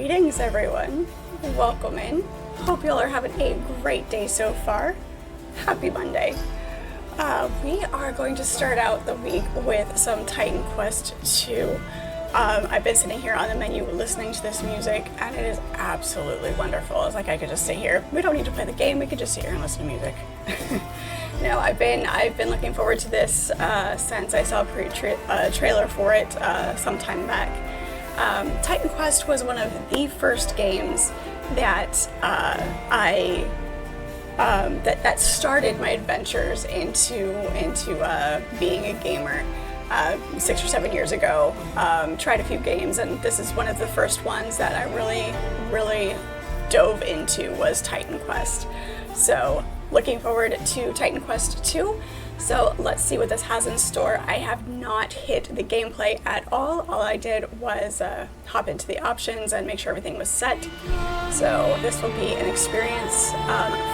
Greetings, everyone. Welcome in. Hope y'all are having a great day so far. Happy Monday. We are going to start out the week with some Titan Quest 2. I've been sitting here on the menu listening to this music, and it is absolutely wonderful. It's like I could just sit here. We don't need to play the game. We could just sit here and listen to music. No, I've been looking forward to this since I saw a trailer for it some time back. Titan Quest was one of the first games that that started my adventures into being a gamer. 6 or 7 years ago, tried a few games, and this is one of the first ones that I really dove into was Titan Quest. So looking forward to Titan Quest 2. So let's see what this has in store. I have not hit the gameplay at all. All I did was hop into the options and make sure everything was set. So this will be an experience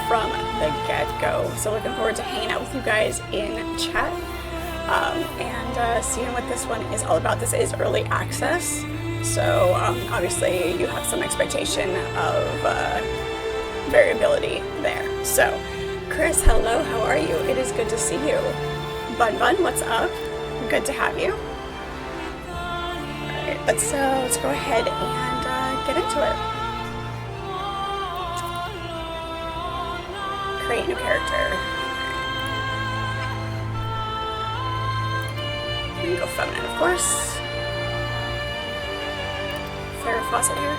from the get-go. So looking forward to hanging out with you guys in chat and seeing what this one is all about. This is early access, so obviously you have some expectation of variability there. So Chris, hello, how are you? It is good to see you. Bun Bun, what's up? Good to have you. Alright, let's go ahead and get into it. Create new character. We can go feminine, of course. Farrah Fawcett here.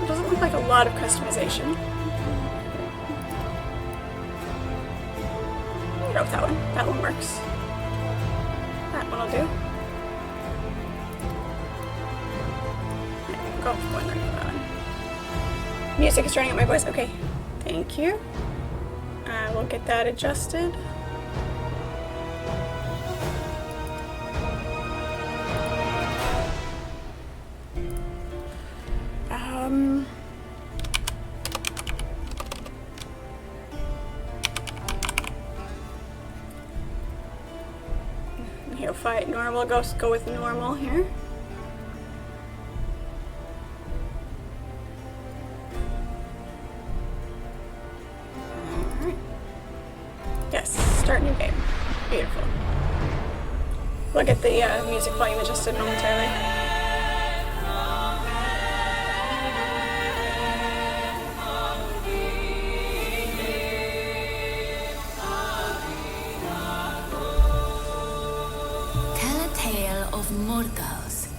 Doesn't look like a lot of customization. I'll go with that one. That one works. That one will do. Go with one there. That one. Music is turning up my voice. Okay. Thank you. I will get that adjusted. Fight normal. Go with normal here. Alright. Yes, start new game. Beautiful. We'll get the music volume adjusted momentarily. Mortals,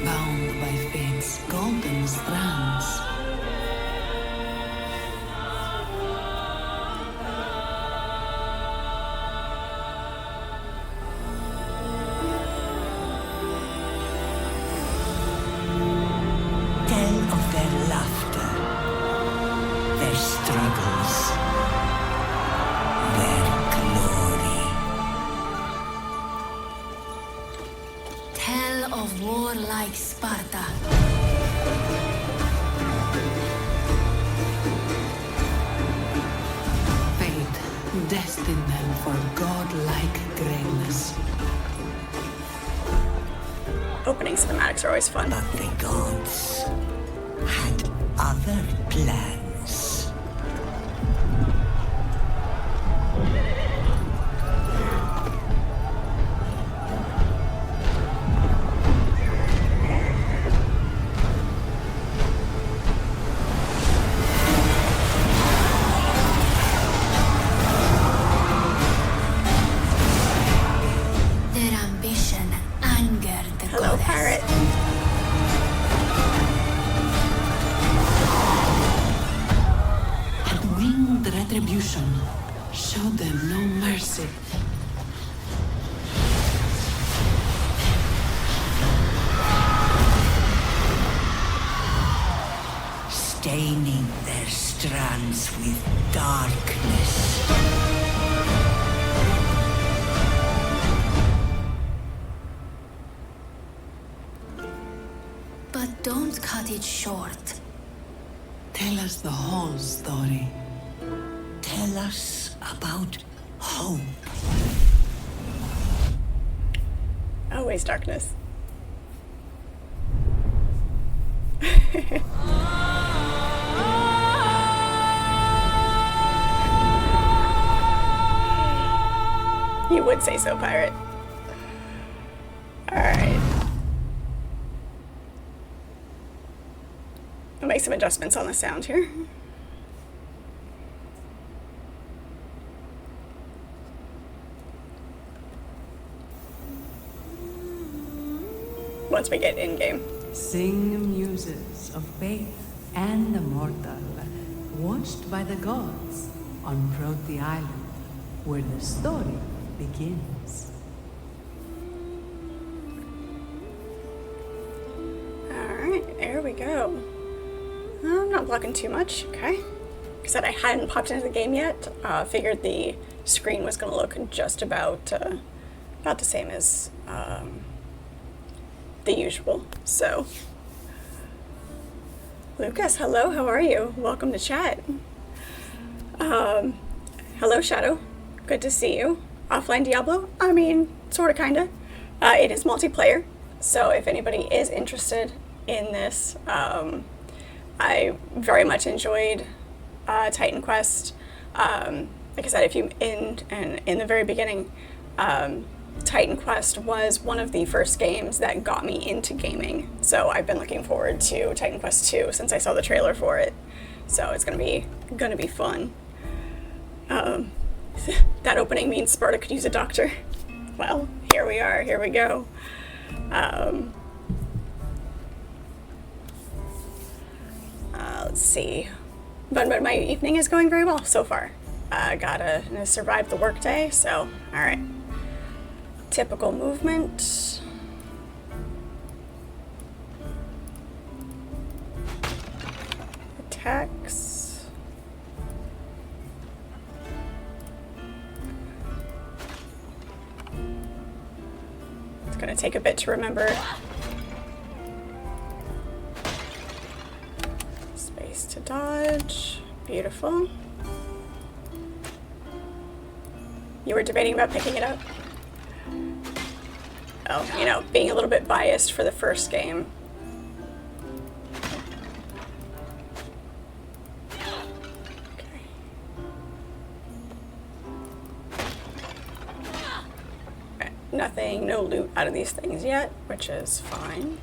bound by fate's golden strands. Tell of their laughter, their struggles, their glory. Of warlike Sparta. Fate destined them for godlike greatness. Opening cinematics are always fun. But the gods had other plans. Show them no mercy. Staining their strands with darkness. But don't cut it short. Tell us the whole story. Tell us about hope. Always darkness. You would say so, pirate. Alright. I'll make some adjustments on the sound here. Once we get in-game. Sing muses of faith and the mortal, watched by the gods on Prote Island, where the story begins. Alright, there we go. I'm not blocking too much, okay. Like I said, I hadn't popped into the game yet. Figured the screen was going to look just about the same as the usual. So, Lucas, hello, how are you? Welcome to chat. Hello, Shadow. Good to see you. Offline Diablo? I mean, sorta, kinda. It is multiplayer, so if anybody is interested in this, I very much enjoyed Titan Quest. Like I said, if you in the very beginning, Titan Quest was one of the first games that got me into gaming. So I've been looking forward to Titan Quest 2 since I saw the trailer for it. So it's gonna be fun. That opening means Sparta could use a doctor. Well, here we are. Here we go. Let's see. But my evening is going very well so far. Gotta survive the workday, so all right. Typical movement. Attacks. It's gonna take a bit to remember. Space to dodge. Beautiful. You were debating about picking it up? Oh, you know, being a little bit biased for the first game. Okay. Okay. Nothing, no loot out of these things yet, which is fine.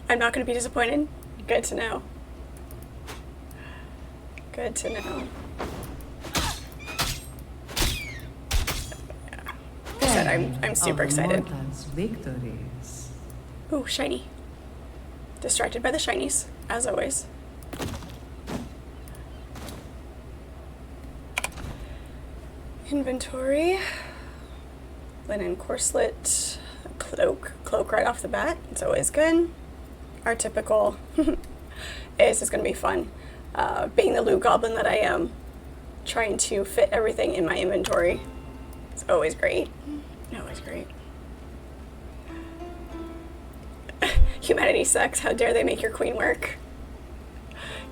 I'm not going to be disappointed. Good to know. Good to know. I'm super excited. Victories. Ooh, shiny. Distracted by the shinies, as always. Inventory. Linen corselet. Cloak right off the bat. It's always good. Our typical is going to be fun. Being the loot goblin that I am, trying to fit everything in my inventory. It's always great. Always great. Humanity sucks. How dare they make your queen work?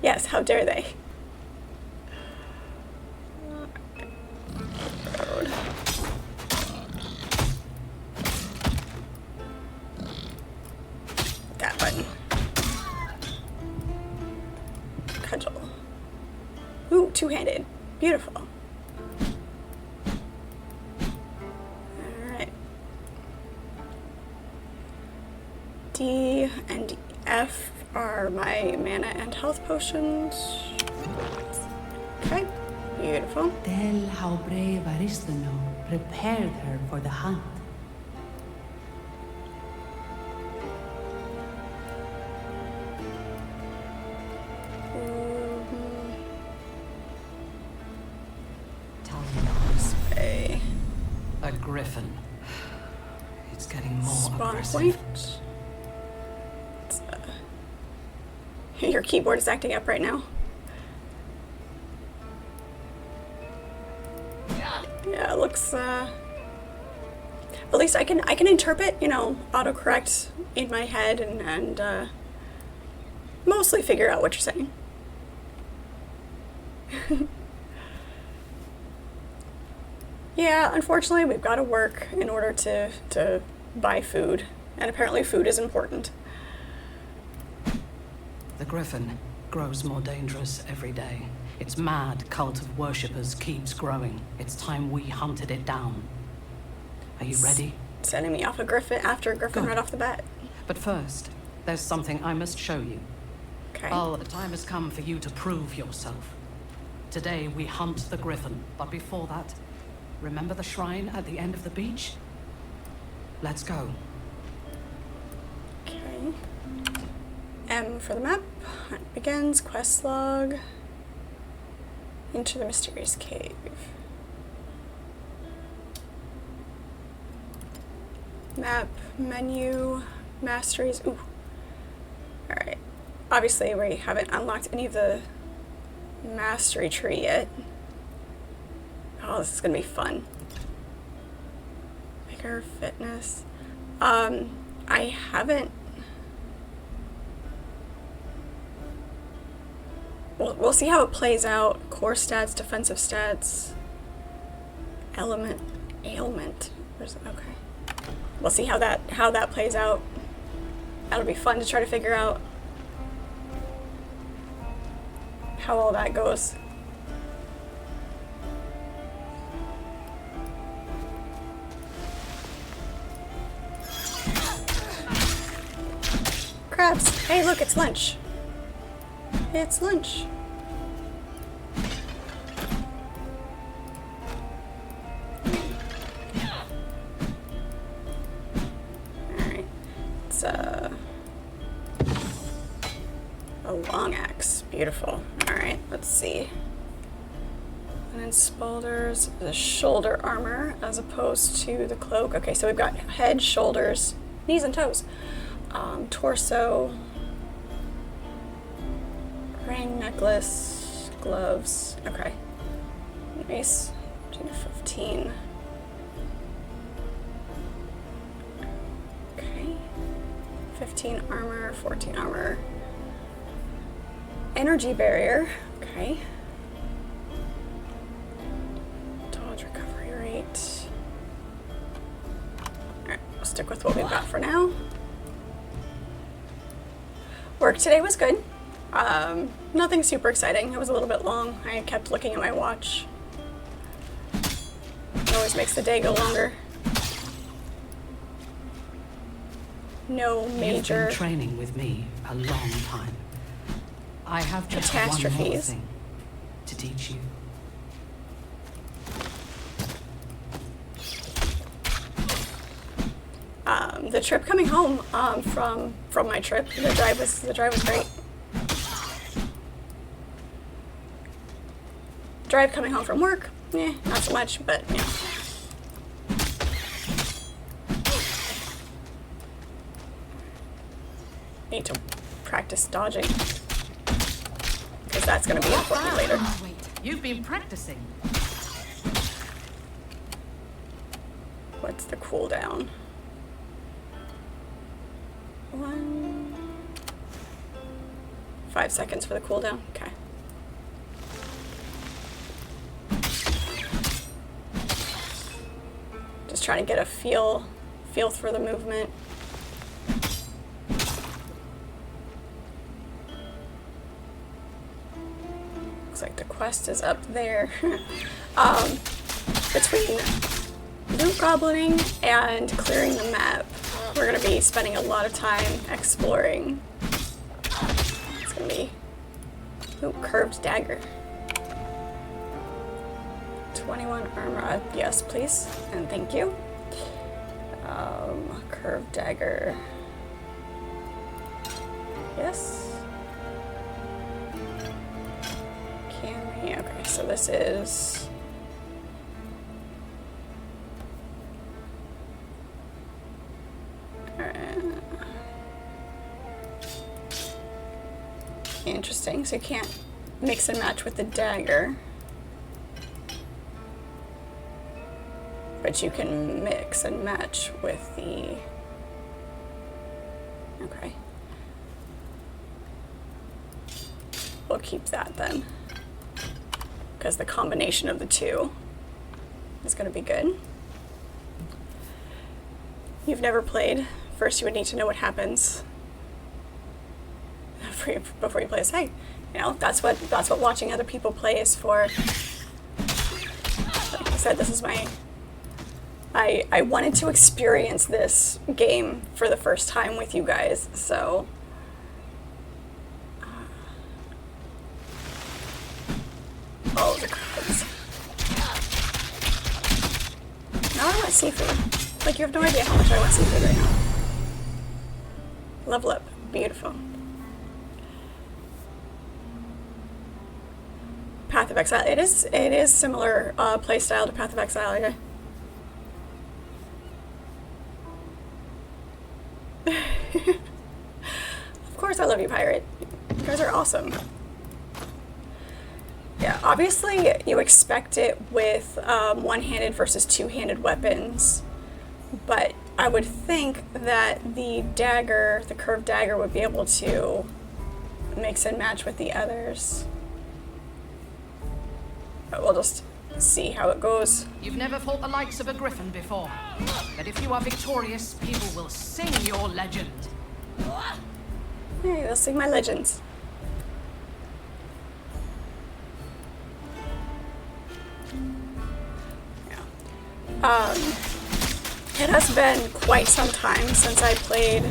Yes, how dare they? That button. Cudgel. Ooh, two-handed. Beautiful. D and F are my mana and health potions. Okay, beautiful. Tell how brave Aristano prepared her for the hunt. A griffin. It's getting more Spawn aggressive. point. Your keyboard is acting up right now. Yeah, it looks. At least I can interpret, you know, autocorrect in my head and mostly figure out what you're saying. Yeah, unfortunately, we've got to work in order to buy food, and apparently food is important. The Griffin grows more dangerous every day. Its mad cult of worshippers keeps growing. It's time we hunted it down. Are you ready? Sending me off a Griffin after a Griffin Good. right off the bat. But first, there's something I must show you. Okay. Well, the time has come for you to prove yourself. Today we hunt the Griffin, but before that, remember the shrine at the end of the beach? Let's go. Okay. M for the map. Hunt begins. Quest log. Into the mysterious cave. Map, menu, masteries. Ooh. Alright. Obviously, we haven't unlocked any of the mastery tree yet. Oh, this is gonna be fun. Vigor, fitness. I haven't. We'll see how it plays out. Core stats, defensive stats, ailment. Where's it? Okay. We'll see how that plays out. That'll be fun to try to figure out how all that goes. Crabs! Hey, look, it's lunch. It's lunch. Alright. It's a long axe. Beautiful. Alright, let's see. And then Spaulders, the shoulder armor as opposed to the cloak. Okay, so we've got head, shoulders, knees and toes. Torso, ring, necklace, gloves. Okay. Nice. 2 to 15. Okay. 15 armor, 14 armor. Energy barrier. Okay. Dodge recovery rate. Alright, we'll stick with what we've got for now. Work today was good. Nothing super exciting. It was a little bit long. I kept looking at my watch. It always makes the day go longer. No major You've been training with me a long time. I have just one more catastrophes thing to teach you. The trip coming home from my trip, the drive was great. Drive coming home from work, not so much, but yeah. Need to practice dodging, because that's going to be important later. Wait, you've been practicing. What's the cooldown? 5 seconds for the cooldown. Okay. Just trying to get a feel for the movement. Looks like the quest is up there. Between loot goblining and clearing the map, we're going to be spending a lot of time exploring. It's going to be... Ooh, curved dagger. 21 armor. Yes, please. And thank you. Curved dagger. Yes. Can we... Okay, so this is... Interesting, so you can't mix and match with the dagger, but you can mix and match with the... Okay. We'll keep that then, because the combination of the two is going to be good. You've never played. First, you would need to know what happens before you play a site. You know, that's what watching other people play is for. Like I said, this is my. I wanted to experience this game for the first time with you guys, so. Oh, the cards. Now I want seafood. Like, you have no idea how much I want seafood right now. Level up. Beautiful. Path of Exile. It is similar playstyle to Path of Exile, yeah. Of course I love you, Pirate. You guys are awesome. Yeah, obviously you expect it with one-handed versus two-handed weapons, but I would think that the dagger, the curved dagger, would be able to mix and match with the others. But we'll just see how it goes. You've never fought the likes of a griffin before, but if you are victorious, people will sing your legend. Hey, they'll sing my legends. It has been quite some time since I played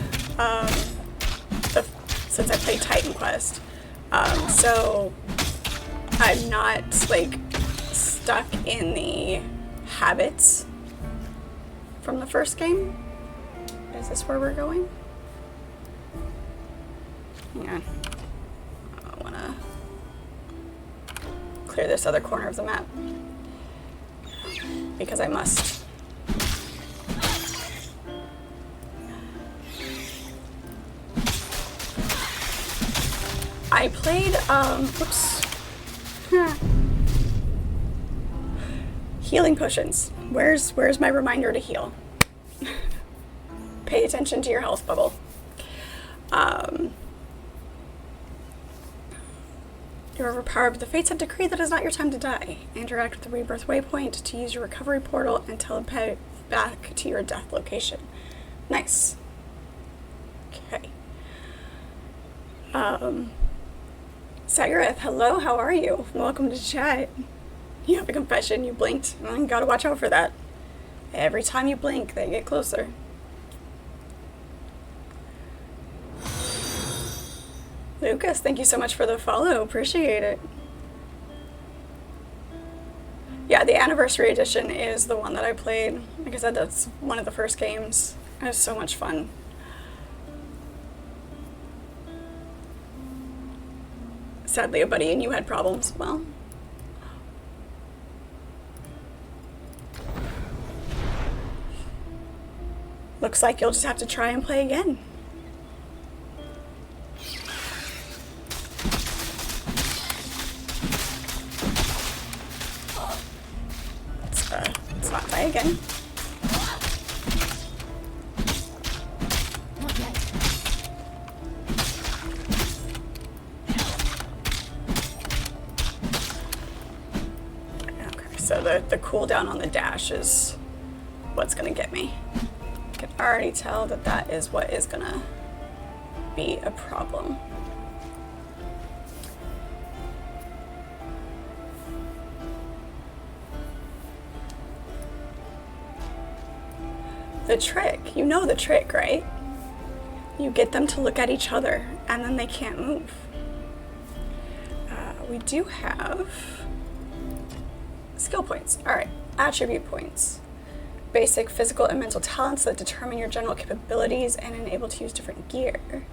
Titan Quest, so I'm not like stuck in the habits from the first game. Is this where we're going? Hang on. I want to clear this other corner of the map because I must. I played, whoops. Healing potions. Where's my reminder to heal? Pay attention to your health bubble. You're overpowered, but the fates have decreed that it is not your time to die. Interact with the Rebirth Waypoint to use your recovery portal and teleport back to your death location. Nice. Okay. Sagarath, hello, how are you? Welcome to chat. You have a confession, you blinked. Well, you gotta watch out for that. Every time you blink, they get closer. Lucas, thank you so much for the follow. Appreciate it. Yeah, the Anniversary Edition is the one that I played. Like I said, that's one of the first games. It was so much fun. Sadly, a buddy and you had problems. Well, looks like you'll just have to try and play again. Let's not die again. Not yet. Okay, so the cooldown on the dash is what's gonna get me. I can already tell that that is what is gonna be a problem. The trick, you know the trick, right? You get them to look at each other and then they can't move. We do have skill points. All right, attribute points. Basic physical and mental talents that determine your general capabilities and enable to use different gear.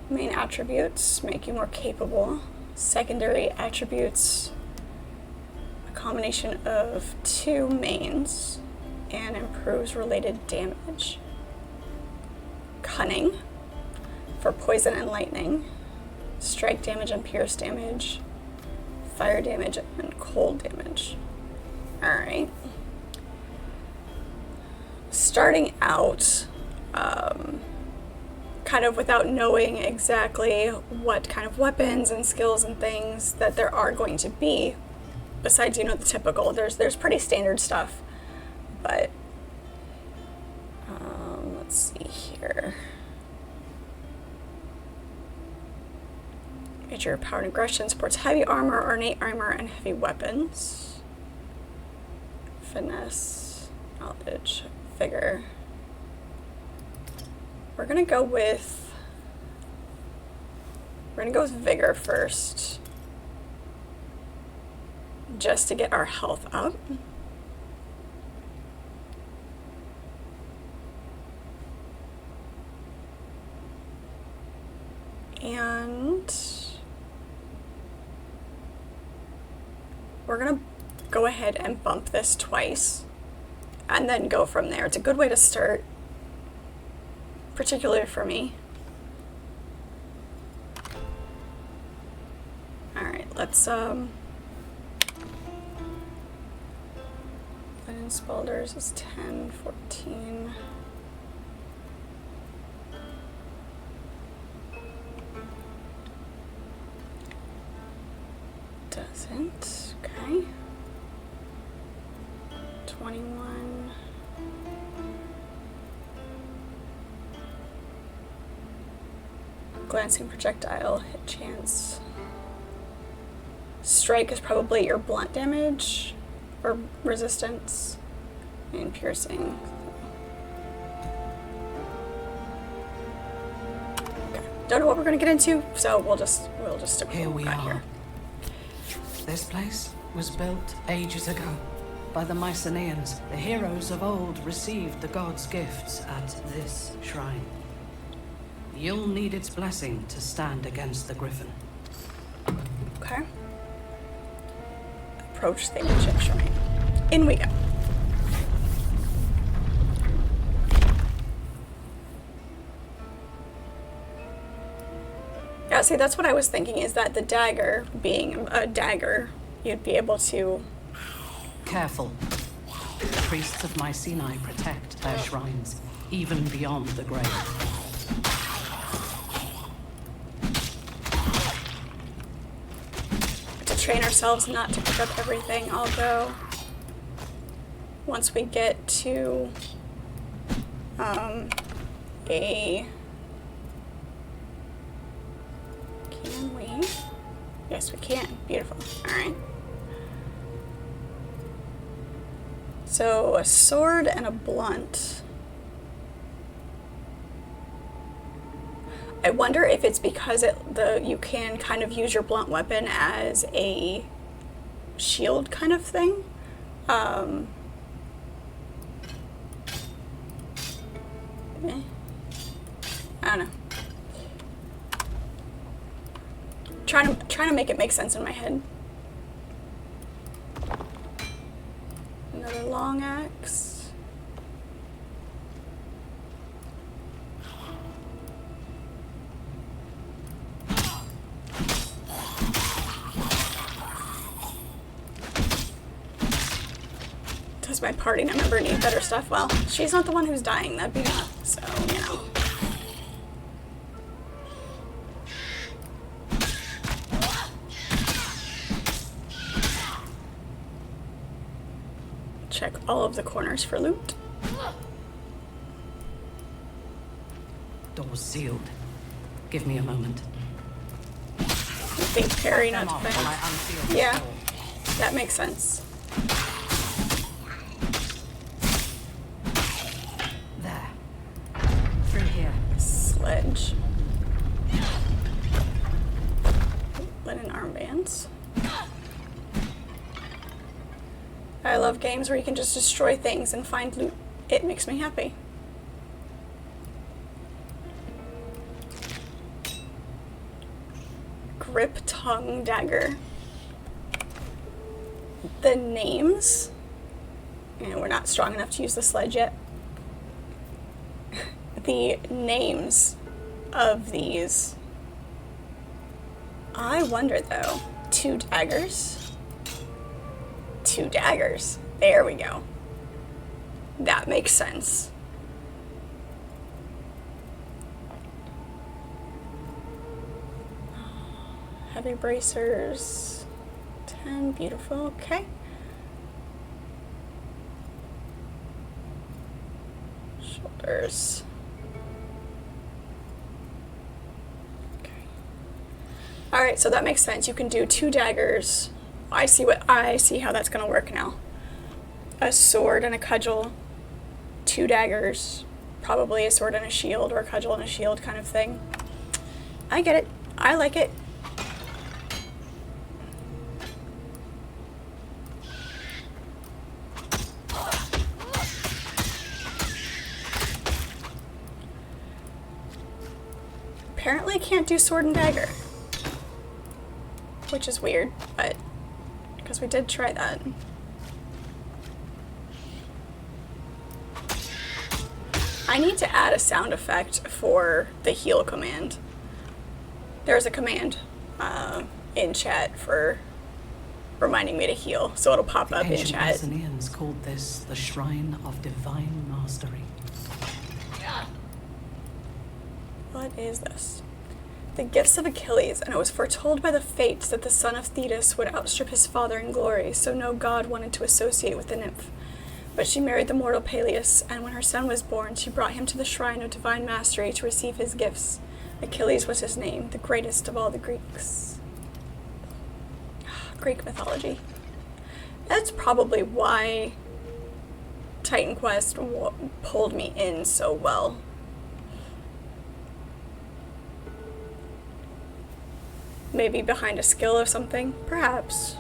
Main attributes make you more capable. Secondary attributes, a combination of two mains, and improves related damage. Cunning for poison and lightning, strike damage and pierce damage, fire damage and cold damage. Alright. Starting out, kind of without knowing exactly what kind of weapons and skills and things that there are going to be, besides, you know, the typical, there's pretty standard stuff, but let's see here. Major power and aggression, supports heavy armor, ornate armor, and heavy weapons. Finesse, knowledge, vigor. We're gonna go with vigor first, just to get our health up. And we're gonna go ahead and bump this twice and then go from there. It's a good way to start, particularly for me. All right, let's Linen Spalders is 10, 14. Doesn't, okay. 21. Glancing projectile, hit chance. Strike is probably your blunt damage or resistance, and piercing. Okay. Don't know what we're gonna get into, so we'll just stick with Here what we got are. here. This place was built ages ago by the Mycenaeans. The heroes of old received the gods' gifts at this shrine. You'll need its blessing to stand against the griffin. Okay. Approach the ancient shrine. In we go. Yeah, see, that's what I was thinking, is that the dagger, being a dagger, you'd be able to... Careful. The priests of Mycenae protect their shrines, even beyond the grave. To train ourselves not to pick up everything, although once we get to a... Can we? Yes, we can. Beautiful. All right. So a sword and a blunt. I wonder if it's because you can kind of use your blunt weapon as a shield kind of thing. I don't know. Trying to make it make sense in my head. Another long axe. Does my party member need better stuff? Well, she's not the one who's dying, that'd be me, so, you know. Check all of the corners for loot. Door's sealed. Give me a moment. I think parry, not Come on, while I defense. unseal this Yeah, door. that makes sense. There. Through here. Sledge. Linen armbands. I love games where you can just destroy things and find loot. It makes me happy. Grip tongue dagger. The names. And we're not strong enough to use the sledge yet. The names of these. I wonder though. 2 daggers. 2 daggers. There we go. That makes sense. Heavy bracers. 10, Beautiful. Okay. Shoulders. Okay. All right, so that makes sense. You can do 2 daggers. I see how that's going to work now. A sword and a cudgel, 2 daggers, probably a sword and a shield, or a cudgel and a shield kind of thing. I get it. I like it. Apparently can't do sword and dagger, which is weird, but because we did try that. I need to add a sound effect for the heal command. There's a command in chat for reminding me to heal, so it'll pop up in chat. Ancient Mycenaeans called this the Shrine of Divine Mastery. What is this? The gifts of Achilles, and it was foretold by the fates that the son of Thetis would outstrip his father in glory, so no god wanted to associate with the nymph. But she married the mortal Peleus, and when her son was born, she brought him to the Shrine of Divine Mastery to receive his gifts. Achilles was his name, the greatest of all the Greeks. Greek mythology. That's probably why Titan Quest pulled me in so well. Maybe behind a skill of something, perhaps.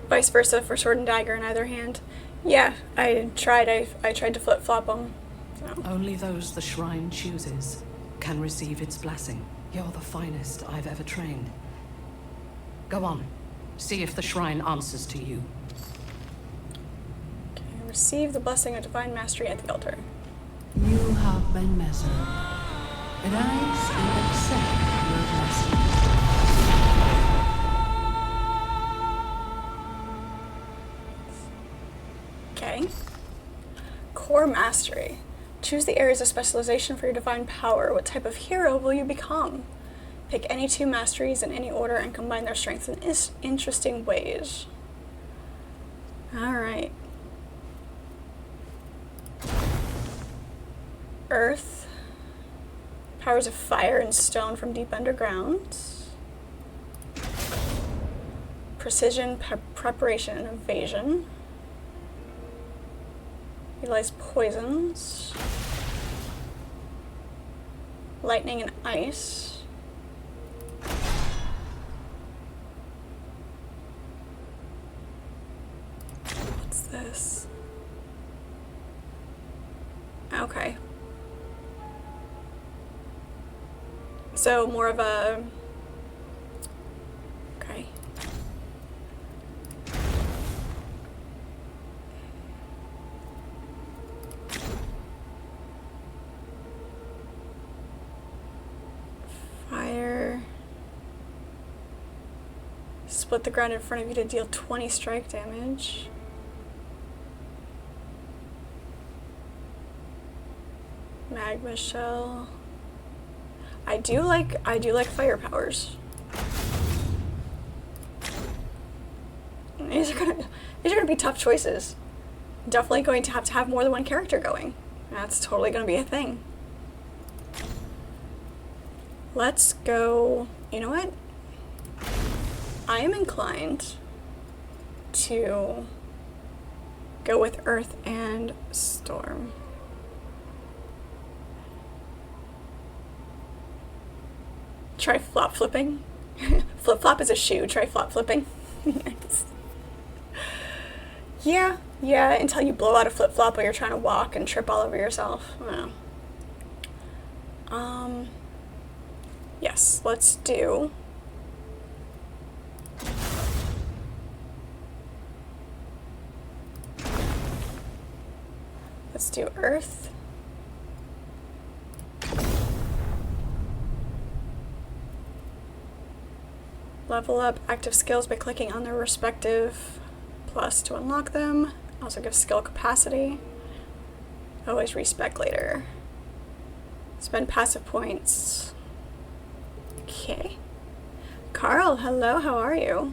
Vice versa for sword and dagger in either hand. Yeah, I tried to flip-flop them. So. Only those the shrine chooses can receive its blessing. You're the finest I've ever trained. Go on, see if the shrine answers to you. Okay, receive the blessing of divine mastery at the altar. You have been measured. Rise and accept your blessing. Okay. Core mastery. Choose the areas of specialization for your divine power. What type of hero will you become? Pick any 2 masteries in any order and combine their strengths in interesting ways. Alright. Earth. Powers of fire and stone from deep underground. Precision, preparation, and evasion. Utilize poisons. Lightning and ice. What's this? Okay. So more of a... Okay. Fire. Split the ground in front of you to deal 20 strike damage. Magma shell. I do like fire powers. These are gonna be tough choices. Definitely going to have more than one character going. That's totally gonna be a thing. Let's go. You know what? I am inclined to go with Earth and Storm. Try flop flipping. Flip flop is a shoe. Try flop flipping. Yeah, until you blow out a flip flop while you're trying to walk and trip all over yourself. I don't know. Yes, let's do. Let's do Earth. Level up active skills by clicking on their respective plus to unlock them. Also gives skill capacity. Always respec later. Spend passive points. Okay. Carl, hello, how are you?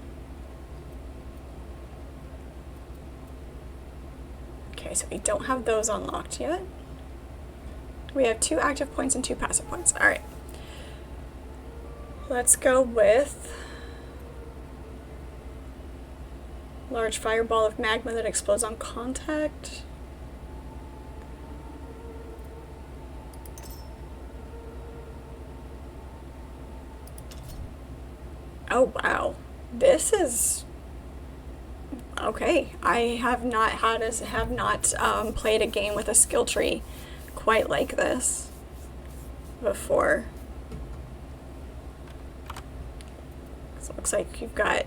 Okay, so we don't have those unlocked yet. We have 2 active points and 2 passive points. All right. Let's go with large fireball of magma that explodes on contact. Oh wow, this is okay. I have not played a game with a skill tree quite like this before. So it looks like you've got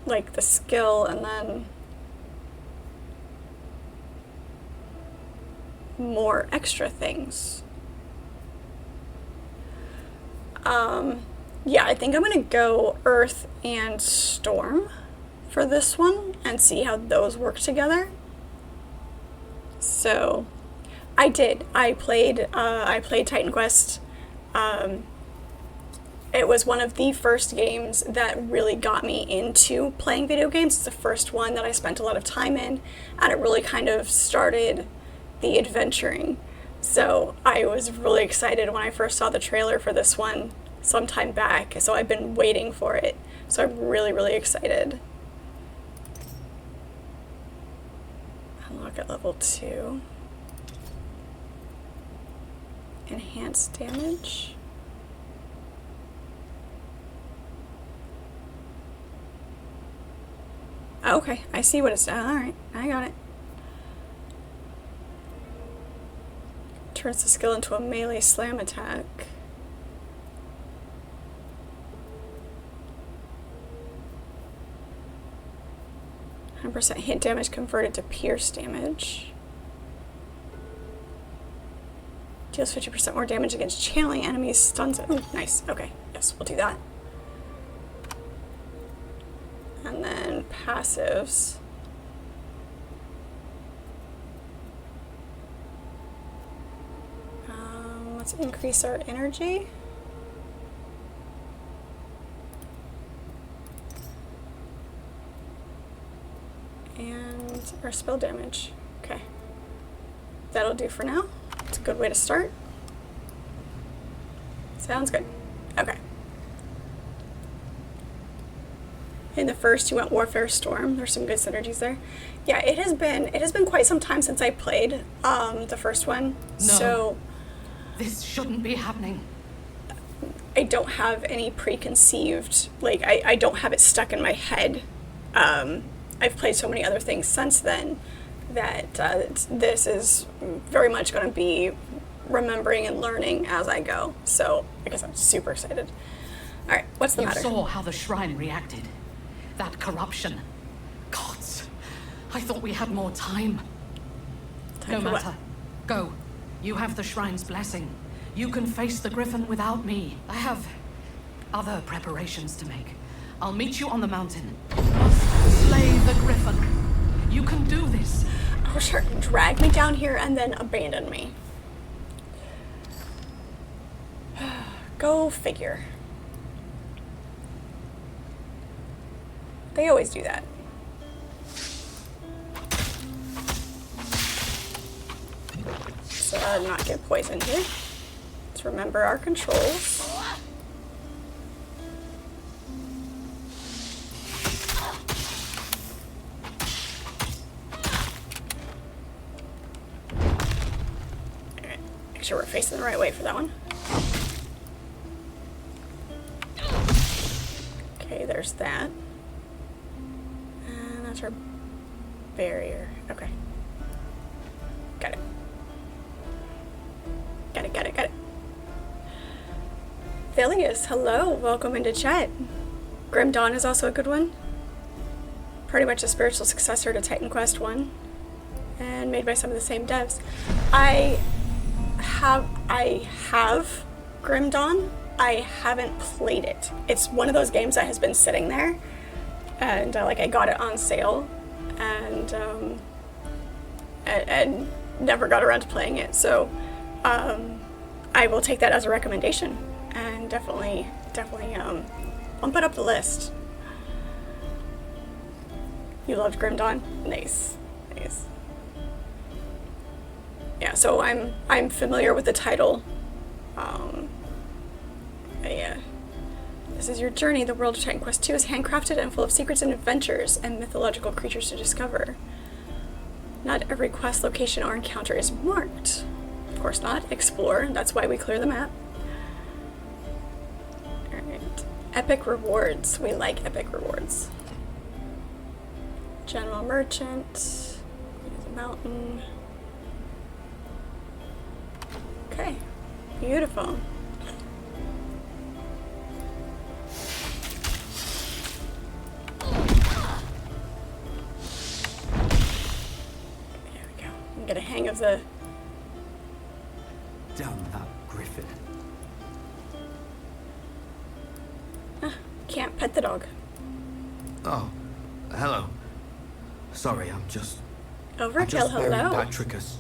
like the skill and then more extra things. Yeah, I think I'm gonna go Earth and Storm for this one and see how those work together. So I played Titan Quest. It was one of the first games that really got me into playing video games. It's the first one that I spent a lot of time in, and it really kind of started the adventuring. So I was really excited when I first saw the trailer for this one some time back. So I've been waiting for it. So I'm really, really excited. Unlock at level 2. Enhanced damage. Okay, I see what it's done. Alright, I got it. Turns the skill into a melee slam attack. %, hit damage converted to pierce damage. Deals 50% more damage against channeling enemies, stuns. Ooh, nice. Okay, yes, we'll do that. And then passives. Let's increase our energy. And our spell damage. Okay. That'll do for now. It's a good way to start. Sounds good. Okay. In the first, you went Warfare Storm. There's some good synergies there. Yeah, it has been quite some time since I played the first one. No. So This shouldn't be happening. I don't have any preconceived, like, I don't have it stuck in my head. I've played so many other things since then that this is very much going to be remembering and learning as I go. So I guess I'm super excited. All right, what's the matter? You saw how the shrine reacted. That corruption. Gods, I thought we had more time. No for what? matter. Go. You have the shrine's blessing. You can face the griffin without me. I have other preparations to make. I'll meet you on the mountain. Must slay the griffin. You can do this. Oh, sure. Drag me down here and then abandon me. Go figure. They always do that. So not get poisoned here. Let's remember our controls. Alright, make sure we're facing the right way for that one. Okay, there's that. And that's our barrier. Okay. Got it. Got it. Phileas, hello. Welcome into chat. Grim Dawn is also a good one. Pretty much a spiritual successor to Titan Quest 1. And made by some of the same devs. I have Grim Dawn. I haven't played it. It's one of those games that has been sitting there. And like I got it on sale. And never got around to playing it. So I will take that as a recommendation and definitely Bump it up the list. You loved Grim Dawn? Nice. Nice. Yeah, so I'm familiar with the title. Yeah. This is your journey. The world of Titan Quest II is handcrafted and full of secrets and adventures and mythological creatures to discover. Not every quest, location, or encounter is marked. Of course not. Explore. That's why we clear the map. Alright. Epic rewards. We like epic rewards. General Merchant. There's a mountain. Okay. Beautiful. Get a hang of the... Damn that griffin. Can't pet the dog. Oh, hello. Sorry, I'm just Overkill, buried hello. Patricus.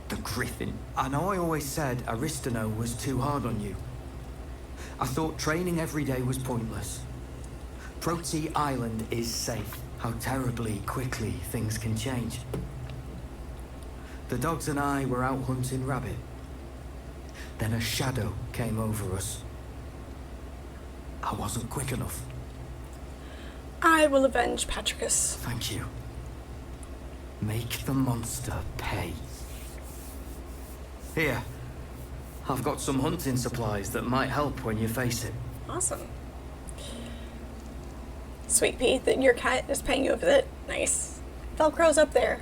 The griffin. I know I always said Aristano was too hard on you. I thought training every day was pointless. Protea Island is safe. How terribly quickly things can change. The dogs and I were out hunting rabbit. Then a shadow came over us. I wasn't quick enough. I will avenge Patricus. Thank you. Make the monster pay. Here. I've got some hunting supplies that might help when you face it. Awesome. Sweet Pea, that your cat is paying you a visit. Nice. Velcro's up there.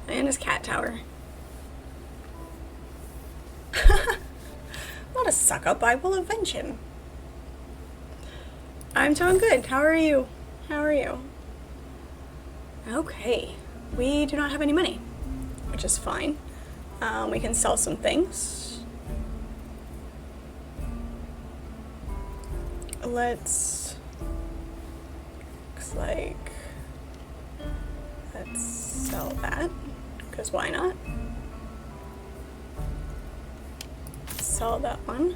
And his cat tower. Not a suck up, I will avenge him. I'm doing good. How are you? How are you? Okay. We do not have any money, which is fine. We can sell some things. Looks like, let's sell that, because why not? Sell that one.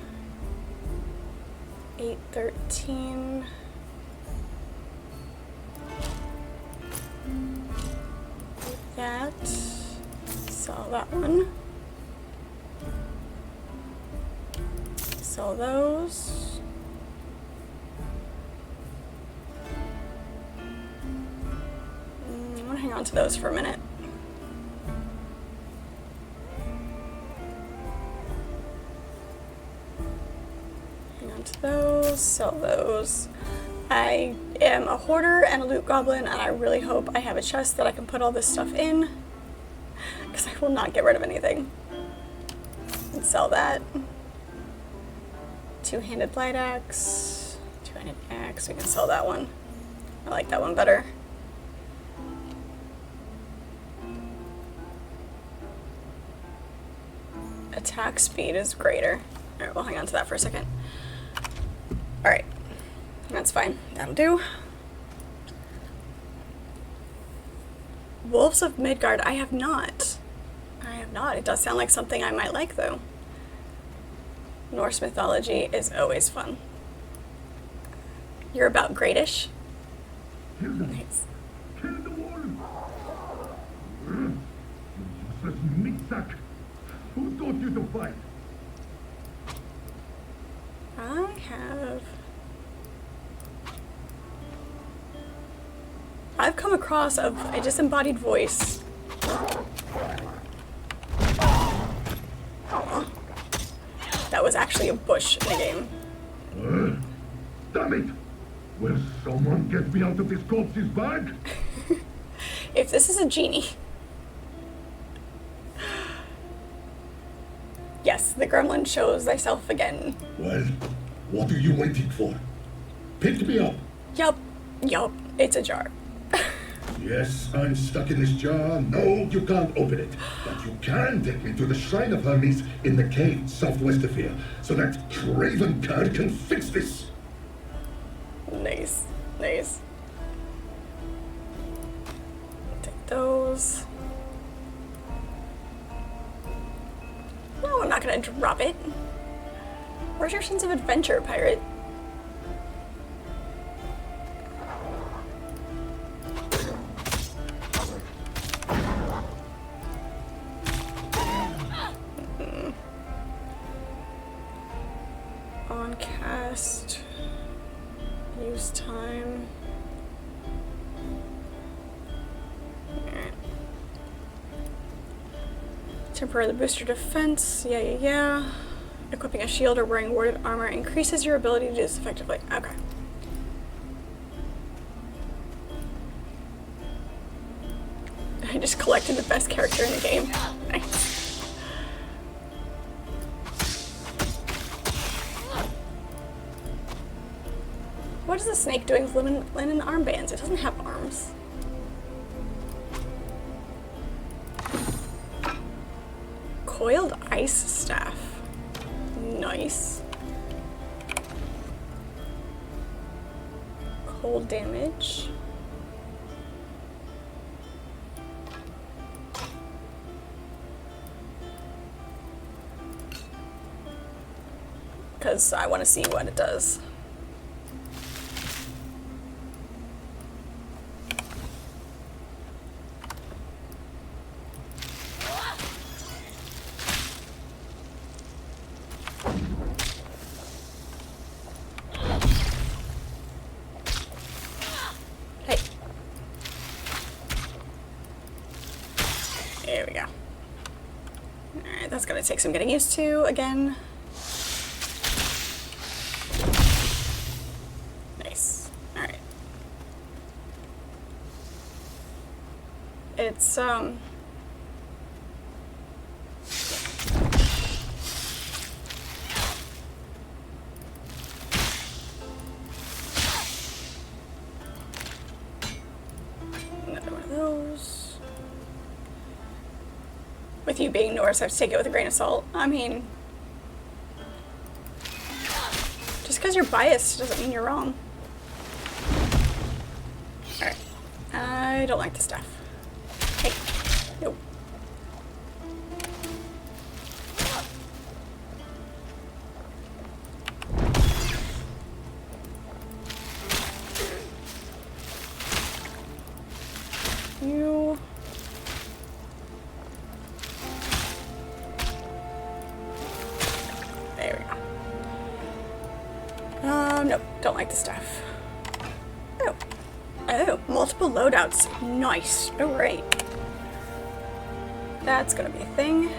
813. That. Sell that one. Sell those. I'm gonna hang on to those for a minute. Hang on to those, sell those. I am a hoarder and a loot goblin, and I really hope I have a chest that I can put all this stuff in, because I will not get rid of anything. And sell that. Two-handed light axe. Two-handed axe. We can sell that one. I like that one better. Attack speed is greater. Alright, we'll hang on to that for a second. Alright. That's fine. That'll do. Wolves of Midgard. I have not. I have not. It does sound like something I might like, though. Norse mythology is always fun. You're about greatish? Nice. Kill the wolf! You useless meat-sack! Who taught you to fight? I have... I've come across a disembodied voice. Aw. That was actually a bush in the game. Damn it! Will someone get me out of this corpse's bag? If this is a genie. Yes, the gremlin shows thyself again. Well, what are you waiting for? Pick me up. Yup, it's a jar. Yes, I'm stuck in this jar. No, you can't open it. But you can take me to the Shrine of Hermes in the cave southwest of here, so that craven card can fix this. Nice. Take those. I'm not gonna drop it. Where's your sense of adventure, pirate? fast. Use time. Alright. Temporarily boost your defense. Yeah. Equipping a shield or wearing warded armor increases your ability to do this effectively. Okay. I just collected the best character in the game. Nice. What is the snake doing with linen armbands? It doesn't have arms. Coiled ice staff. Nice. Cold damage. Because I want to see what it does. Hey. There we go. Alright, that's gonna take some getting used to again. It's none of those. With you being Norse, I have to take it with a grain of salt. I mean, just because you're biased doesn't mean you're wrong. Alright. I don't like the stuff. Hey. Nope. You. There we go. Nope. Don't like the stuff. Oh. Oh, multiple loadouts. Nice. Alright. That's gonna be a thing.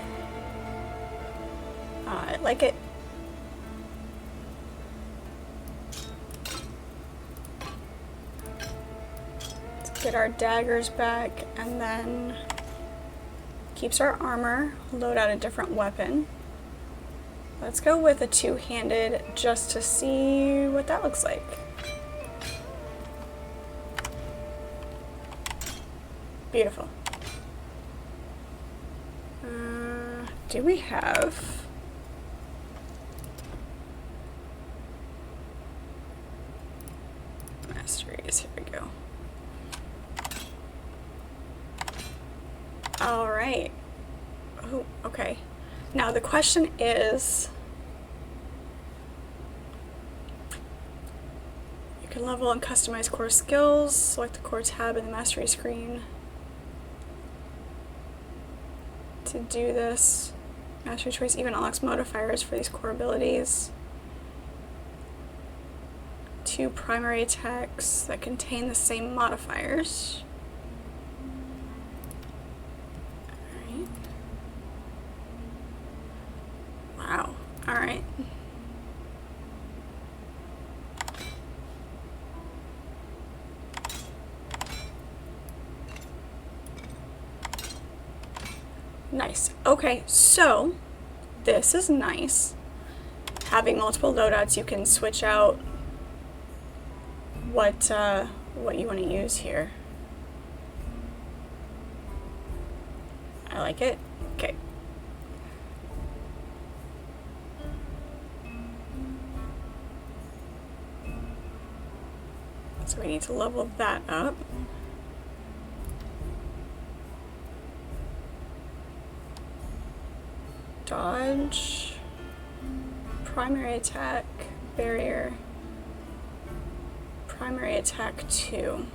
I like it. Let's get our daggers back, and then keeps our armor. Load out a different weapon. Let's go with a two-handed just to see what that looks like. Beautiful. Do we have... masteries? Here we go. Alright. Oh, okay. Now the question is... you can level and customize core skills. Select the core tab in the mastery screen. To do this, mastery choice even unlocks modifiers for these core abilities. 2 primary attacks that contain the same modifiers. Alright. Wow. Alright. Nice. Okay, so this is nice. Having multiple loadouts, you can switch out what you want to use here. I like it. Okay. So we need to level that up. Dodge, primary attack, barrier, primary attack 2.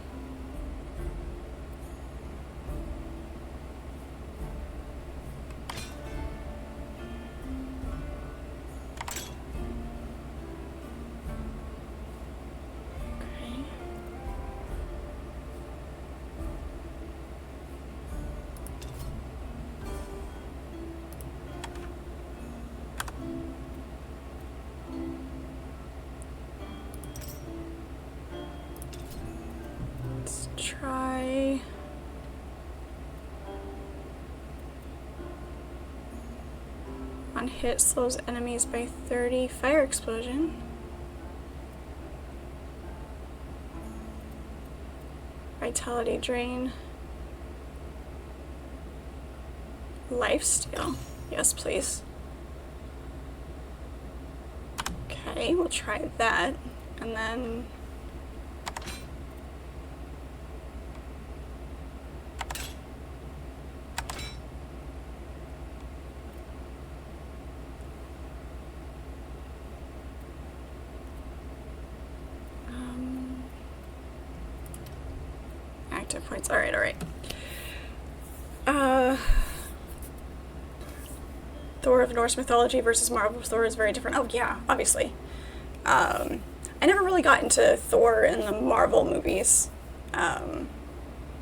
try... On hit, slows enemies by 30. Fire explosion. Vitality drain. Lifesteal. Yes, please. Okay, we'll try that. And then... active points. Alright, alright. Thor of Norse mythology versus Marvel Thor is very different. Oh yeah, obviously. I never really got into Thor in the Marvel movies.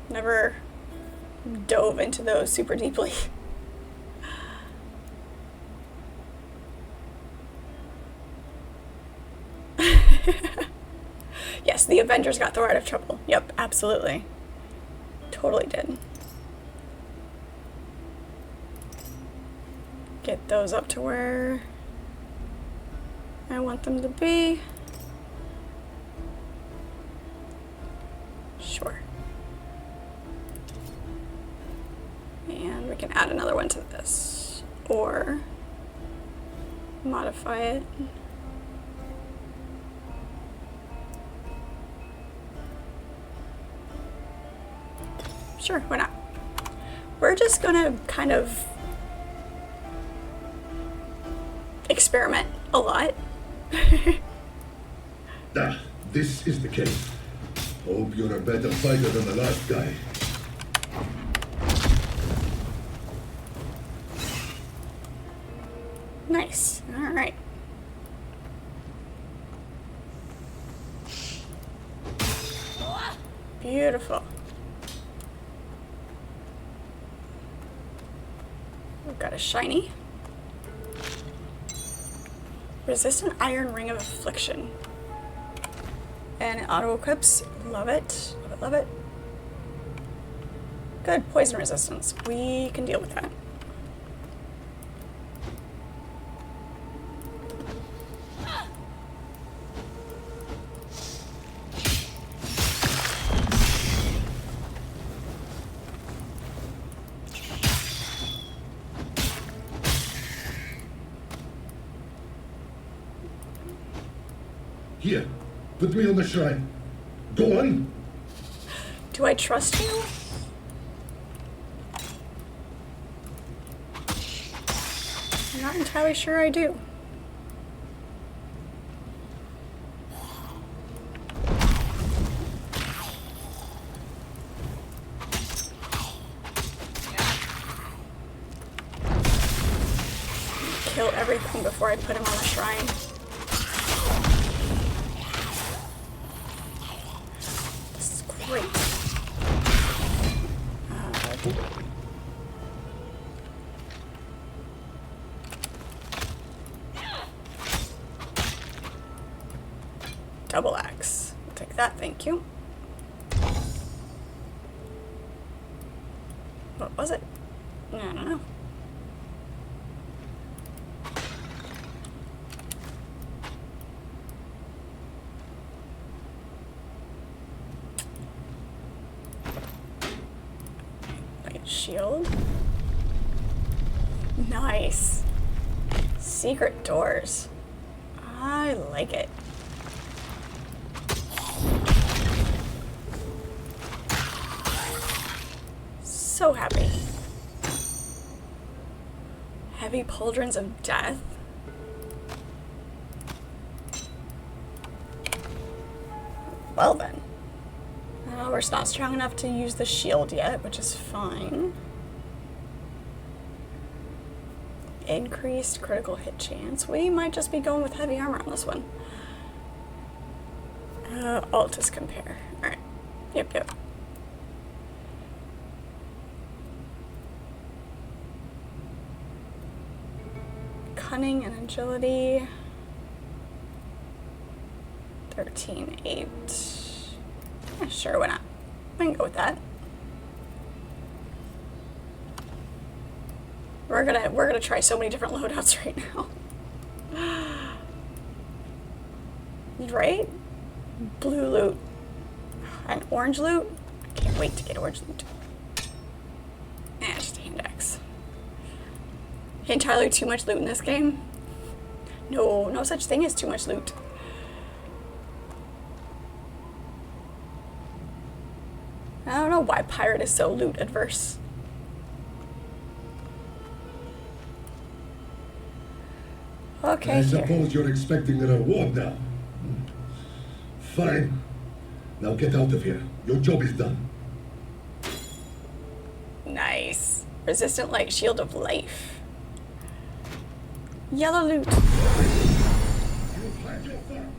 Never dove into those super deeply. Yes, the Avengers got Thor out of trouble. Yep, absolutely. Totally did. Get those up to where I want them to be. Sure. And we can add another one to this, or modify it. Sure, why not? We're just gonna kind of experiment a lot. Ah, this is the case. Hope you're a better fighter than the last guy. Nice. All right. Beautiful. We've got a shiny. Resistant Iron Ring of Affliction. And it auto-equips. Love it. Love it, love it. Good. Poison resistance. We can deal with that. Here, put me on the shrine. Go on. Do I trust you? I'm not entirely sure I do. Kill everything before I put him on the shrine. This is great. Double axe. I'll take that, thank you. What was it? I don't know. Light shield. Nice. Secret doors. I like it. So happy. Heavy pauldrons of death. Well then. We're not strong enough to use the shield yet, which is fine. Increased critical hit chance. We might just be going with heavy armor on this one. Altus compare. Alright. Yep, yep. Cunning and agility. 13.8. Yeah, sure, why not? I can go with that. We're gonna try so many different loadouts right now. Right? Blue loot. And orange loot? I can't wait to get orange loot. Just a hand axe. Entirely too much loot in this game? No, no such thing as too much loot. I don't know why pirate is so loot adverse. Okay, I here. suppose you're expecting a reward now. Fine. Now get out of here. Your job is done. Nice. Resistant light shield of life. Yellow loot. You've had your fun.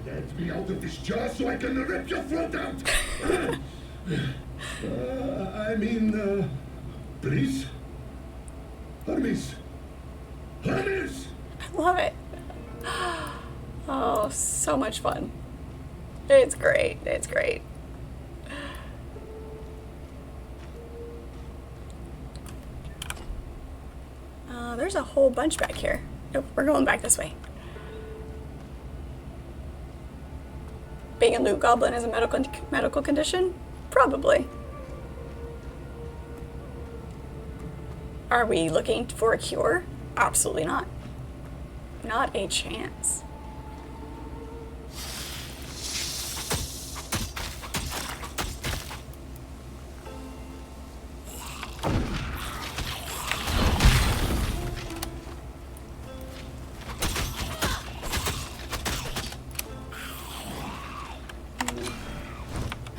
Let me out of this jar so I can rip your throat out. Please? Hermes. Hermes! I love it. Oh, so much fun. It's great. It's great. There's a whole bunch back here. Nope, we're going back this way. Being a loot goblin is a medical condition? Probably. Are we looking for a cure? Absolutely not. Not a chance.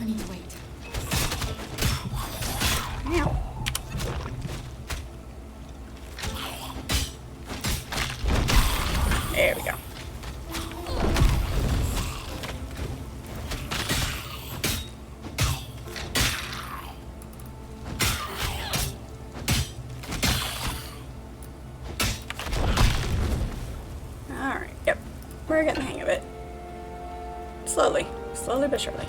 I need to wait. Ow. There we go. Alright, yep. We're getting the hang of it. Slowly. Slowly but surely.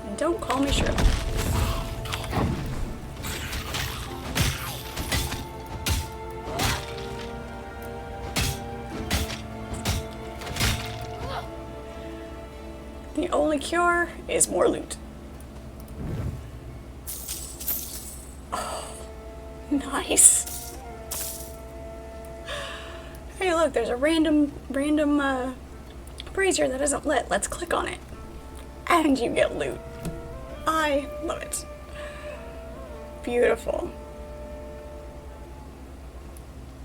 And don't call me Shirley. The only cure is more loot. Oh, nice. Hey, look, there's a random brazier that isn't lit. Let's click on it. And you get loot. I love it. Beautiful.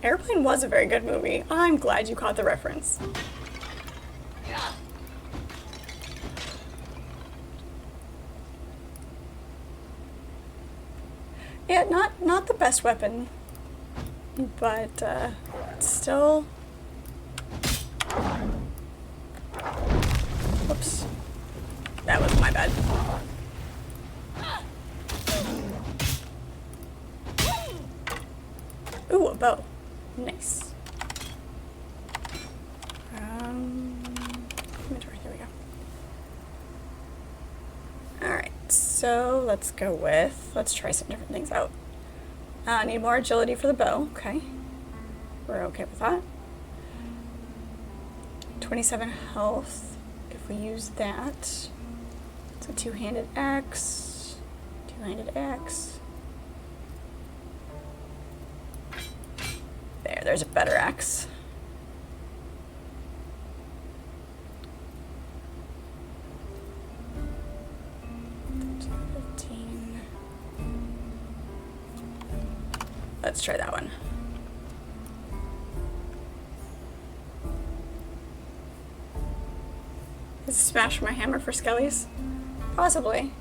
Airplane was a very good movie. I'm glad you caught the reference. Yeah, not the best weapon, but still. Whoops, that was my bad. Ooh, a bow, nice. Inventory, here we go. All right. So let's try some different things out. Need more agility for the bow. Okay. We're okay with that. 27 health if we use that. So two-handed axe. Two-handed axe. There's a better axe. Let's try that one. Is smash my hammer for skellies? Possibly.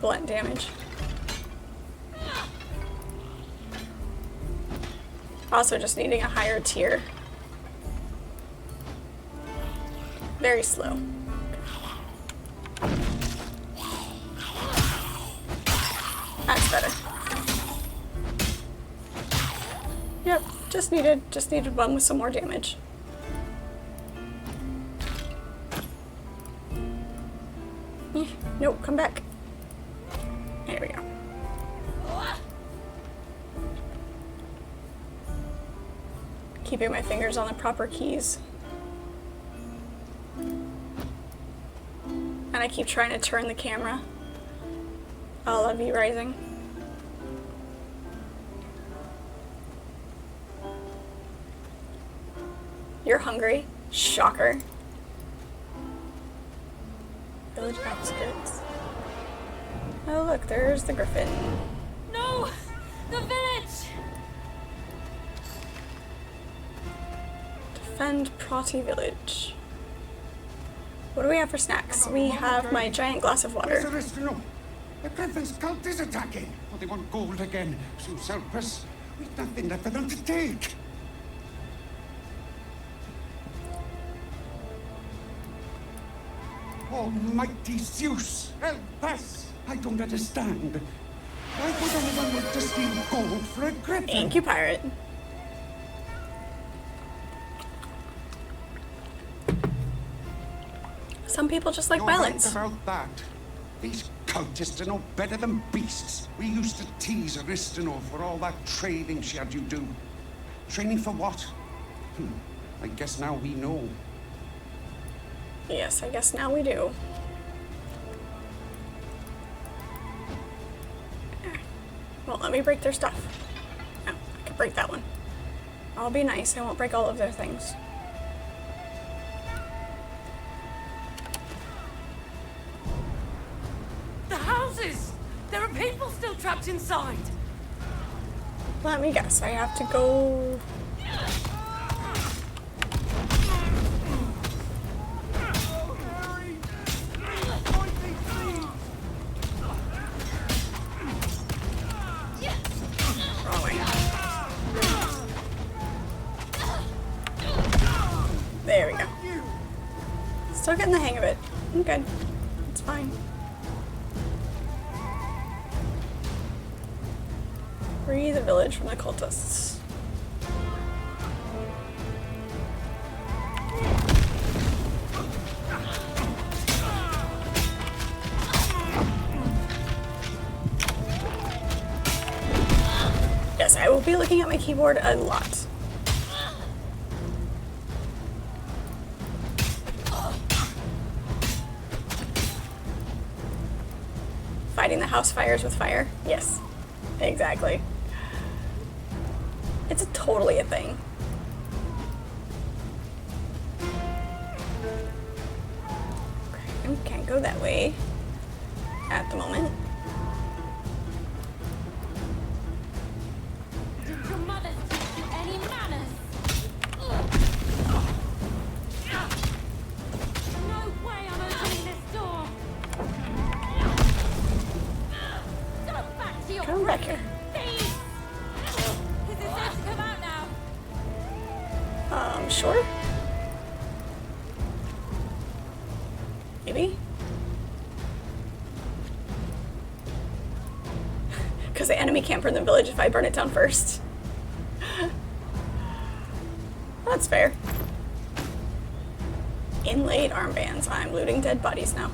Blunt damage. Also just needing a higher tier. Very slow. That's better. Yep, just needed one with some more damage. No, come back. There we go. Keeping my fingers on the proper keys. And I keep trying to turn the camera. I love you, Rising. You're hungry? Shocker. Village outskirts. Oh look, there's the griffin. No! The village! Defend Proti village. What do we have for snacks? We have my giant glass of water. Where's Aristino? The Griffin's cult is attacking. Oh, they want gold again. So selfless. We've nothing left for them to take. Almighty Zeus, help us! I don't understand. Why would anyone want to steal gold for a griffin? Thank you, pirate. Some people just like You're violence. right about that. These cultists are no better than beasts. We used to tease Aristino for all that training she had you do. Training for what? I guess now we know. Yes, I guess now we do. Well, let me break their stuff. No, I can break that one. I'll be nice. I won't break all of their things. The houses! There are people still trapped inside! Let me guess. I have to go... Wrong way. There we go. Still getting the hang of it. I'm good. It's fine. Free the village from the cultists. Yes, I will be looking at my keyboard a lot. Fighting the house fires with fire? Yes, exactly. It's totally a thing. Okay, can't go that way at the moment. Did your mother teach you any manners? No way I'm opening this door! Go back to your Come back here. thieves! Is it safe to come out now? Sure. Maybe. Because the enemy can't burn the village if I burn it down first. That's fair. Inlaid armbands. I'm looting dead bodies now.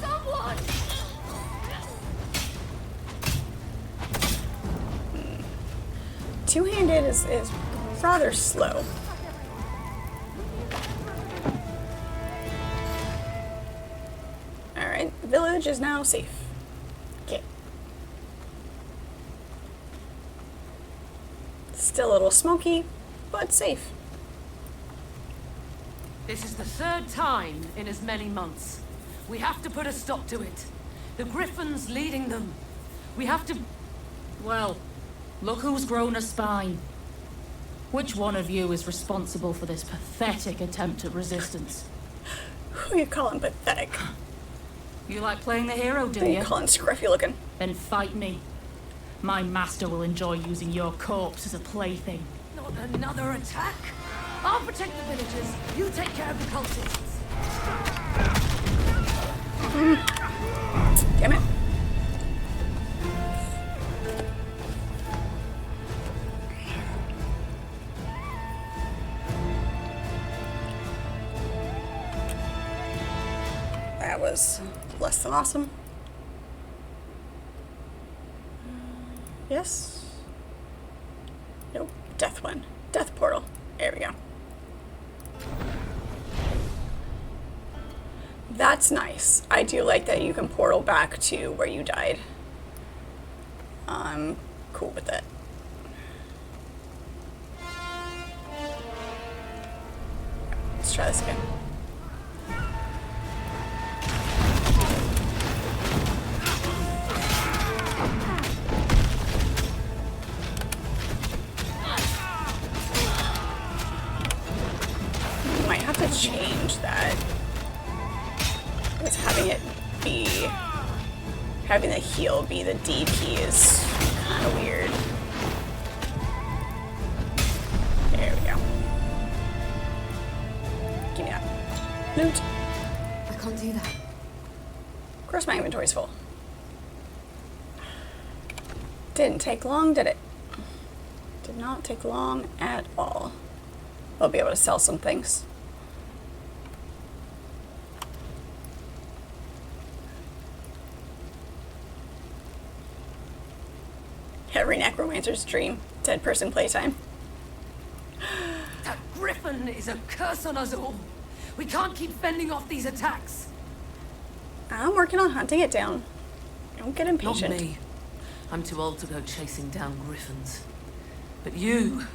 Someone! Two-handed is rather slow. Alright, the village is now safe. Okay. Still a little smoky, but safe. This is the third time in as many months. We have to put a stop to it. The Griffin's leading them. We have to... Well, look who's grown a spine. Which one of you is responsible for this pathetic attempt at resistance? Who you calling pathetic? You like playing the hero, do Who you you? calling scruffy looking? Then fight me. My master will enjoy using your corpse as a plaything. Not another attack! I'll protect the villagers. You take care of the cultists. Damn it. is less than awesome. Yes. Nope. Death one. Death portal. There we go. That's nice. I do like that you can portal back to where you died. I'm cool with it. Let's try this again. Might have to change that. Because having the heal be the D key is kind of weird. There we go. Give me that. Loot. I can't do that. Of course my inventory's full. Didn't take long, did it? Did not take long at all. I'll be able to sell some things. Every necromancer's dream. Dead person playtime. That griffin is a curse on us all. We can't keep fending off these attacks. I'm working on hunting it down. Don't get impatient. Not me. I'm too old to go chasing down griffins. But you,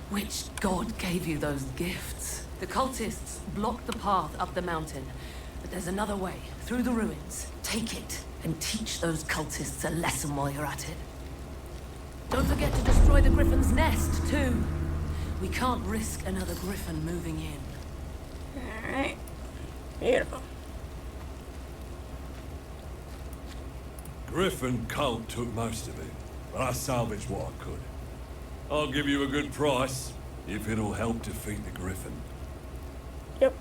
which god gave you those gifts? The cultists blocked the path up the mountain, but there's another way, through the ruins. Take it and teach those cultists a lesson while you're at it. Don't forget to destroy the griffin's nest, too. We can't risk another griffin moving in. Alright. Beautiful. Griffin cult took most of it, but I salvaged what I could. I'll give you a good price, if it'll help defeat the griffin. Yep.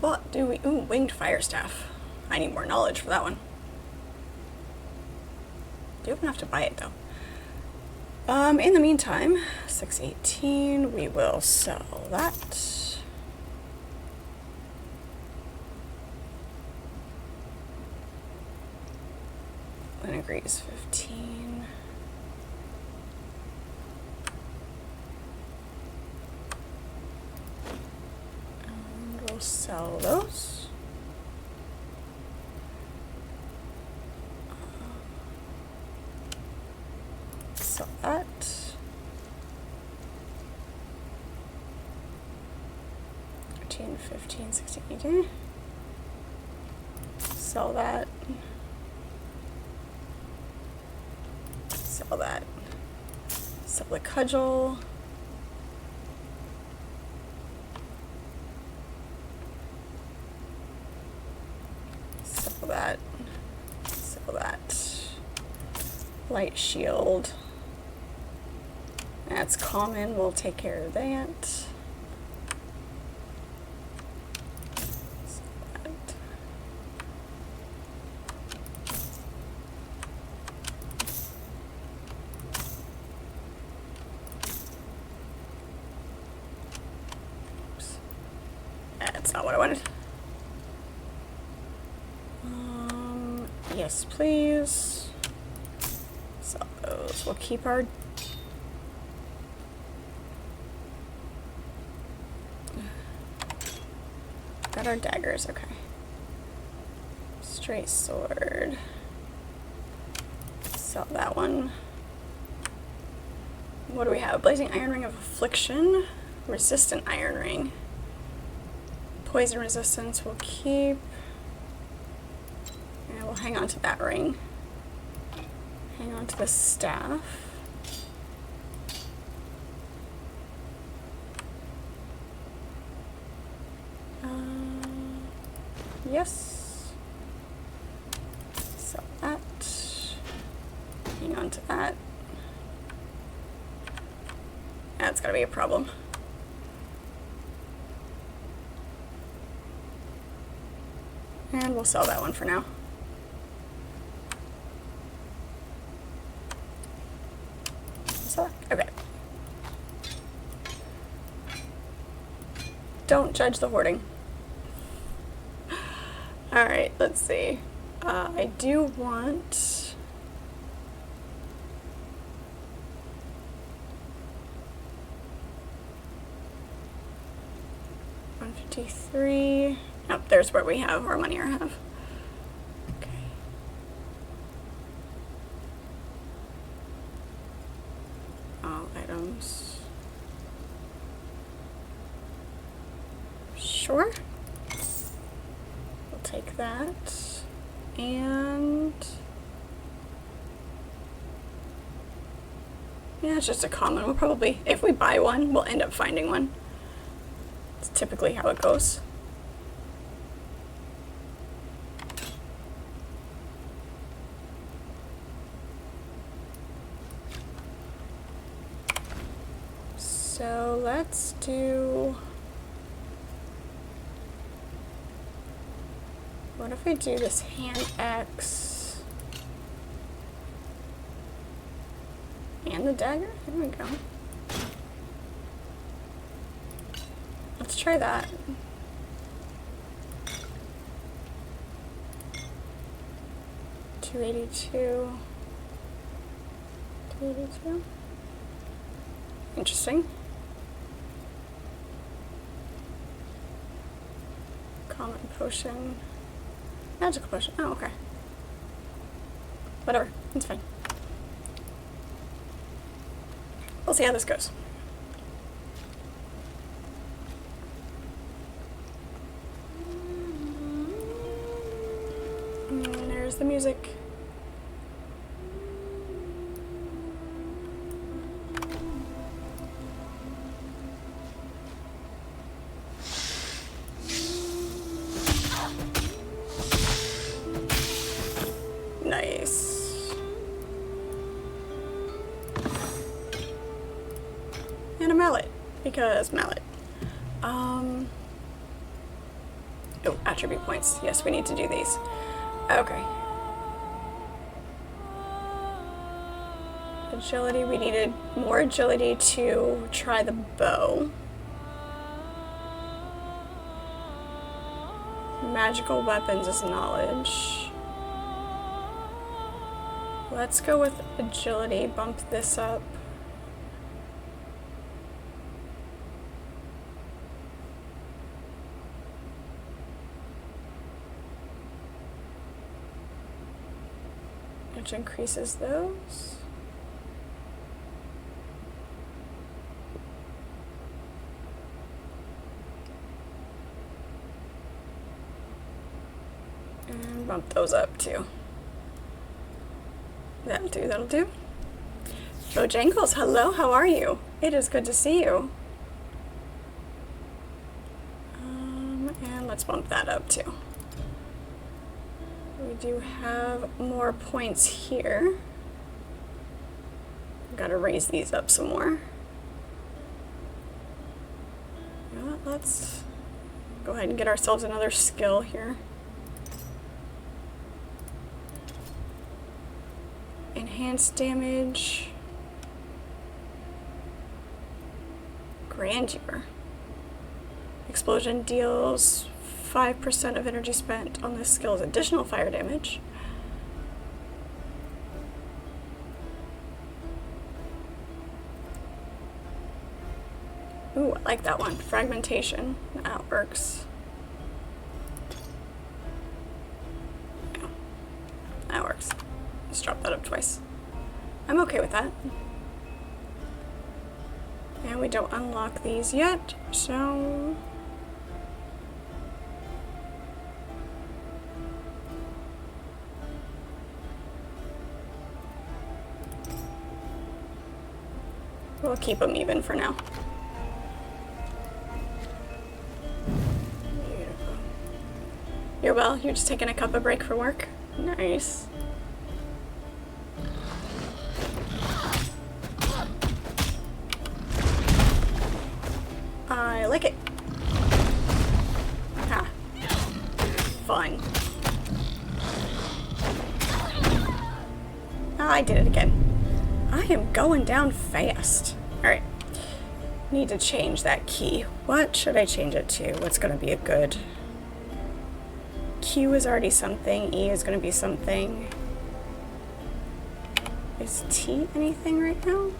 What do we... Ooh, winged fire staff. I need more knowledge for that one. Do have enough to buy it, though. In the meantime, 618, we will sell that. When agrees 15. And we'll sell those. Sell that. $13, $15, $16, $18. Sell that. Sell that. Sell the cudgel. Sell that. Sell that. Light shield. That's common. We'll take care of that. Sell that. That's not what I wanted. Yes, please. Sell those. We'll keep our... Got our daggers, okay. Straight sword. Sell that one. What do we have? Blazing Iron Ring of Affliction. Resistant Iron Ring. Poison resistance we'll keep. And we'll hang on to that ring. Hang on to the staff. Yes. Sell that. Hang on to that. That's gotta be a problem. And we'll sell that one for now. Sell that? Okay. Don't judge the hoarding. Alright, let's see. I do want... $153. Oh, there's where we have our money I have. Okay. All items. Sure. We'll take that. And yeah, it's just a common. We'll probably, if we buy one, we'll end up finding one. It's typically how it goes. So let's do... What if we do this hand X and the dagger? There we go. Let's try that. $282. $282. Interesting. Common potion. Magical potion. Oh, okay. Whatever. It's fine. We'll see how this goes. And there's the music. Nice. And a mallet, because mallet. Oh, attribute points. Yes, we need to do these. Okay. Agility, we needed more agility to try the bow. Magical weapons is knowledge. Let's go with agility, bump this up. Which increases those. And bump those up too. That'll do, that'll do. Bojangles, hello, how are you? It is good to see you. And let's bump that up too. We do have more points here. Gotta raise these up some more. You know what, let's go ahead and get ourselves another skill here. Enhanced damage. Grandeur. Explosion deals 5% of energy spent on this skill's additional fire damage. Ooh, I like that one. Fragmentation. That works. Yeah, that works. Let's drop that up twice. I'm okay with that. And we don't unlock these yet, so... we'll keep them even for now. Beautiful. You're well? You're just taking a cup of break for work? Nice. I like it. Ha. Fun. Oh, I did it again. I am going down fast. Alright. Need to change that key. What should I change it to? What's going to be a good... Q is already something. E is going to be something. Is T anything right now?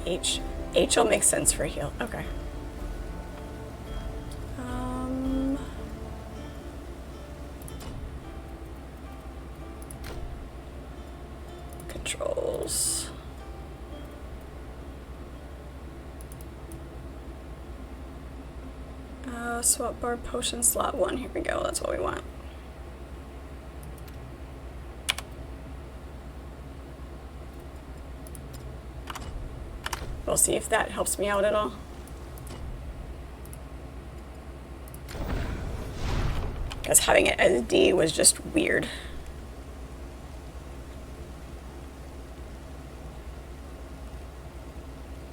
H. H will make sense for heal. Okay. Controls. Swap bar potion slot 1. Here we go. That's what we want. We'll see if that helps me out at all. Because having it as D was just weird.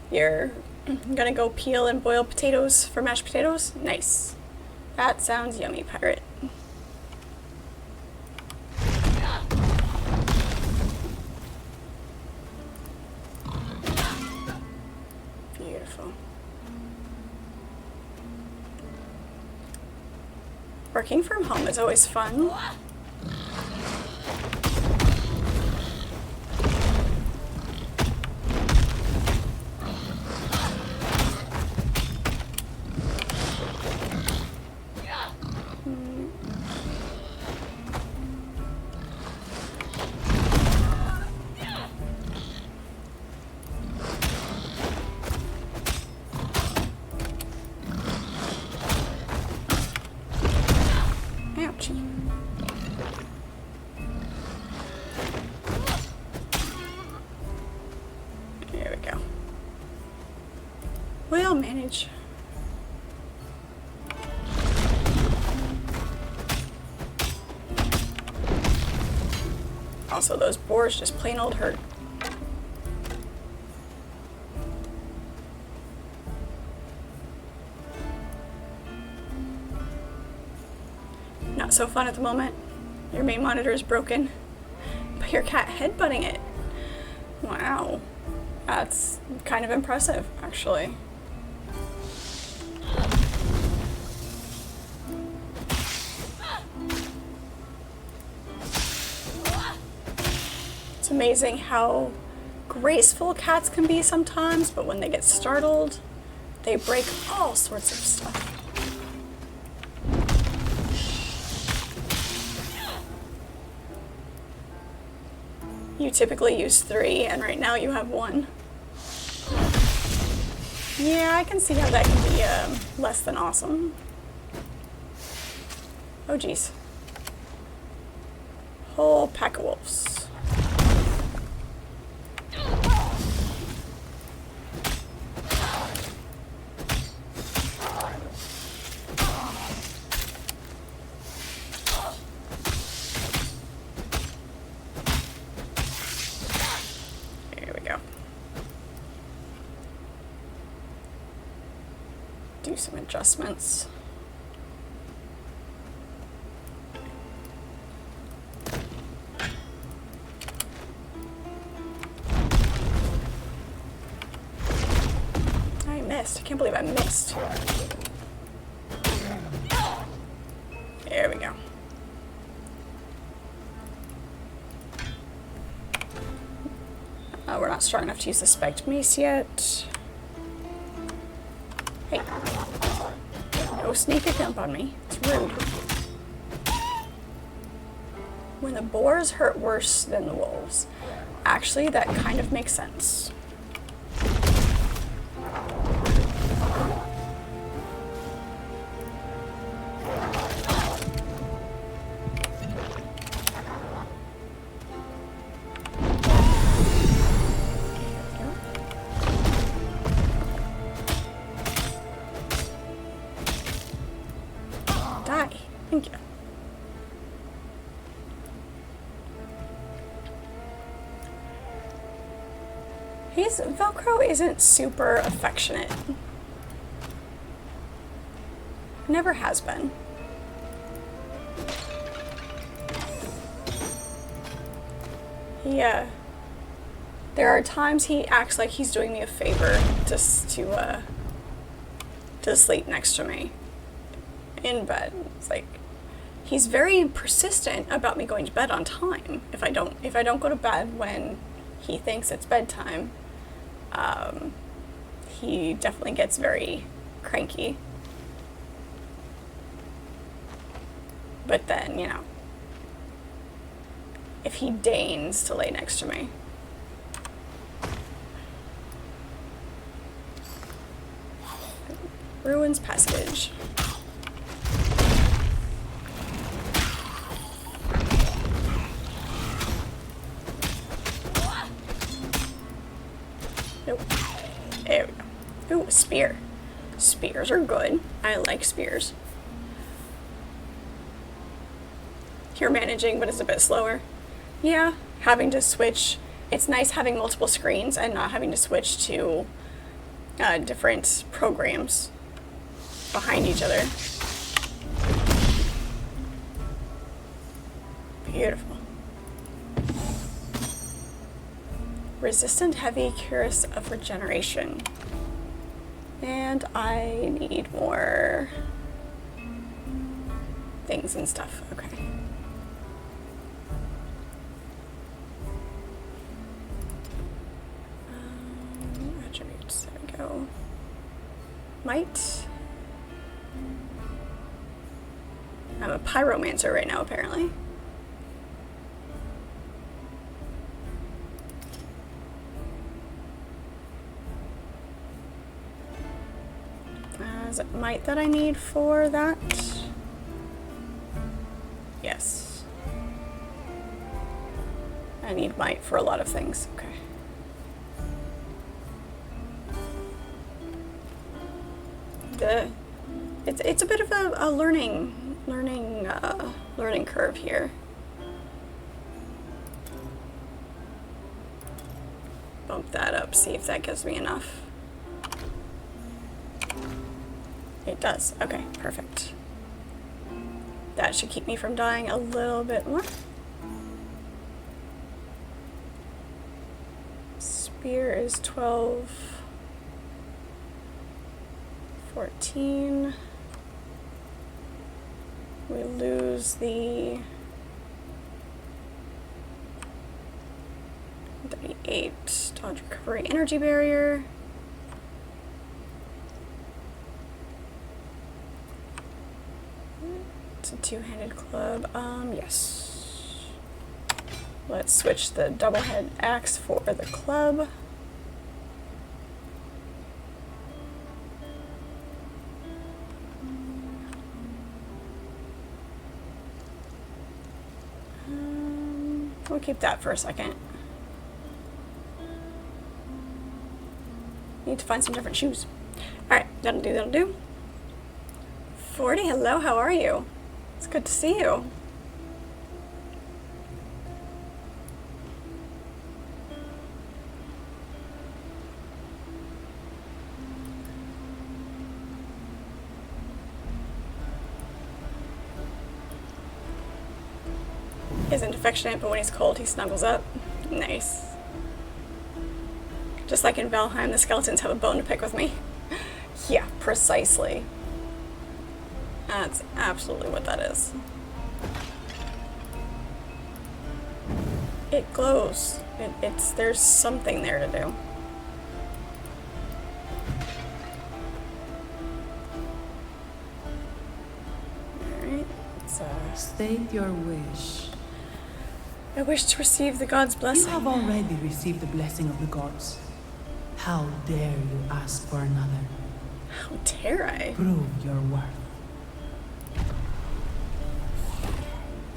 You're gonna go peel and boil potatoes for mashed potatoes? Nice. That sounds yummy, pirate. Beautiful. Working from home is always fun. We'll manage. Also, those boars just plain old hurt. Not so fun at the moment. Your main monitor is broken, but your cat headbutting it. Wow. That's kind of impressive, actually. It's amazing how graceful cats can be sometimes, but when they get startled, they break all sorts of stuff. You typically use 3, and right now you have 1. Yeah, I can see how that can be less than awesome. Oh geez. Whole pack of wolves. Do some adjustments. I missed. I can't believe I missed. There we go. We're not strong enough to use the spiked mace yet. Hey, no sneak a jump on me. It's rude. When the boars hurt worse than the wolves. Actually, that kind of makes sense. Thank you. His Velcro isn't super affectionate. Never has been. Yeah. There are times he acts like he's doing me a favor just to sleep next to me. in bed. It's like, he's very persistent about me going to bed on time. If I don't go to bed when he thinks it's bedtime, he definitely gets very cranky. But then, you know, if he deigns to lay next to me. Ruins Passage. Nope. There we go. Ooh, a spear. Spears are good. I like spears. You're managing, but it's a bit slower. Yeah, having to switch. It's nice having multiple screens and not having to switch to different programs behind each other. Beautiful. Resistant heavy, curious of regeneration. And I need more things and stuff. Okay. Attributes. There we go. Might. I'm a pyromancer right now, apparently. Is it might that I need for that? Yes. I need might for a lot of things. Okay. It's a bit of a learning curve here. Bump that up, see if that gives me enough. It does. Okay, perfect. That should keep me from dying a little bit more. Spear is 12, 14. We lose the 38 dodge recovery energy barrier. It's a two-handed club. Yes. Let's switch the double head axe for the club. We'll keep that for a second. Need to find some different shoes. Alright, that'll do. 40, hello, how are you? It's good to see you. Isn't affectionate, but when he's cold, he snuggles up. Nice. Just like in Valheim, the skeletons have a bone to pick with me. Yeah, precisely. That's absolutely what that is. It glows. There's something there to do. Alright, let's State your wish. I wish to receive the god's blessing. You have already received the blessing of the gods. How dare you ask for another? How dare I? Prove your worth.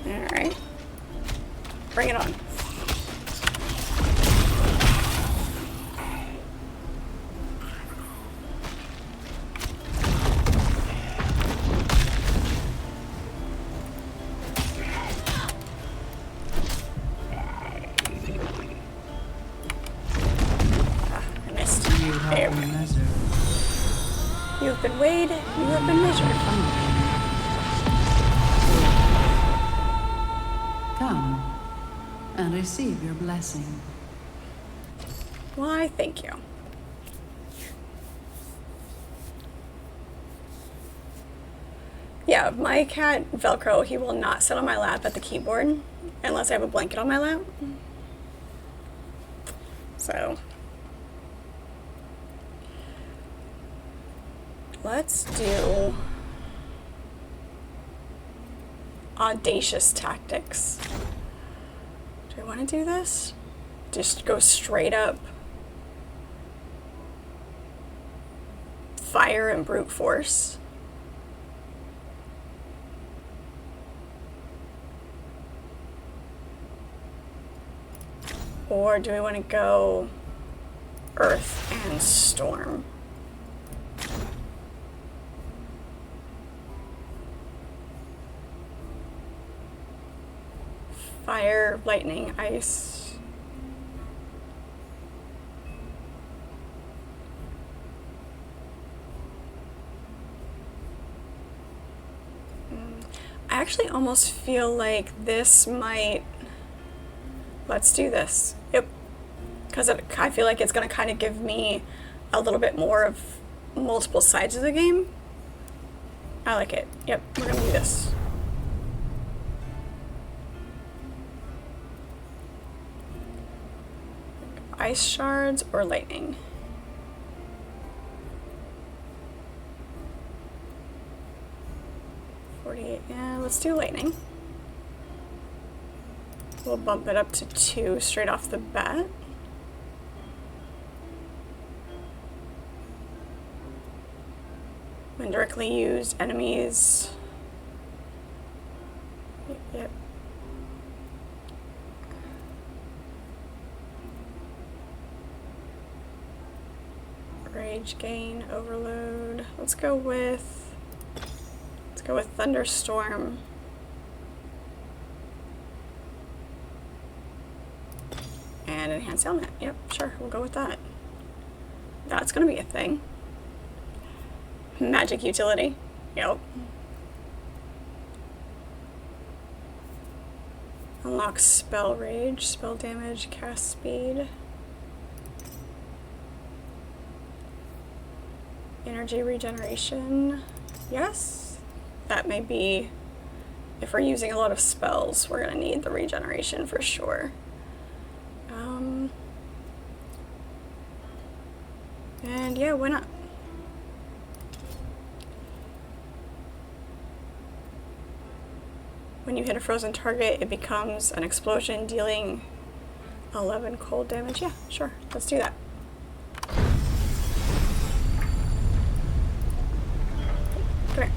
Alright. Bring it on. I missed. There we go. You have been weighed, you have been measured. Come and receive your blessing. Why, thank you. Yeah, my cat, Velcro, he will not sit on my lap at the keyboard unless I have a blanket on my lap. So, let's do audacious tactics. Do I want to do this? Just go straight up fire and brute force. Or do we want to go earth and storm? Fire, lightning, ice. I actually almost feel like this might... Let's do this. Yep. Because I feel like it's going to kind of give me a little bit more of multiple sides of the game. I like it. Yep, we're going to do this. Ice shards or lightning? Yeah, let's do lightning. We'll bump it up to 2 straight off the bat. When directly used, enemies. Yep. Rage gain, overload. Let's go with thunderstorm. And enhanced helmet. Yep, sure, we'll go with that. That's gonna be a thing. Magic utility. Yep. Unlock spell rage, spell damage, cast speed. Energy regeneration. Yes. That may be, if we're using a lot of spells, we're gonna need the regeneration for sure. And yeah, why not? When you hit a frozen target, it becomes an explosion, dealing 11 cold damage. Yeah, sure, let's do that. Come here.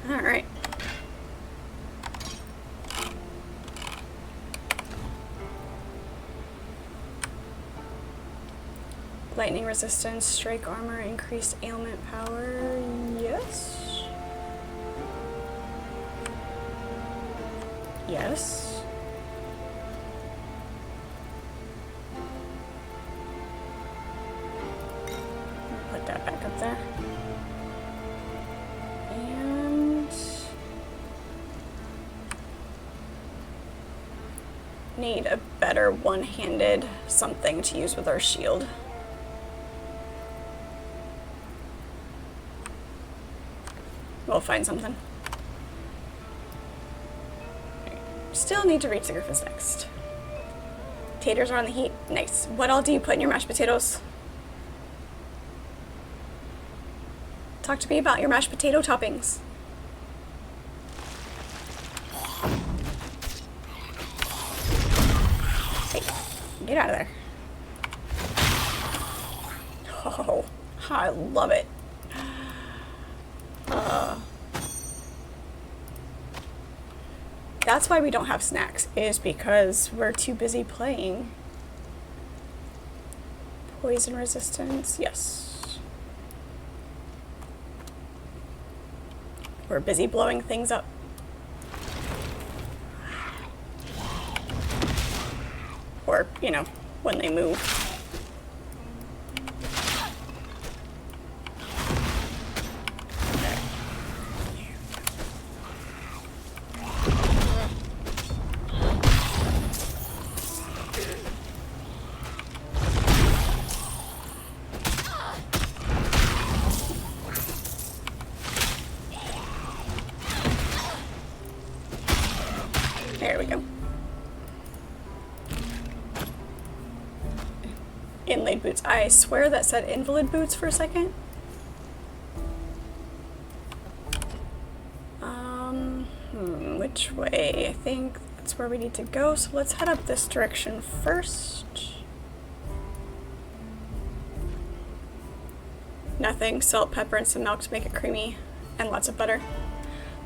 All right. Lightning resistance, strike armor, increased ailment power. Yes. Yes. Put that back up there. And need a better one-handed something to use with our shield. We'll find something. Still need to reach the griffins next. Taters are on the heat. Nice. What all do you put in your mashed potatoes? Talk to me about your mashed potato toppings. Hey, get out of there. Oh, I love it. That's why we don't have snacks, is because we're too busy playing. Poison resistance, yes. We're busy blowing things up. Or, you know, when they move. There we go. Inlaid boots. I swear that said invalid boots for a second. Which way? I think that's where we need to go, so let's head up this direction first. Nothing. Salt, pepper, and some milk to make it creamy. And lots of butter.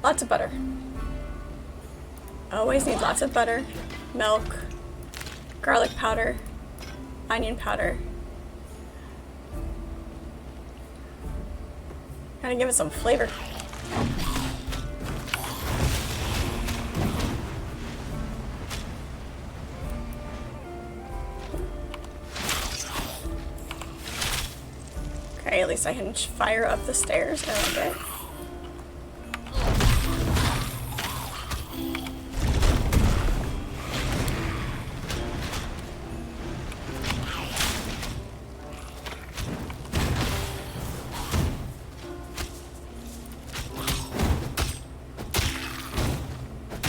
Lots of butter. Always need lots of butter, milk, garlic powder, onion powder. Gotta give it some flavor. Okay, at least I can fire up the stairs. I like it.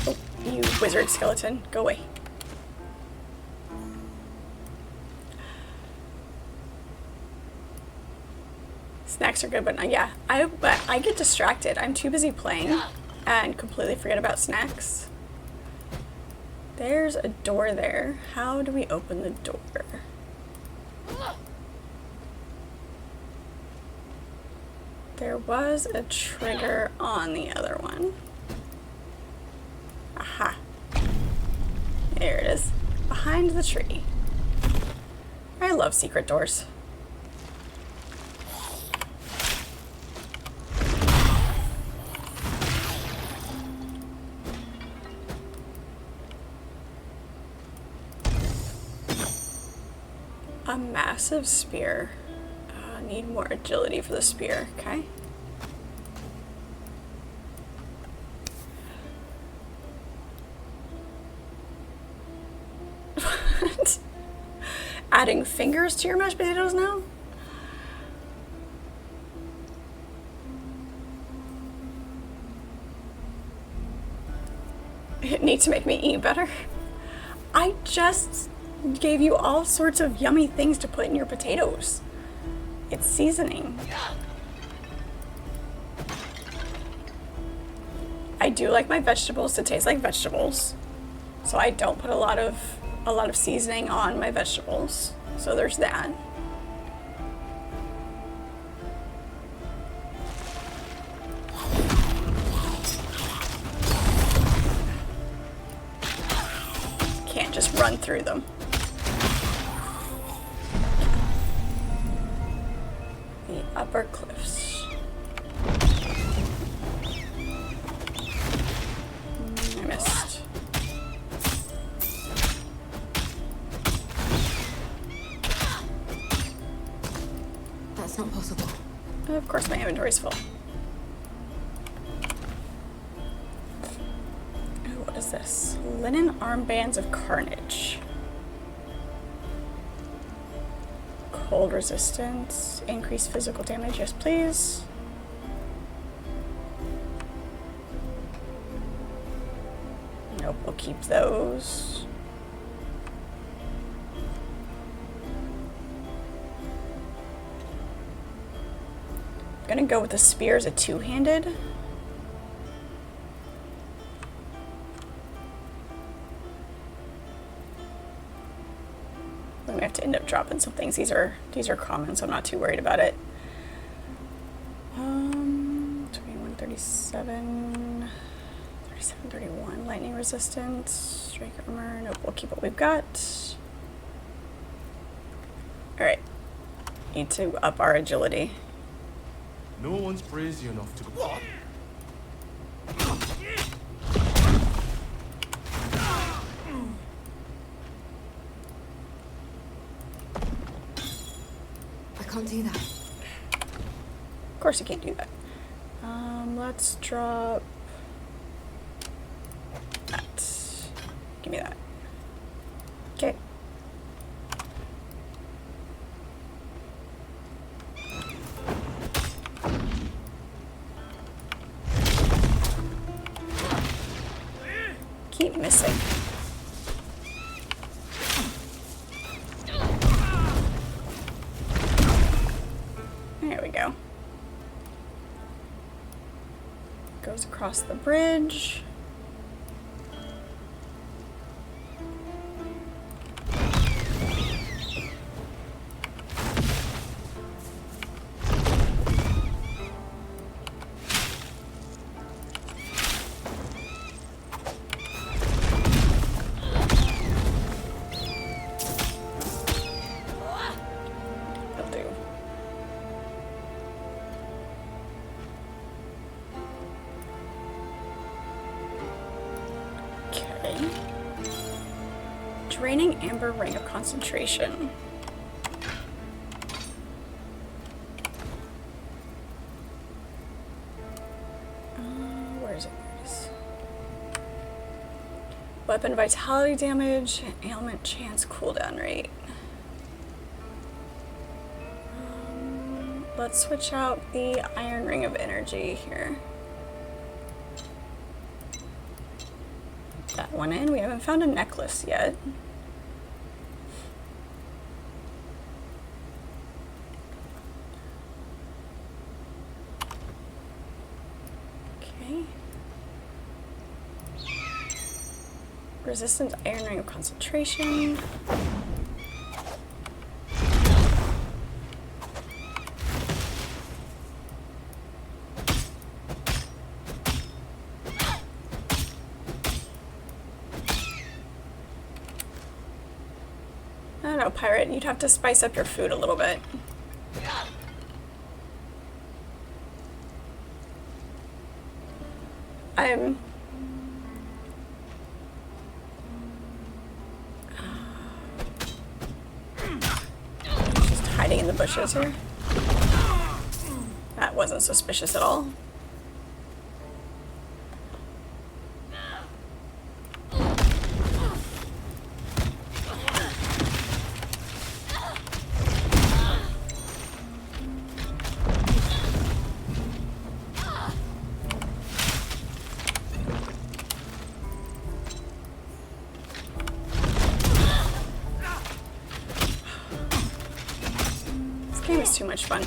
Oh, you wizard skeleton, go away. Snacks are good, but not, yeah, I get distracted. I'm too busy playing and completely forget about snacks. There's a door there. How do we open the door? There was a trigger on the other one. Aha. There it is. Behind the tree. I love secret doors. A massive spear. Need more agility for the spear, okay? What? Adding fingers to your mashed potatoes now? It needs to make me eat better. I just gave you all sorts of yummy things to put in your potatoes. It's seasoning. I do like my vegetables to taste like vegetables, so I don't put a lot of seasoning on my vegetables. So there's that. Can't just run through them. The upper cliffs. I missed. That's not possible. Of course my inventory's full. Ooh, what is this? Linen armbands of carnage. Cold resistance, increased physical damage, yes please. Nope, we'll keep those. I'm gonna go with the spear as a two-handed. We have to end up dropping some things. These are common, so I'm not too worried about it. 21, 37, 37, 31. Lightning resistance, strike armor. Nope, we'll keep what we've got. All right, need to up our agility. No one's crazy enough to go. Can't do that. Of course you can't do that. Let's drop that. Give me that. Okay. keep missing. There we go. Goes across the bridge. Draining amber ring of concentration. Where is it? There it is. Weapon vitality damage, ailment chance cooldown rate. Let's switch out the iron ring of energy here. That one in. We haven't found a necklace yet. Okay. Resistant iron ring of concentration. I don't know, Pirate, you'd have to spice up your food a little bit. I'm... just hiding in the bushes here. That wasn't suspicious at all. This game is too much fun.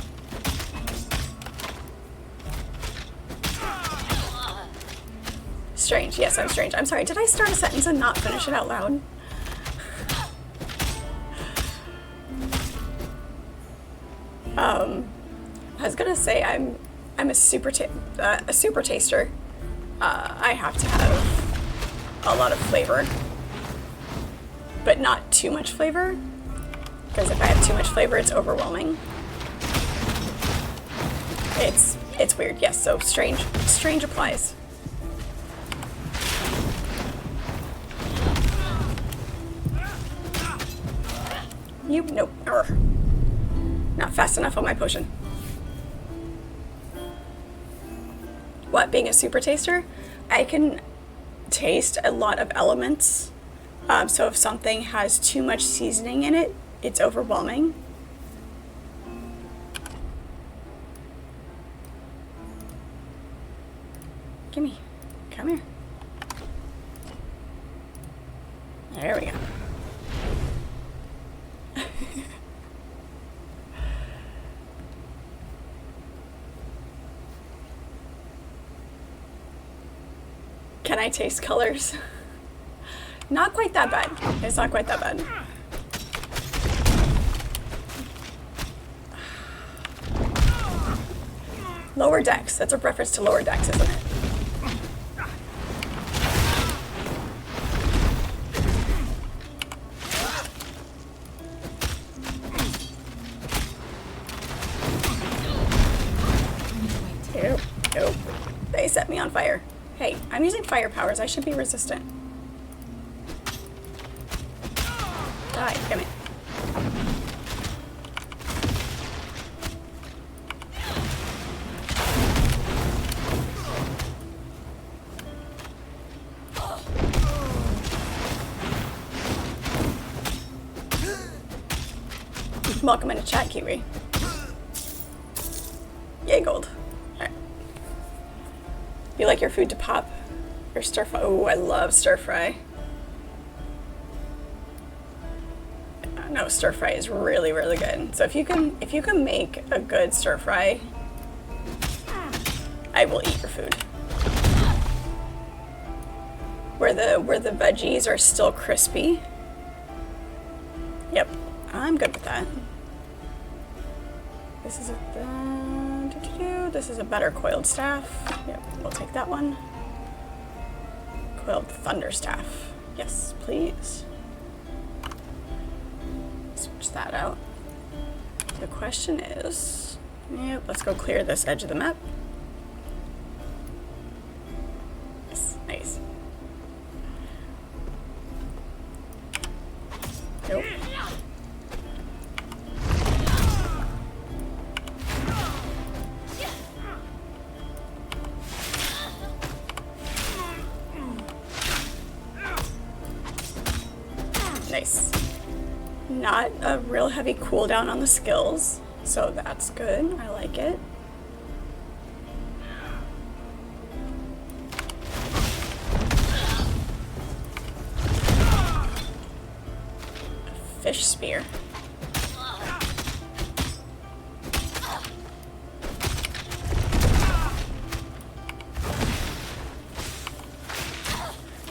Strange. Yes, I'm strange. I'm sorry. Did I start a sentence and not finish it out loud? I was gonna say I'm a super taster. I have to have a lot of flavor, but not too much flavor. Because if I have too much flavor, it's overwhelming. It's weird. Yes. So strange. Strange applies. Nope. Not fast enough on my potion. What, being a super taster? I can taste a lot of elements. So if something has too much seasoning in it, it's overwhelming. Gimme. Come here. There we go. Can I taste colors? Not quite that bad. It's not quite that bad. Lower decks. That's a reference to lower decks, isn't it? Nope. They set me on fire. Hey, I'm using fire powers. I should be resistant. Die, damn it. Welcome into chat, Kiwi. Yay, gold. Alright. You like your food to pop? Or stir fry. Oh, I love stir fry. No, stir fry is really, really good. So if you can make a good stir fry, I will eat your food. Where the veggies are still crispy. Yep, I'm good with that. This is this is a better coiled staff. Yep, we'll take that one. Coiled thunder staff. Yes, please. Switch that out. The question is, yep, let's go clear this edge of the map. Yes, nice. Nope. Nice. Not a real heavy cooldown on the skills, so that's good. I like it. Fish spear.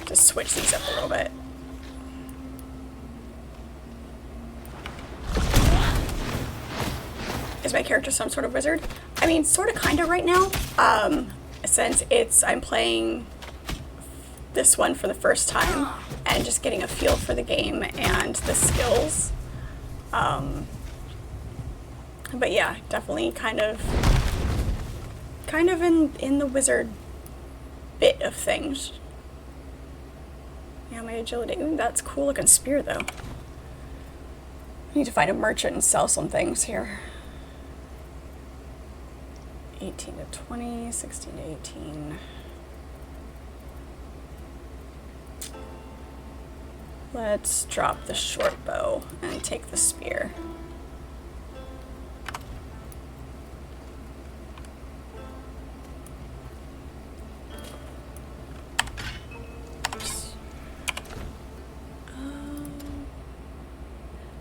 Just switch these up a little bit. Is my character some sort of wizard? I mean, sort of, kind of right now. Since I'm playing this one for the first time and just getting a feel for the game and the skills. But yeah, definitely kind of in the wizard bit of things. Yeah, my agility. Ooh, that's cool looking spear though. I need to find a merchant and sell some things here. 18 to 20, 16 to 18. Let's drop the short bow and take the spear.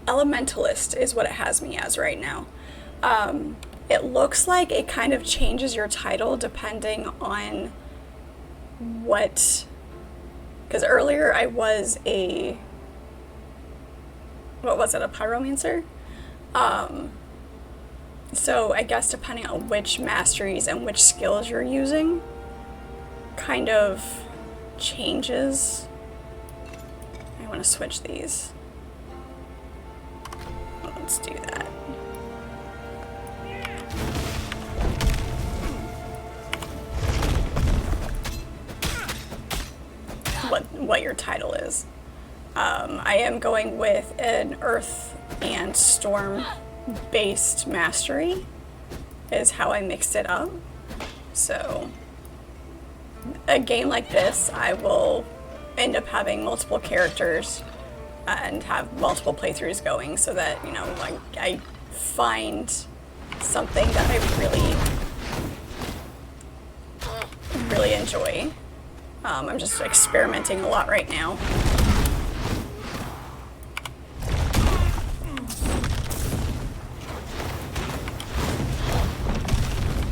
Elementalist is what it has me as right now. It looks like it kind of changes your title depending on what, because earlier I was a, what was it, a pyromancer? So I guess depending on which masteries and which skills you're using, kind of changes. I want to switch these. Let's do that. What your title is. I am going with an earth and storm based mastery is how I mixed it up. So a game like this, I will end up having multiple characters and have multiple playthroughs going so that, you know, I find something that I really enjoy. I'm just experimenting a lot right now.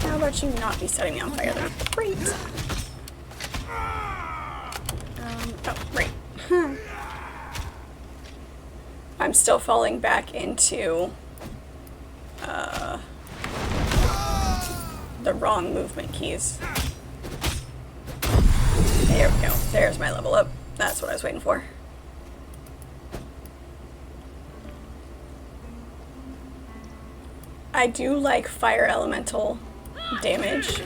How about you not be setting me on fire there? Great. Oh, right. I'm still falling back into the wrong movement keys. There we go. There's my level up. That's what I was waiting for. I do like fire elemental damage.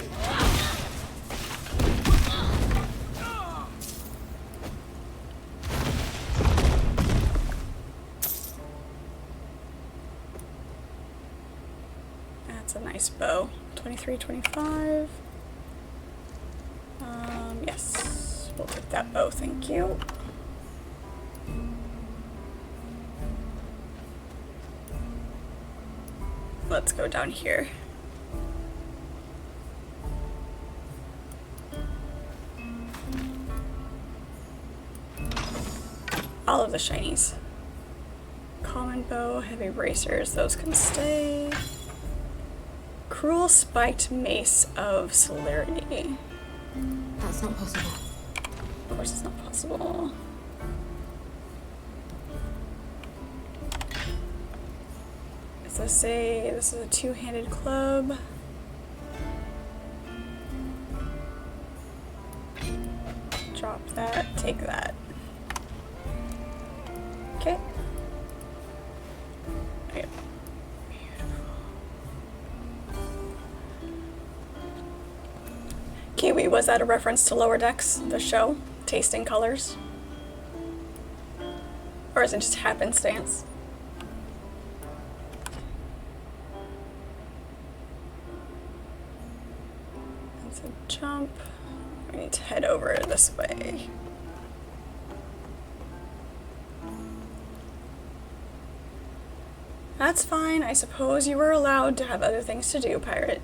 That's a nice bow. 23, 25. Yes, we'll take that bow, thank you. Let's go down here. all of the shinies. Common bow, heavy bracers, those can stay. Cruel spiked mace of celerity. That's not possible. Of course it's not possible. Does this is a two-handed club? Drop that, take that. Okay. Okay. Kiwi, was that a reference to Lower Decks, the show? Tasting colors? Or is it just happenstance? That's a jump. We need to head over this way. That's fine. I suppose you were allowed to have other things to do, pirate.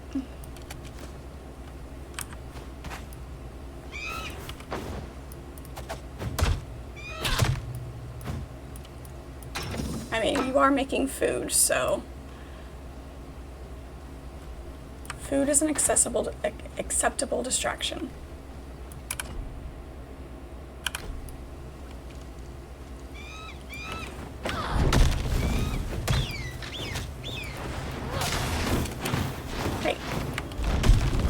I mean, you are making food, so food is an acceptable distraction. Hey,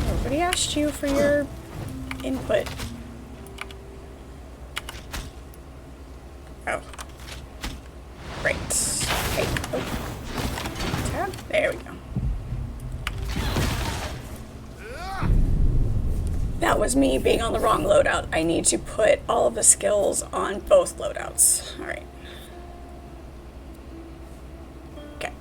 nobody asked you for your input. Oh. Great. Okay. Oh. Tab. There we go. That was me being on the wrong loadout. I need to put all of the skills on both loadouts. All right. Okay.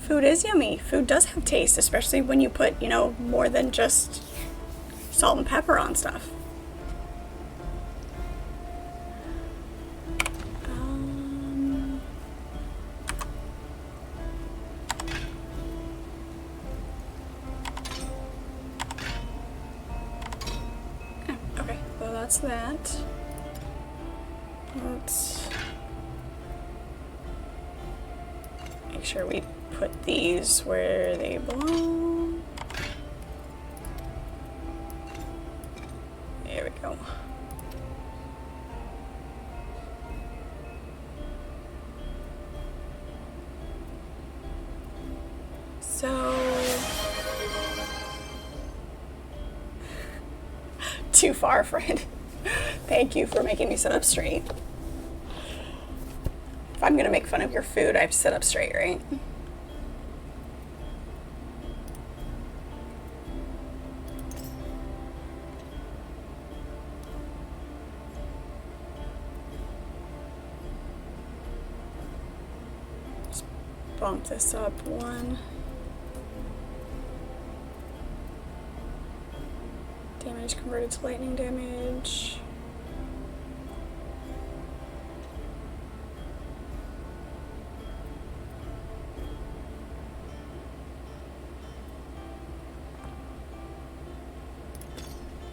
Food is yummy. Food does have taste, especially when you put, you know, more than just salt and pepper on stuff. Okay, well that's that. Let's make sure we put these where they belong. There we go. So too far, friend. Thank you for making me sit up straight. If I'm gonna make fun of your food, I have to sit up straight, right? Just bump this up one. Damage converted to lightning damage.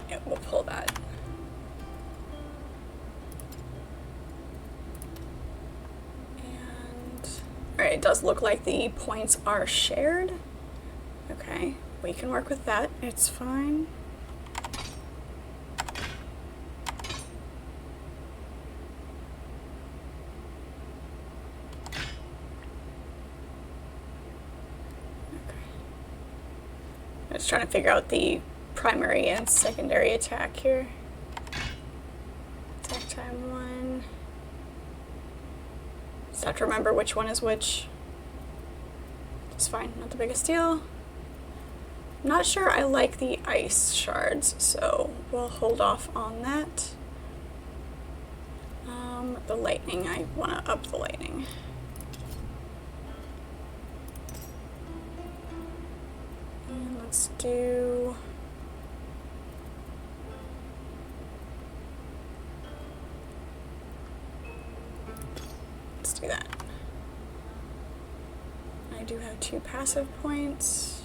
Yeah, we'll pull that. And alright, it does look like the points are shared. Okay, we can work with that. It's fine. Just trying to figure out the primary and secondary attack here. Attack time 1. Just have to remember which one is which. It's fine, not the biggest deal. I'm not sure I like the ice shards, so we'll hold off on that. The lightning, I want to up the lightning. Let's do that. I do have 2 passive points.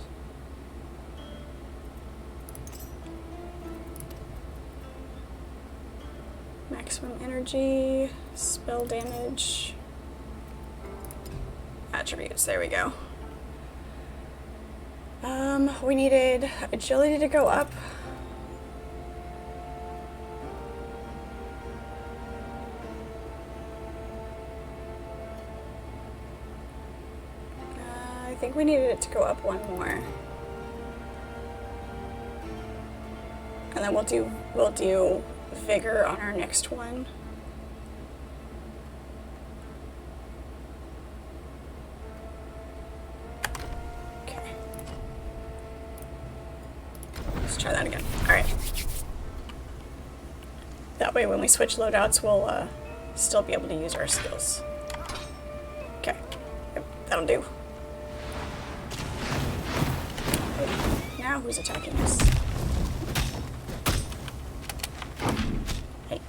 maximum energy, spell damage, attributes. There we go. We needed agility to go up. I think we needed it to go up one more. And then we'll do vigor on our next one. Okay. Let's try that again. All right. That way when we switch loadouts, we'll still be able to use our skills. Okay. Yep, that'll do. Now who's attacking us? Hey.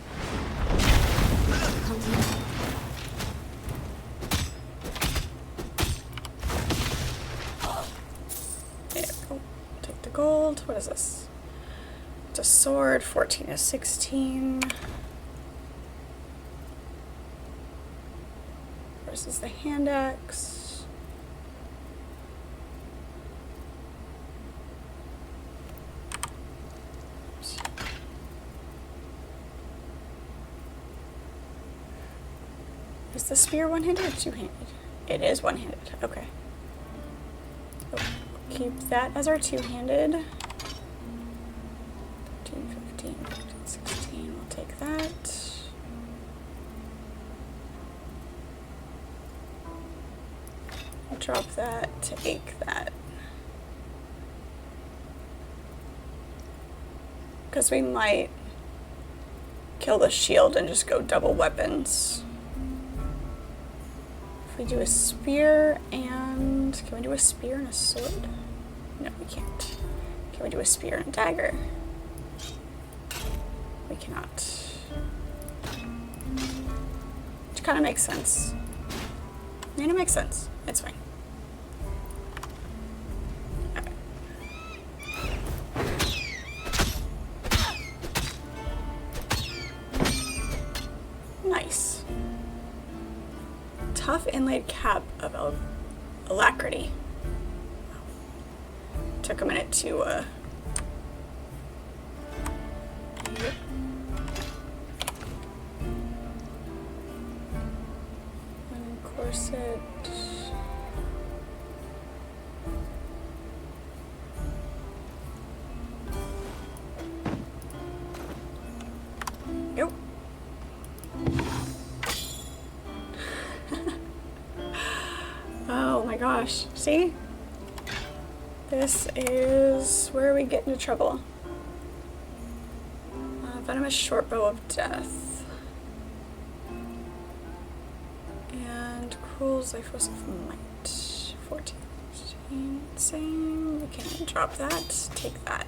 There we go. Take the gold. What is this? It's a sword. 14 to 16. Versus the hand axe. Is the spear one-handed or two-handed? It is one-handed. Okay. So keep that as our two-handed. 13, 15, 14, 16. We'll take that. I'll drop that to ache that. Because we might kill the shield and just go double weapons. If we do a spear and... Can we do a spear and a sword? No, we can't. Can we do a spear and a dagger? We cannot. Which kind of makes sense. I mean, it makes sense. It's fine. Okay. Nice. Tough inlaid cap of alacrity. Took a minute to yep. And corset. Yep. Oh my gosh, see? This is where we get into trouble. Venomous short bow of death. And cruel's life force of might. 14, 15, same. We can drop that, take that.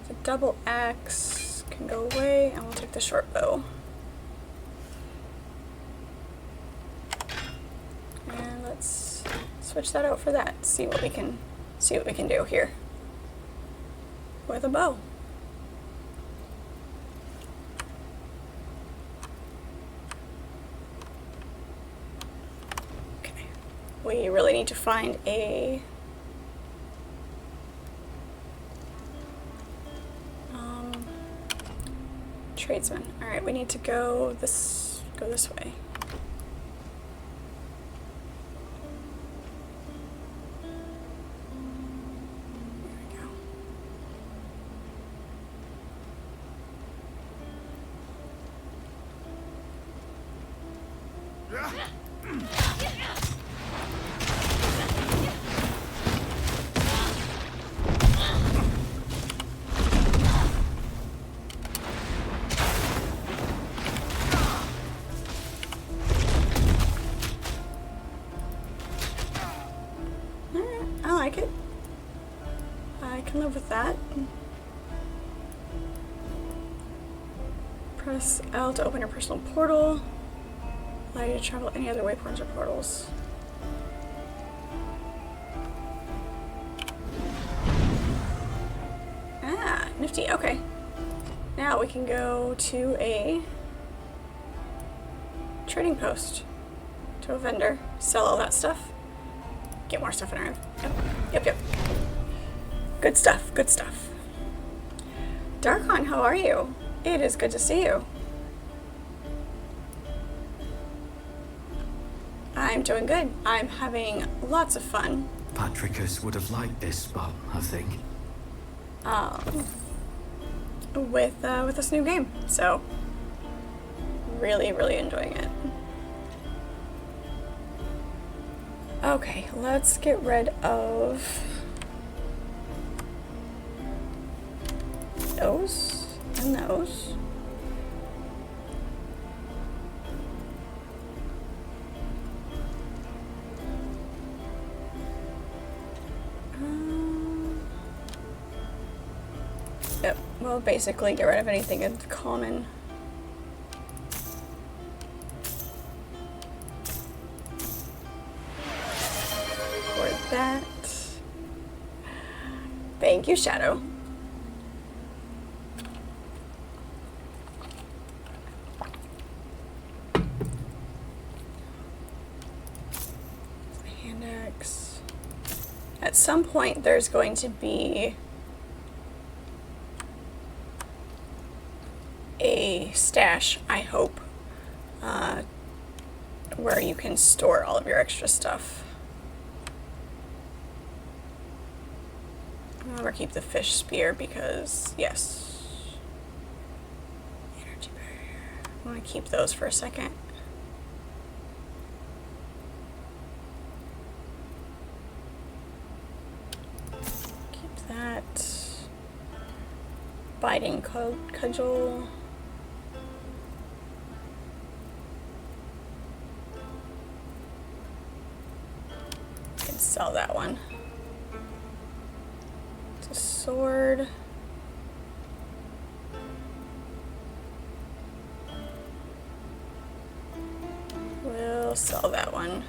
The double axe can go away, and we'll take the short bow. And let's switch that out for that. See what we can do here with a bow. Okay. We really need to find a tradesman. All right, we need to go this way. I like it. I can live with that. Press L to open your personal portal. Allow you to travel any other waypoints or portals. Ah, nifty. Okay. Now we can go to a trading post, to a vendor, sell all that stuff, get more stuff in our hand. Yep. Good stuff, good stuff. Darkon, how are you? It is good to see you. I'm doing good. I'm having lots of fun. Patricus would have liked this spot, I think. With this new game. So, really, really enjoying it. Okay, let's get rid of those and those. Yep, we'll basically get rid of anything that's common. Record that. Thank you, Shadow. Hand axe. At some point, there's going to be a stash, I hope, where you can store all of your extra stuff. I'll never keep the fish spear because, yes. Energy barrier. I want to keep those for a second. Keep that. Biting cudgel. Sell that one. It's a sword. We'll sell that one.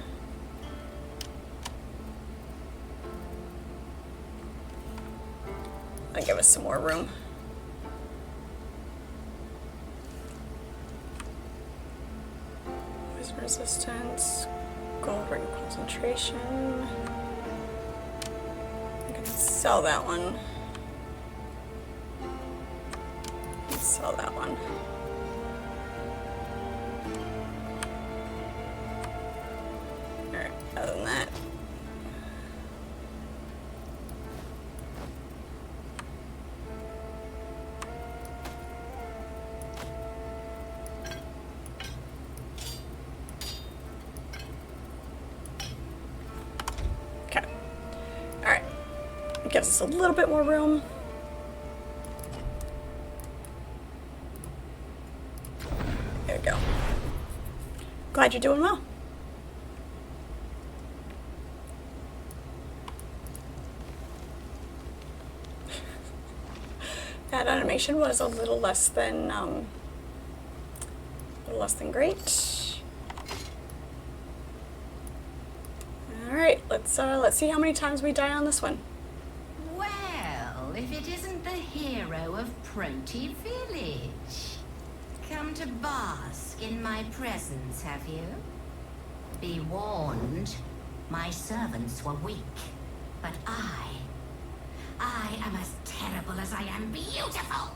That'll give us some more room. Poison resistance. Gold ring concentration. I can sell that one. Sell that one. Alright, other than that. Gives us a little bit more room. There we go. Glad you're doing well. That animation was a little less than great. All right, let's see how many times we die on this one. If it isn't the hero of Proti Village. Come to bask in my presence, have you? Be warned, my servants were weak, but I am as terrible as I am beautiful.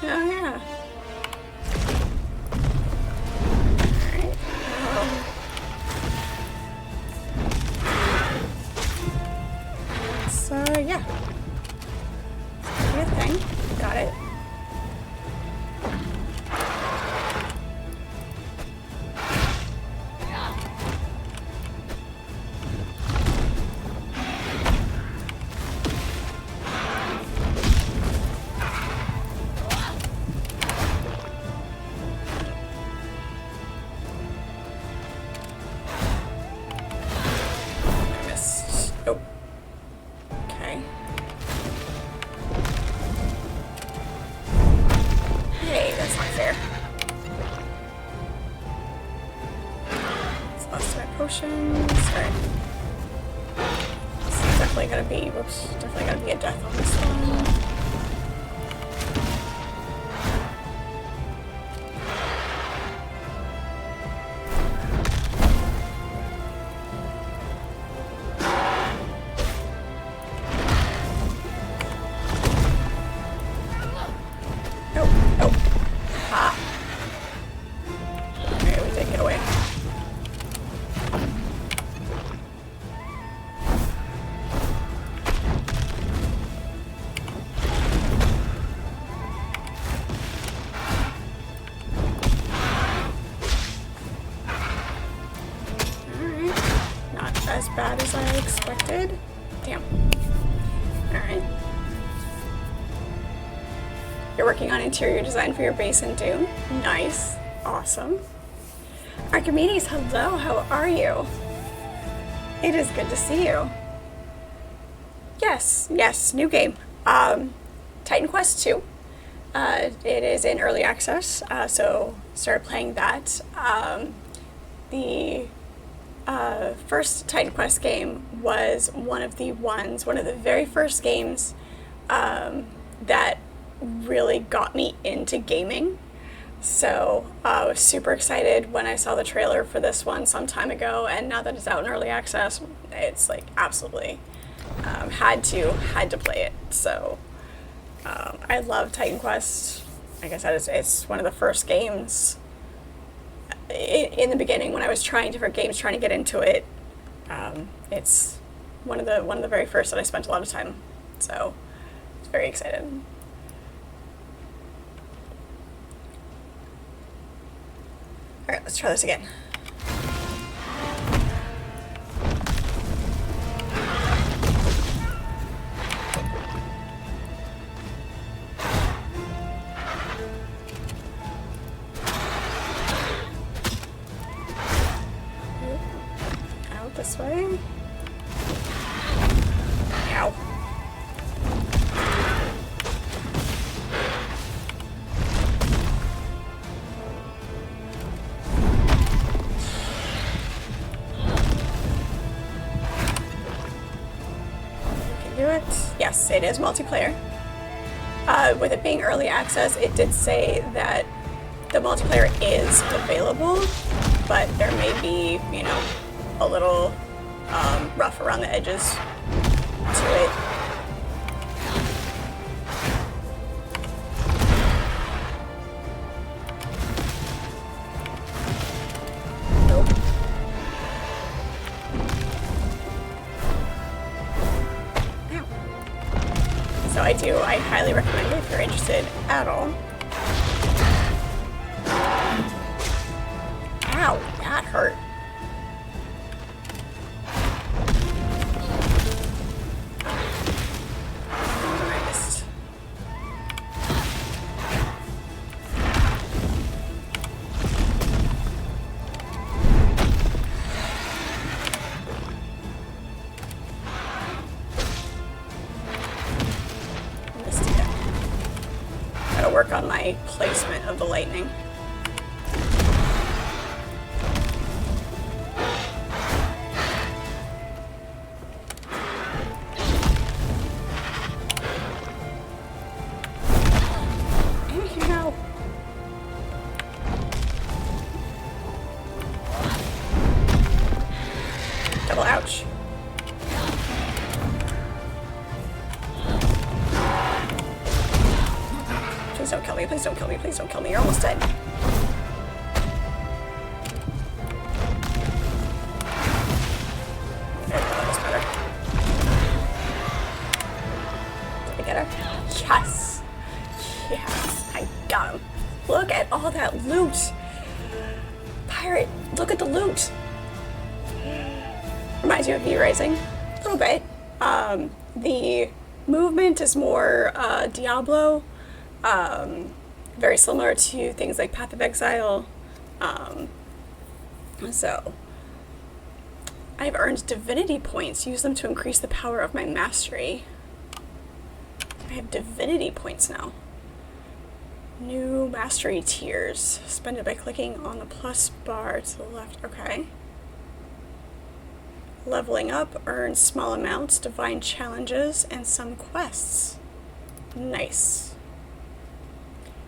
Oh, yeah. So, yeah. Good thing. Got it. Missed. Oh. Okay. Hey, that's not fair. It's lost my potions. Alright. This is definitely gonna be, whoops, definitely gonna be a death on this one. expected. Damn. Alright. You're working on interior design for your base in Dune. Nice. Awesome. Archimedes, hello, how are you? It is good to see you. Yes, new game. Titan Quest 2. It is in early access, so started playing that. The first Titan Quest game was one of the very first games that really got me into gaming. So I was super excited when I saw the trailer for this one some time ago, and now that it's out in early access, it's like absolutely had to play it. So I love Titan Quest. Like I said, it's one of the first games in the beginning when I was trying different games, trying to get into it. It's one of the very first that I spent a lot of time. So I was very excited. All right, let's try this again. Out this way. Ow. Do it. Yes, it is multiplayer. With it being early access, it did say that the multiplayer is available, but there may be, a little rough around the edges to it. Nope. So I highly recommend it if you're interested at all. Ow, that hurt. I missed. Gotta work on my placement of the lightning. Anyhow. Double ouch. Please don't kill me, please don't kill me, please don't kill me. You're almost dead. There, that was better. Did I get her? Yes! Yes, I got him. Look at all that loot! Pirate, look at the loot! Reminds you of V-Rising. A little bit. The movement is more Diablo. Very similar to things like Path of Exile. So, I've earned divinity points. Use them to increase the power of my mastery. I have divinity points now. New mastery tiers. Spend it by clicking on the plus bar to the left. Okay. Leveling up earns small amounts, divine challenges, and some quests. Nice.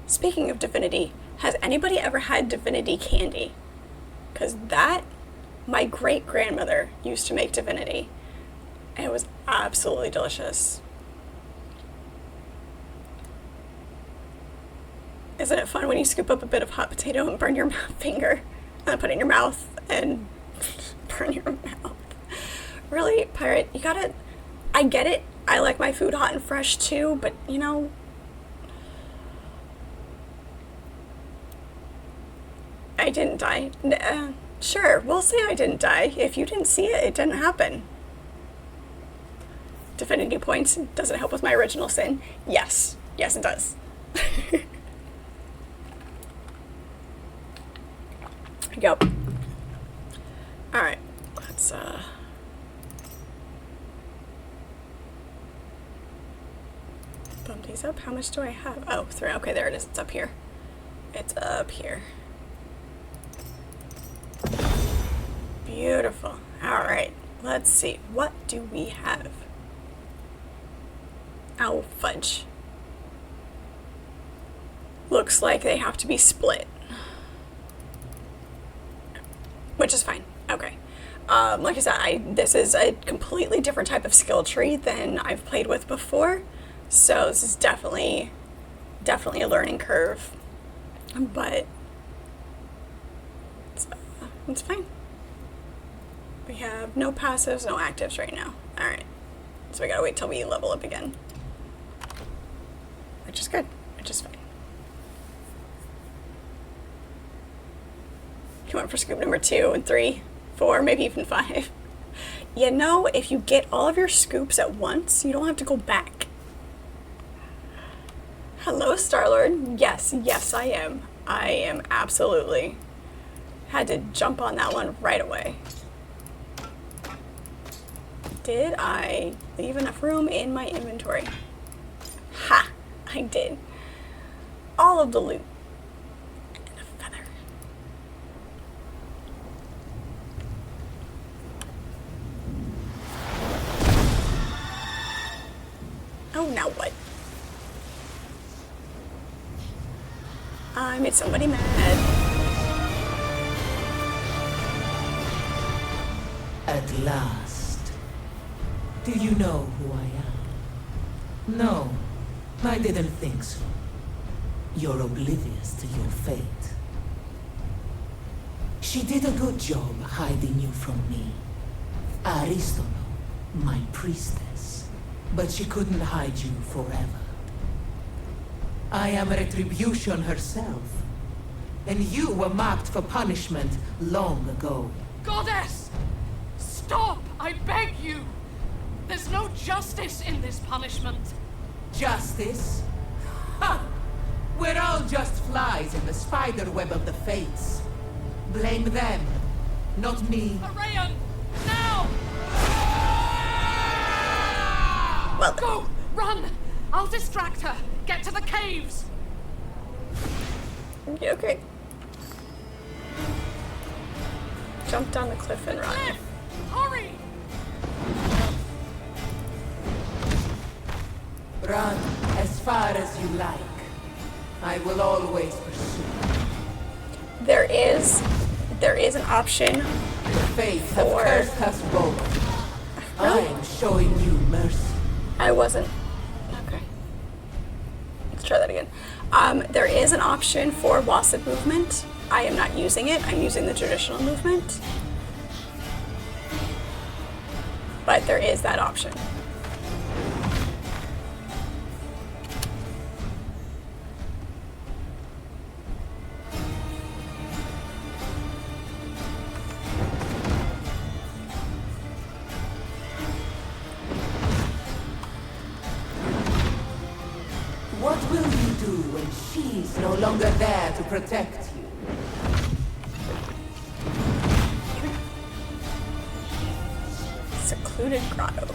Speaking of divinity, has anybody ever had divinity candy? Because my great-grandmother used to make divinity, and it was absolutely delicious. Isn't it fun when you scoop up a bit of hot potato and burn your finger, and then put it in your mouth and burn your mouth? Really, Pirate, you gotta... I get it. I like my food hot and fresh too, but I didn't die. Sure, we'll say I didn't die. If you didn't see it, it didn't happen. Divinity points. Does it help with my original sin? Yes. Yes, it does. Go. Alright. Let's, bump these up. How much do I have? Oh, 3. Okay, there it is. It's up here. It's up here. Beautiful. Alright. Let's see. What do we have? Oh, fudge. Looks like they have to be split. Which is fine. Okay. Like I said, this is a completely different type of skill tree than I've played with before. So this is definitely a learning curve. But it's fine. We have no passives, no actives right now. Alright. So we gotta wait till we level up again. Which is good. Which is fine. You went for scoop number 2 and 3, 4, maybe even 5. You know, if you get all of your scoops at once, you don't have to go back. Hello, Star-Lord. Yes, yes, I am. I am absolutely. Had to jump on that one right away. Did I leave enough room in my inventory? Ha! I did. All of the loot. And a feather. Oh, now what? I made somebody mad. At last. Do you know who I am? No, I didn't think so. You're oblivious to your fate. She did a good job hiding you from me. Aristotle, my priestess. But she couldn't hide you forever. I am Retribution herself. And you were marked for punishment long ago. Goddess! Stop! I beg you! There's no justice in this punishment. Justice? Ha! We're all just flies in the spider web of the fates. Blame them, not me. Arayan! Now! Well, go! Run! I'll distract her. Get to the caves. Okay. Jump down the cliff and run. Cliff! Hurry! Run as far as you like. I will always pursue. There is an option. Fate have cursed us both. I am showing you mercy. I wasn't. Okay. Let's try that again. There is an option for wasp movement. I am not using it. I'm using the traditional movement. But there is that option. What will you do when she's no longer there to protect you? Secluded grotto.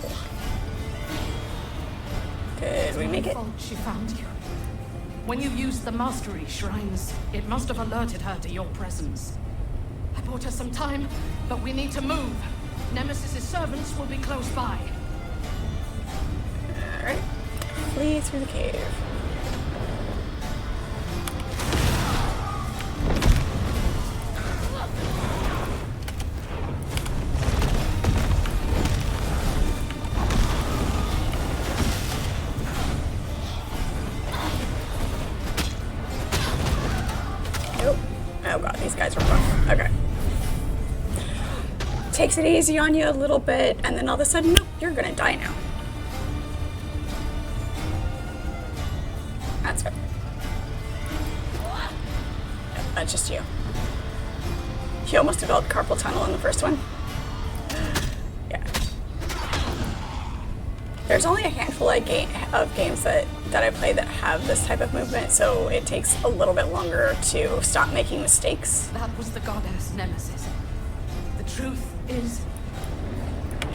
Did we make it? She found you. When you used the mastery shrines, it must have alerted her to your presence. I bought her some time, but we need to move. Nemesis's servants will be close by. Alright. Flee through the cave. Oh god, these guys are rough. Okay. Takes it easy on you a little bit, and then all of a sudden, nope, you're gonna die now. That's fair. Yep, that's just you. You almost developed carpal tunnel in the first one. Yeah. There's only a handful of games that I play that have this type of movement, so it takes a little bit longer to stop making mistakes. That was the goddess Nemesis. The truth is,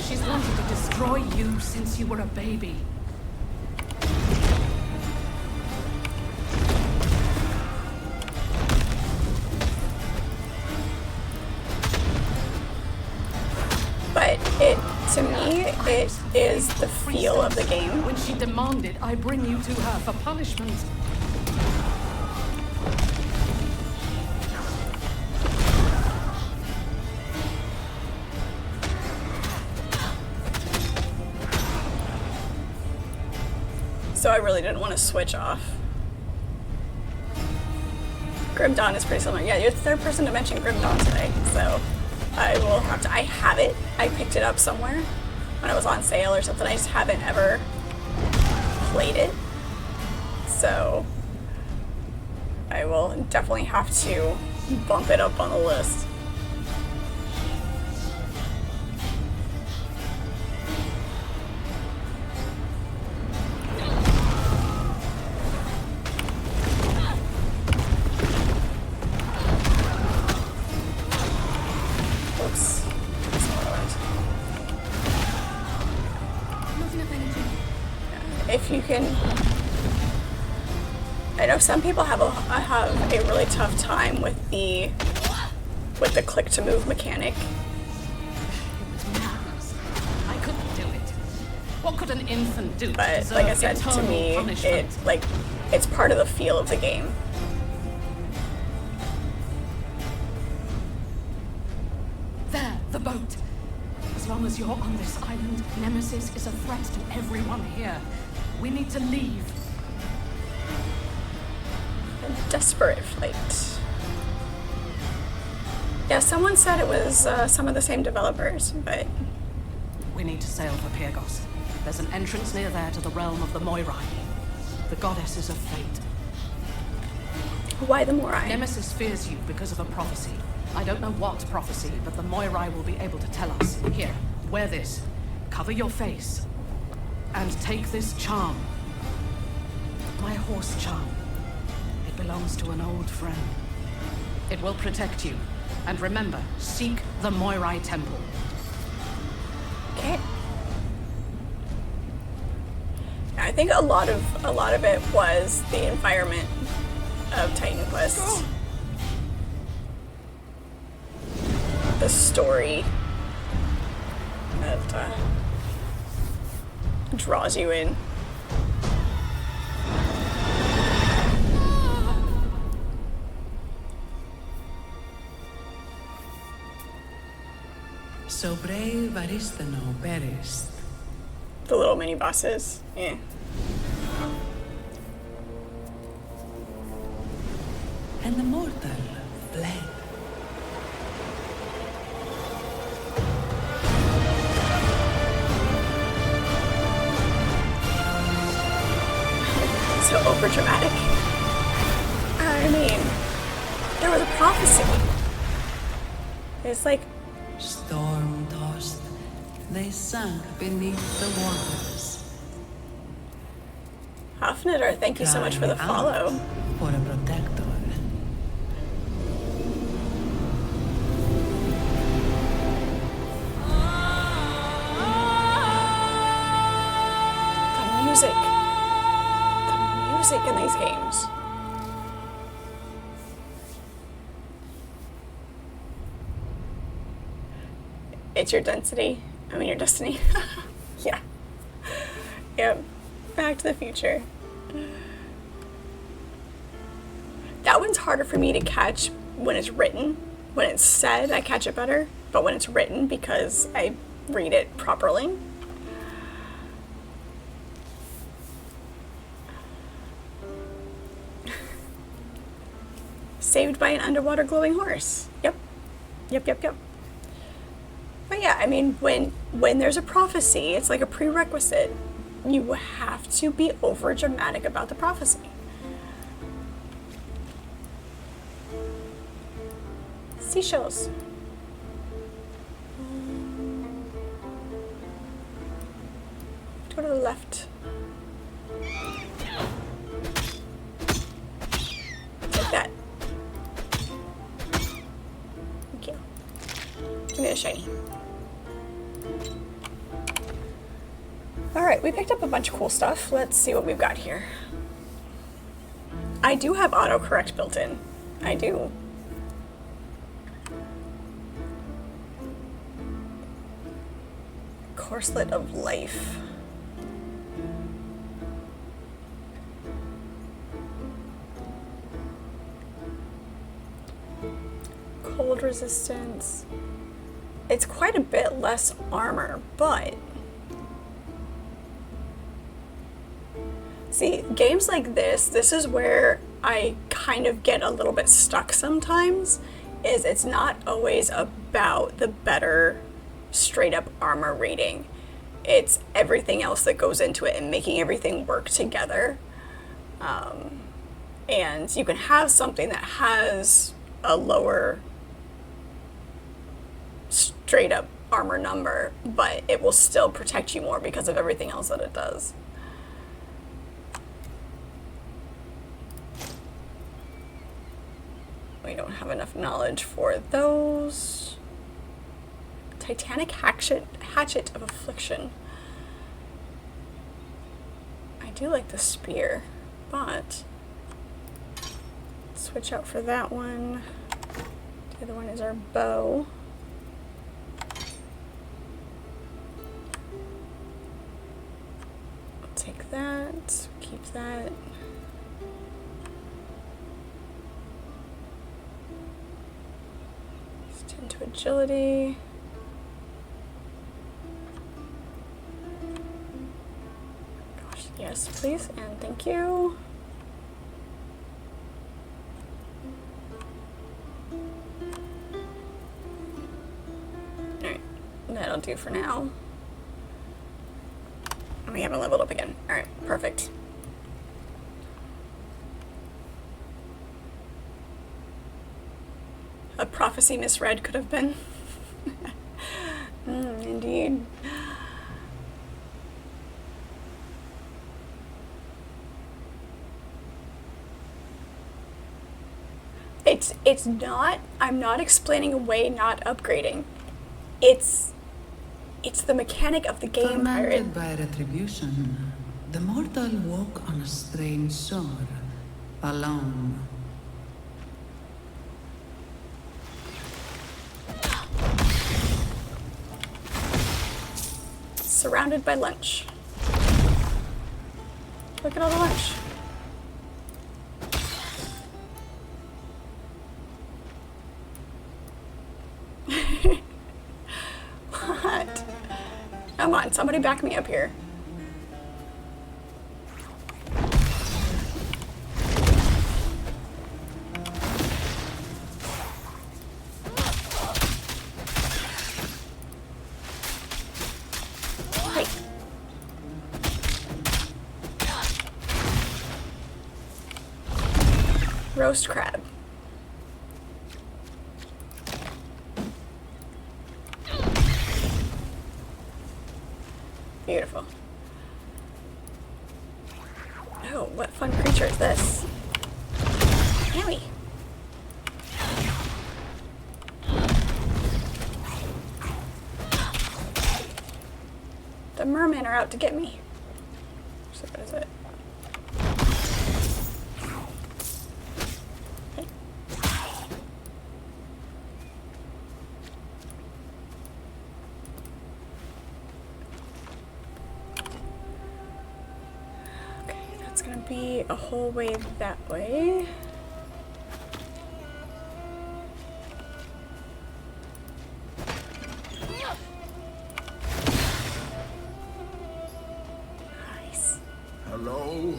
she's wanted to destroy you since you were a baby. But to me, it is the feel of the game. When she demanded I bring you to her for punishment. So I really didn't want to switch off. Grim Dawn is pretty similar. Yeah, you're the third person to mention Grim Dawn today, so I will have to. I have it. I picked it up somewhere when I was on sale or something. I just haven't ever played it. So I will definitely have to bump it up on the list. If you can, I know some people have a really tough time with the click to move mechanic. It was madness. I couldn't do it. What could an infant do? But like I said, to me, it's part of the feel of the game. There, the boat. As long as you're on this island, Nemesis is a threat to everyone here. We need to leave. A desperate flight. Yeah, someone said it was some of the same developers, but... We need to sail for Pyrgos. There's an entrance near there to the realm of the Moirai, the goddesses of fate. Why the Moirai? Nemesis fears you because of a prophecy. I don't know what prophecy, but the Moirai will be able to tell us. Here, wear this. Cover your face. And take this charm. My horse charm. It belongs to an old friend. It will protect you. And remember, seek the Moirai Temple. Okay. I think a lot of it was the environment of Titan Quest. The story that draws you in. So brave Aristano perished. The little mini bosses, yeah. And the mortal fled. So overdramatic. I mean, there was a prophecy. It's like... Storm-tossed, they sank beneath the waters. Hafnidar, thank you so much for the follow. For a protector. The music. The music in these games. It's your density. I mean your destiny. Yeah. Yep. Back to the Future. That one's harder for me to catch when it's written. When it's said, I catch it better. But when it's written, because I read it properly. Saved by an underwater glowing horse. Yep. Yep. But yeah, I mean, when there's a prophecy, it's like a prerequisite. You have to be over dramatic about the prophecy. Seashells. go to the left. Take that. Thank you. Give me a shiny. Alright, we picked up a bunch of cool stuff. Let's see what we've got here. I do have autocorrect built in. I do. Corslet of Life. Cold resistance. It's quite a bit less armor, but see, games like this is where I kind of get a little bit stuck sometimes, is it's not always about the better straight up armor rating. It's everything else that goes into it and making everything work together. And you can have something that has a lower straight up armor number, but it will still protect you more because of everything else that it does. We don't have enough knowledge for those. Titanic Hatchet of Affliction. I do like the spear, but switch out for that one. The other one is our bow. I'll take that, keep that. Into agility. Gosh, yes, please, and thank you. Alright, that'll do for now. And we haven't leveled up again. Alright, perfect. A prophecy misread could have been. Indeed. It's not, I'm not explaining away not upgrading. It's the mechanic of the game. Tormented by retribution, the mortal walk on a strange shore, alone. Surrounded by lunch. Look at all the lunch. What? Come on, somebody back me up here. Roast crab. Beautiful. Oh, what fun creature is this? Owie. The mermen are out to get me. So what is it? Be a whole way that way. Nice. Hello?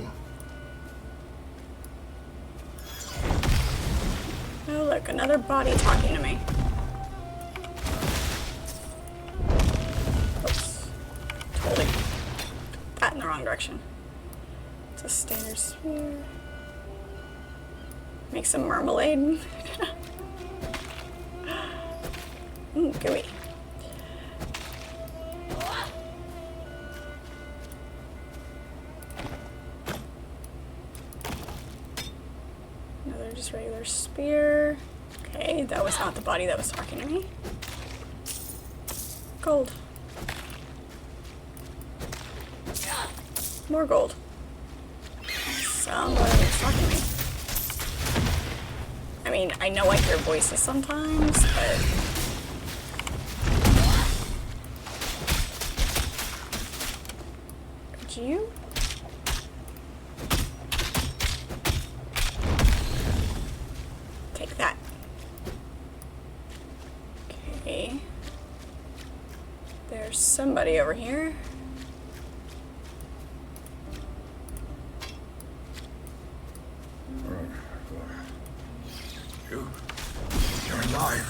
Oh look, another body talking to me. Oops. Totally that in the wrong direction. It's a standard sphere. Make some marmalade. Ooh, gooey. another just regular spear. Okay, that was not the body that was talking to me. Gold. More gold. Somebody was talking to me. I mean, I know I hear voices sometimes, but... Could you? Take that. Okay. There's somebody over here. You're alive.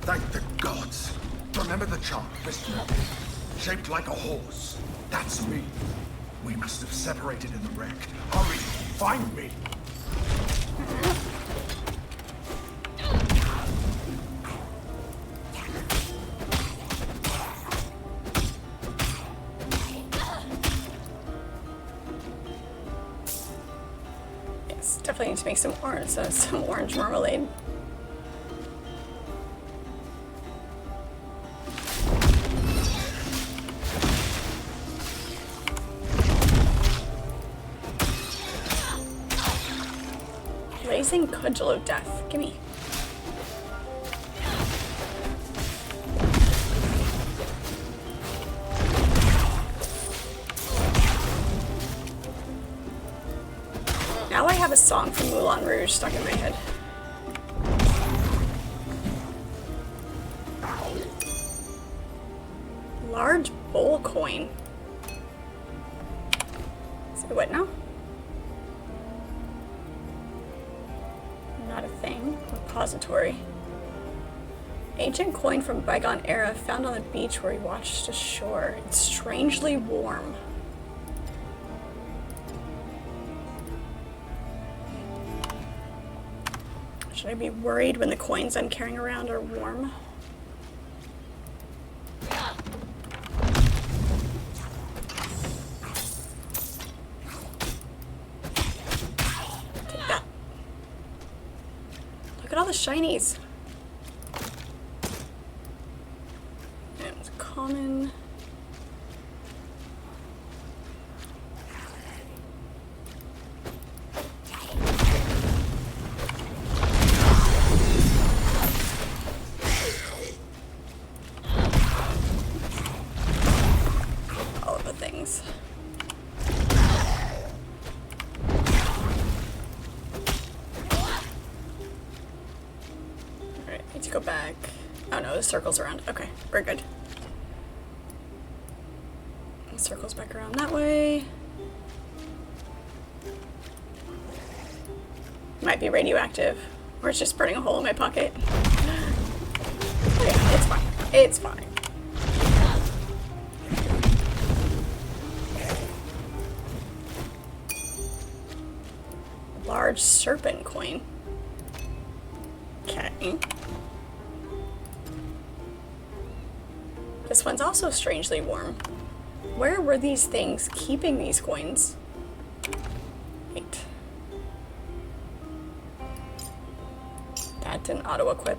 Thank the gods. Remember the chart, Mr. Shaped like a horse. That's me. We must have separated in the wreck. Hurry, find me. Yes, definitely need to make some orange marmalade. Blazing Cudgel of Death. Gimme. Now I have a song from Moulin Rouge stuck in my head. Large bowl coin. Say what now? Not a thing. Repository. Ancient coin from bygone era found on the beach where he watched ashore. It's strangely warm. Should I be worried when the coins I'm carrying around are warm? Take that. Look at all the shinies. That was common. All of the things. Alright, need to go back. Oh no, the circle's around. Okay, we're good. The circle's back around that way. Might be radioactive. Or it's just burning a hole in my pocket. Oh yeah, it's fine. It's fine. Large serpent coin. Okay. This one's also strangely warm. Where were these things keeping these coins? Wait. That didn't auto-equip.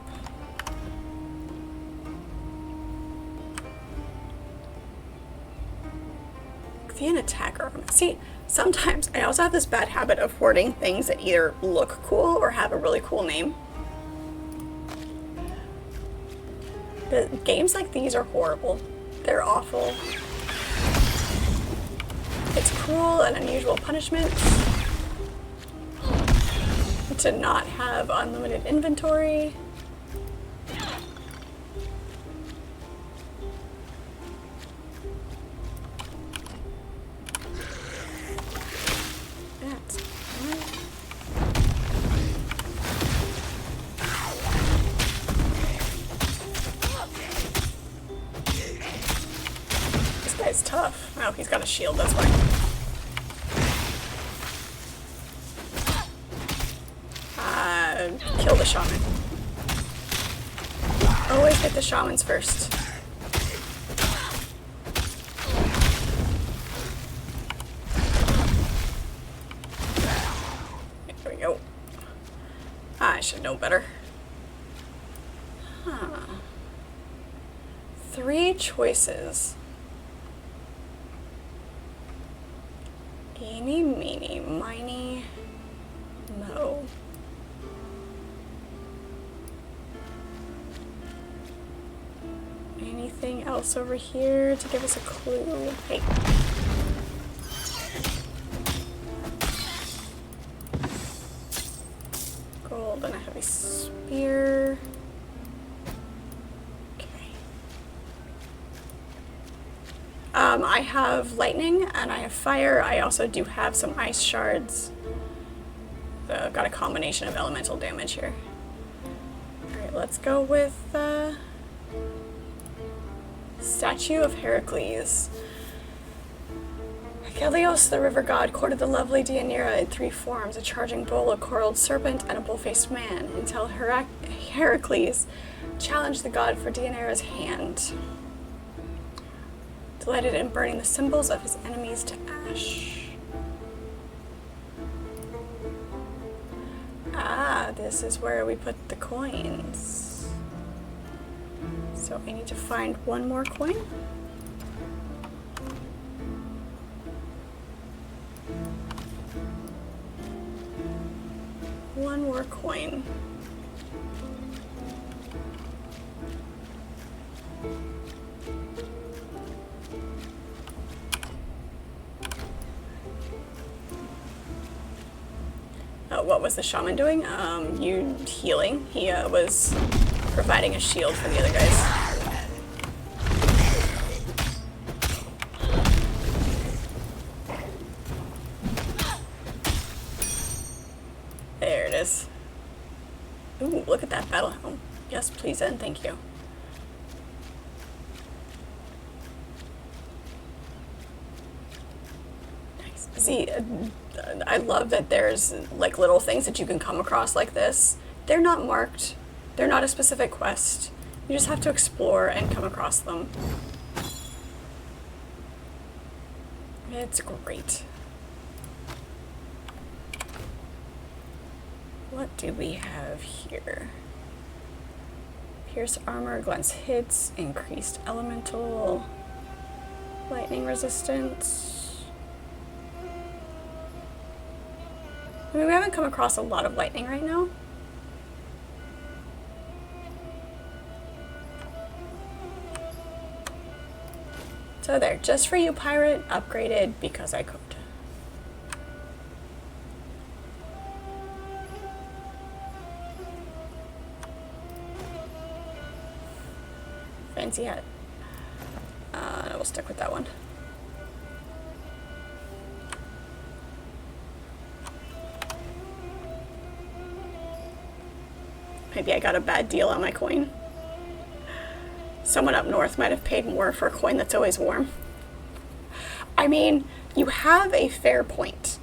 An attacker. See, sometimes I also have this bad habit of hoarding things that either look cool or have a really cool name. But games like these are horrible. They're awful. It's cruel and unusual punishment to not have unlimited inventory. It's tough. Oh, he's got a shield, that's why. Kill the shaman. Always hit the shamans first. There we go. should know better. Huh. 3 choices. Eeny, meeny, miny, mo. Anything else over here to give us a clue? Hey. Gold and a heavy spear. Okay. I have lightning and I have fire. I also do have some ice shards. So I've got a combination of elemental damage here. Alright, let's go with Statue of Heracles. Helios, the river god, courted the lovely Deianira in 3 forms, a charging bull, a coiled serpent, and a bull-faced man, until Heracles challenged the god for Deianira's hand, delighted in burning the symbols of his enemies to ash. Ah, this is where we put the coins. So I need to find one more coin. One more coin. What was the shaman doing? Healing. He was providing a shield for the other guys. There it is. Ooh, look at that battle helm. Yes, please and thank you. Nice. See, I love that there's like little things that you can come across like this. They're not marked. They're not a specific quest. You just have to explore and come across them. It's great. What do we have here? Pierce armor, glance hits, increased elemental, lightning resistance. I mean, we haven't come across a lot of lightning right now. So there, just for you, pirate, upgraded because I could. Fancy hat. We'll stick with that one. Maybe I got a bad deal on my coin. Someone up north might have paid more for a coin that's always warm. I mean, you have a fair point.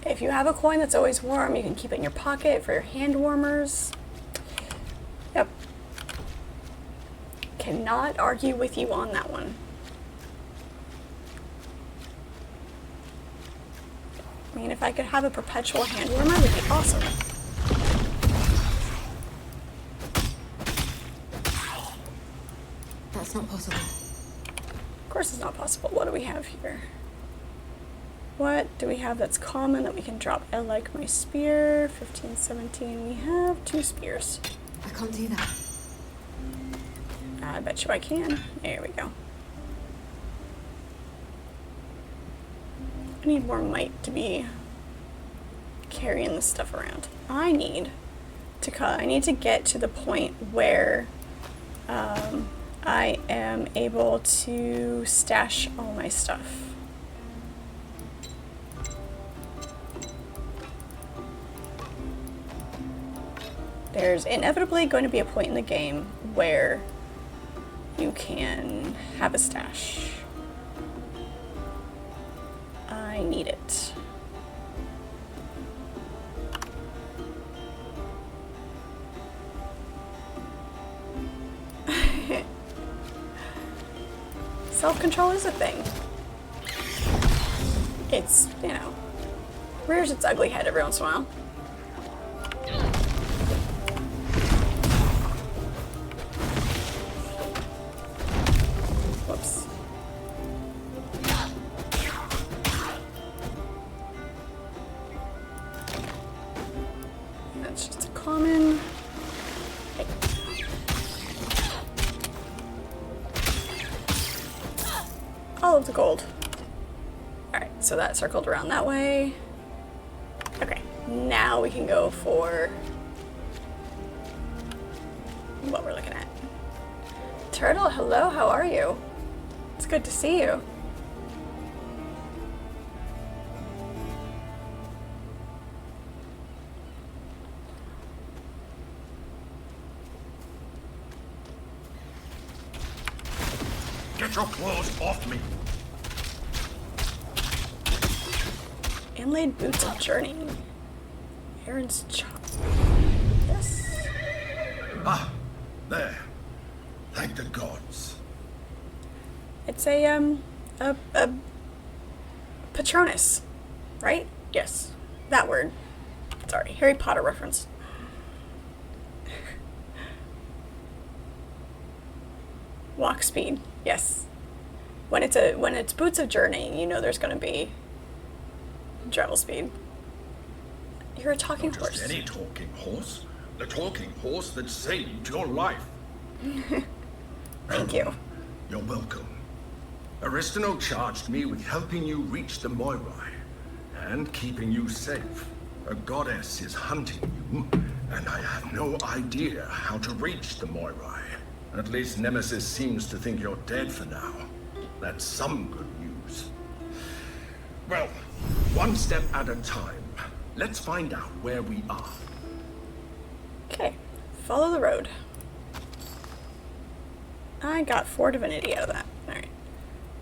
If you have a coin that's always warm, you can keep it in your pocket for your hand warmers. Yep. Cannot argue with you on that one. I mean, if I could have a perpetual hand warmer, it would be awesome. That's not possible. Of course it's not possible. What do we have here? What do we have that's common that we can drop? I like my spear. 15, 17. We have 2 spears. I can't do that. I bet you I can. There we go. I need more might to be carrying this stuff around. I need to get to the point where I am able to stash all my stuff. There's inevitably going to be a point in the game where you can have a stash. I need it. Self-control is a thing. It's, you know, rears its ugly head every once in a while. the gold. Alright, so that circled around that way. Okay, now we can go for what we're looking at. Turtle, hello, how are you? It's good to see you. Get your claws off me! Inlaid boots of journeying. Aaron's chop. Yes. Ah, there. Thank the gods. It's a Patronus, right? Yes, that word. Sorry, Harry Potter reference. Walk speed, yes. When it's boots of journeying, you know there's going to be travel speed. You're a talking Not horse. just any talking horse. The talking horse that saved your life. Thank you. You're welcome. Aristano charged me with helping you reach the Moirai and keeping you safe. A goddess is hunting you, and I have no idea how to reach the Moirai. At least Nemesis seems to think you're dead for now. That's some good news. Well, one step at a time. Let's find out where we are. Okay, follow the road. I got 4 divinity out of that. Alright.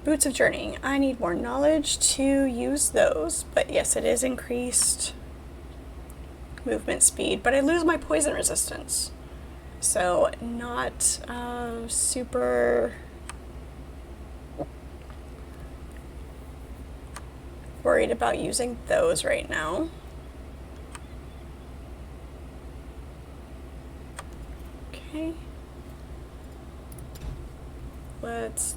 Boots of journeying. I need more knowledge to use those, but yes, it is increased movement speed, but I lose my poison resistance. So, not super worried about using those right now. Okay. Let's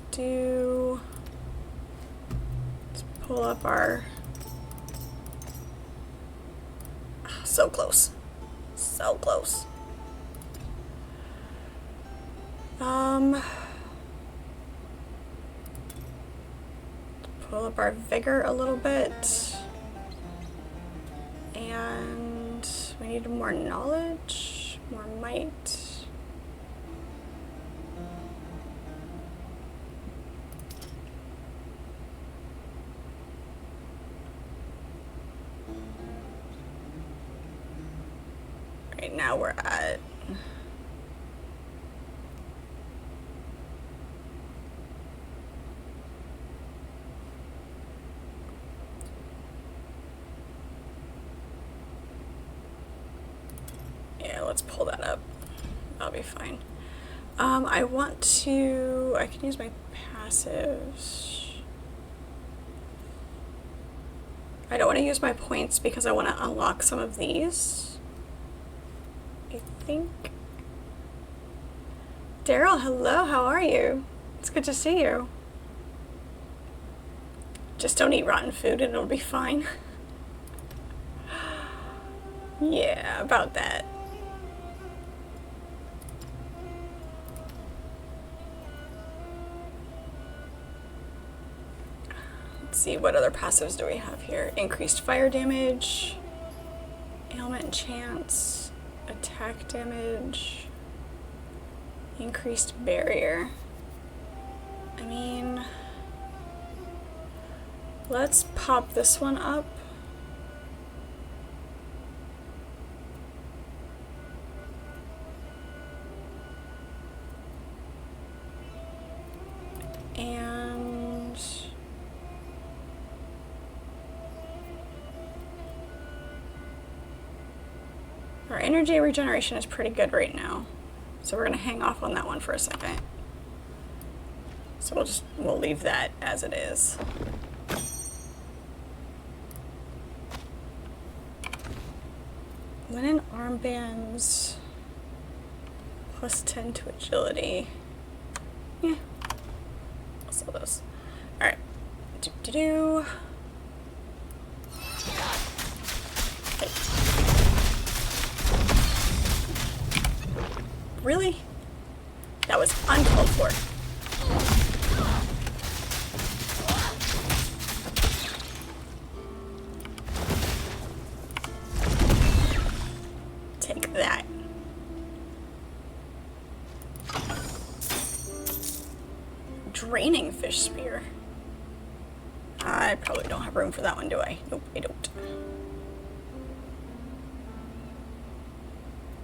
pull up our... So close. So close. Pull up our vigor a little bit. And we need more knowledge, more might. Right now we're at let's pull that up. That'll be fine. I can use my passives. I don't want to use my points because I want to unlock some of these. I think. Daryl, hello, how are you? It's good to see you. Just don't eat rotten food and it'll be fine. Yeah, about that. Let's see, what other passives do we have here? Increased fire damage, ailment and chance, attack damage, increased barrier. I mean, let's pop this one up. And our energy regeneration is pretty good right now. So we're gonna hang off on that one for a second. So we'll leave that as it is. Linen armbands plus 10 to agility. Yeah. I'll sell those. Alright. Do-do-do. Okay. Really? That was uncalled for. that. Draining fish spear. I probably don't have room for that one, do I? Nope, I don't.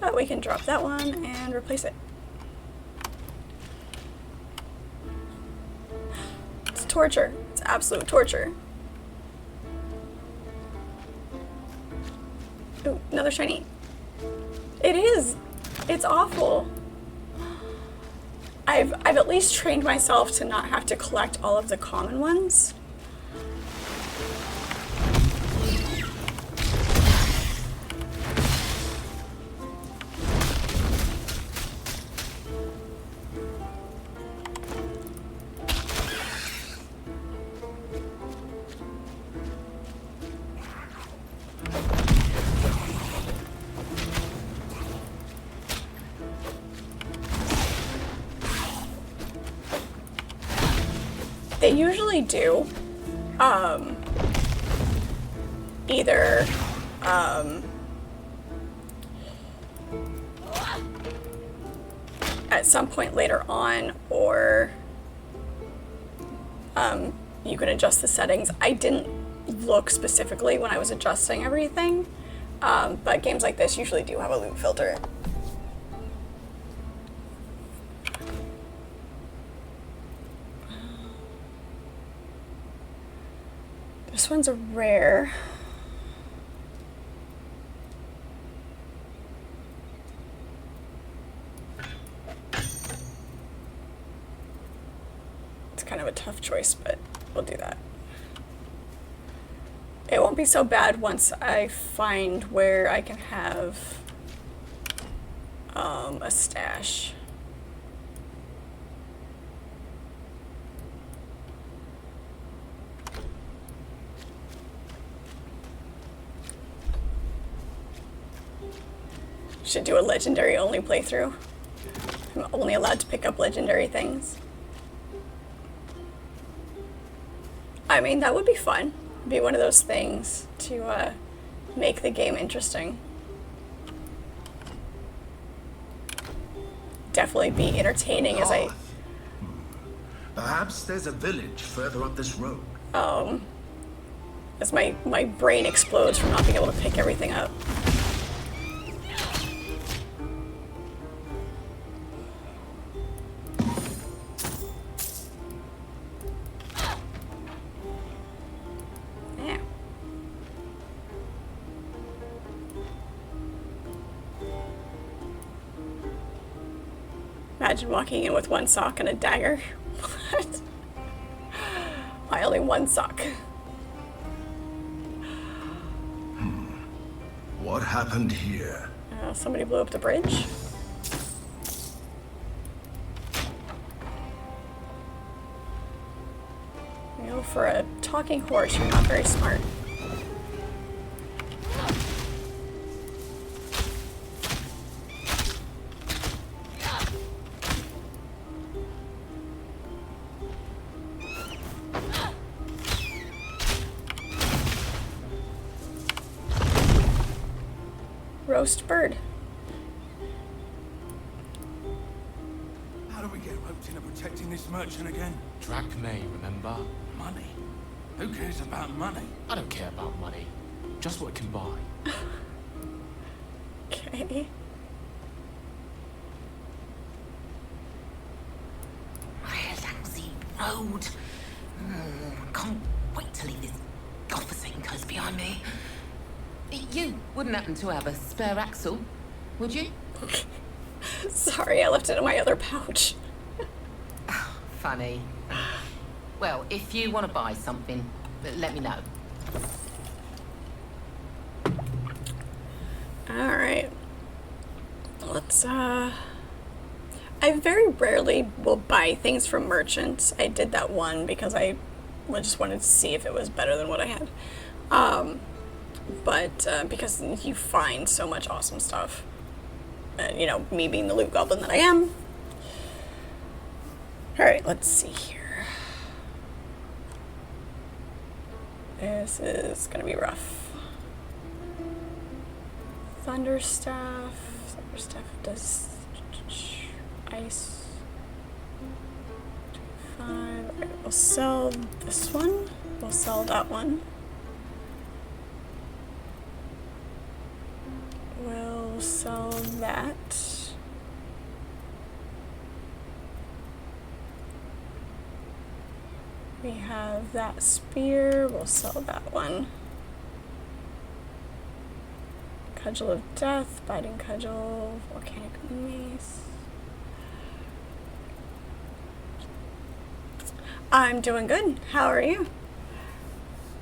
But we can drop that one and replace it. It's torture. It's absolute torture. Ooh, another shiny. It is. It's awful. I've at least trained myself to not have to collect all of the common ones. They usually do either at some point later on, or you can adjust the settings. I didn't look specifically when I was adjusting everything, but games like this usually do have a loot filter. This one's a rare. It's kind of a tough choice, but we'll do that. It won't be so bad once I find where I can have a stash. Should do a legendary only playthrough. I'm only allowed to pick up legendary things. I mean, that would be fun. It'd be one of those things to make the game interesting. Definitely be entertaining as I... Perhaps there's a village further up this road. As my brain explodes from not being able to pick everything up. Imagine walking in with one sock and a dagger. What? Why only one sock? What happened here? Somebody blew up the bridge. You know, for a talking horse, you're not very smart. Roast bird. How do we get roped into protecting this merchant again? Drachmae, remember? Money? Who cares about money? I don't care about money. Just what it can buy. Okay. Lousy road. Can't wait to leave this godforsaken coast behind me. You wouldn't happen to have a spare axle, would you? Sorry, I left it in my other pouch. Funny. Well, if you want to buy something, let me know. Alright. Let's, I very rarely will buy things from merchants. I did that one because I just wanted to see if it was better than what I had. But because you find so much awesome stuff. And, you know, me being the loot goblin that I am. Alright, let's see here. This is gonna be rough. Thunderstaff. Other stuff does ice. 5. Alright, we'll sell this one. We'll sell that one. We'll sell that. We have that spear. We'll sell that one. Cudgel of Death, Biting Cudgel, Volcanic Mace. I'm doing good. How are you?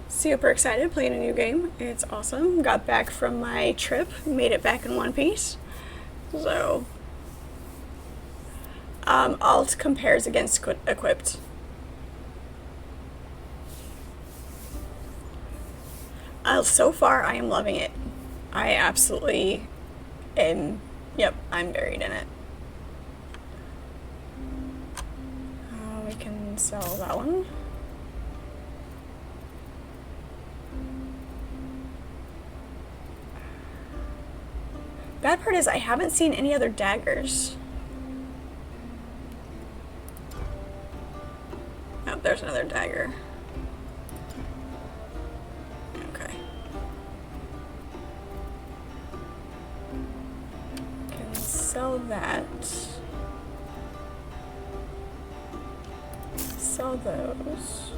Super excited playing a new game. It's awesome. Got back from my trip, made it back in one piece. So, alt compares against equipped. So far, I am loving it. I absolutely am. Yep, I'm buried in it. We can sell that one. Bad part is I haven't seen any other daggers. Oh, there's another dagger. Okay. Can sell that. Sell those.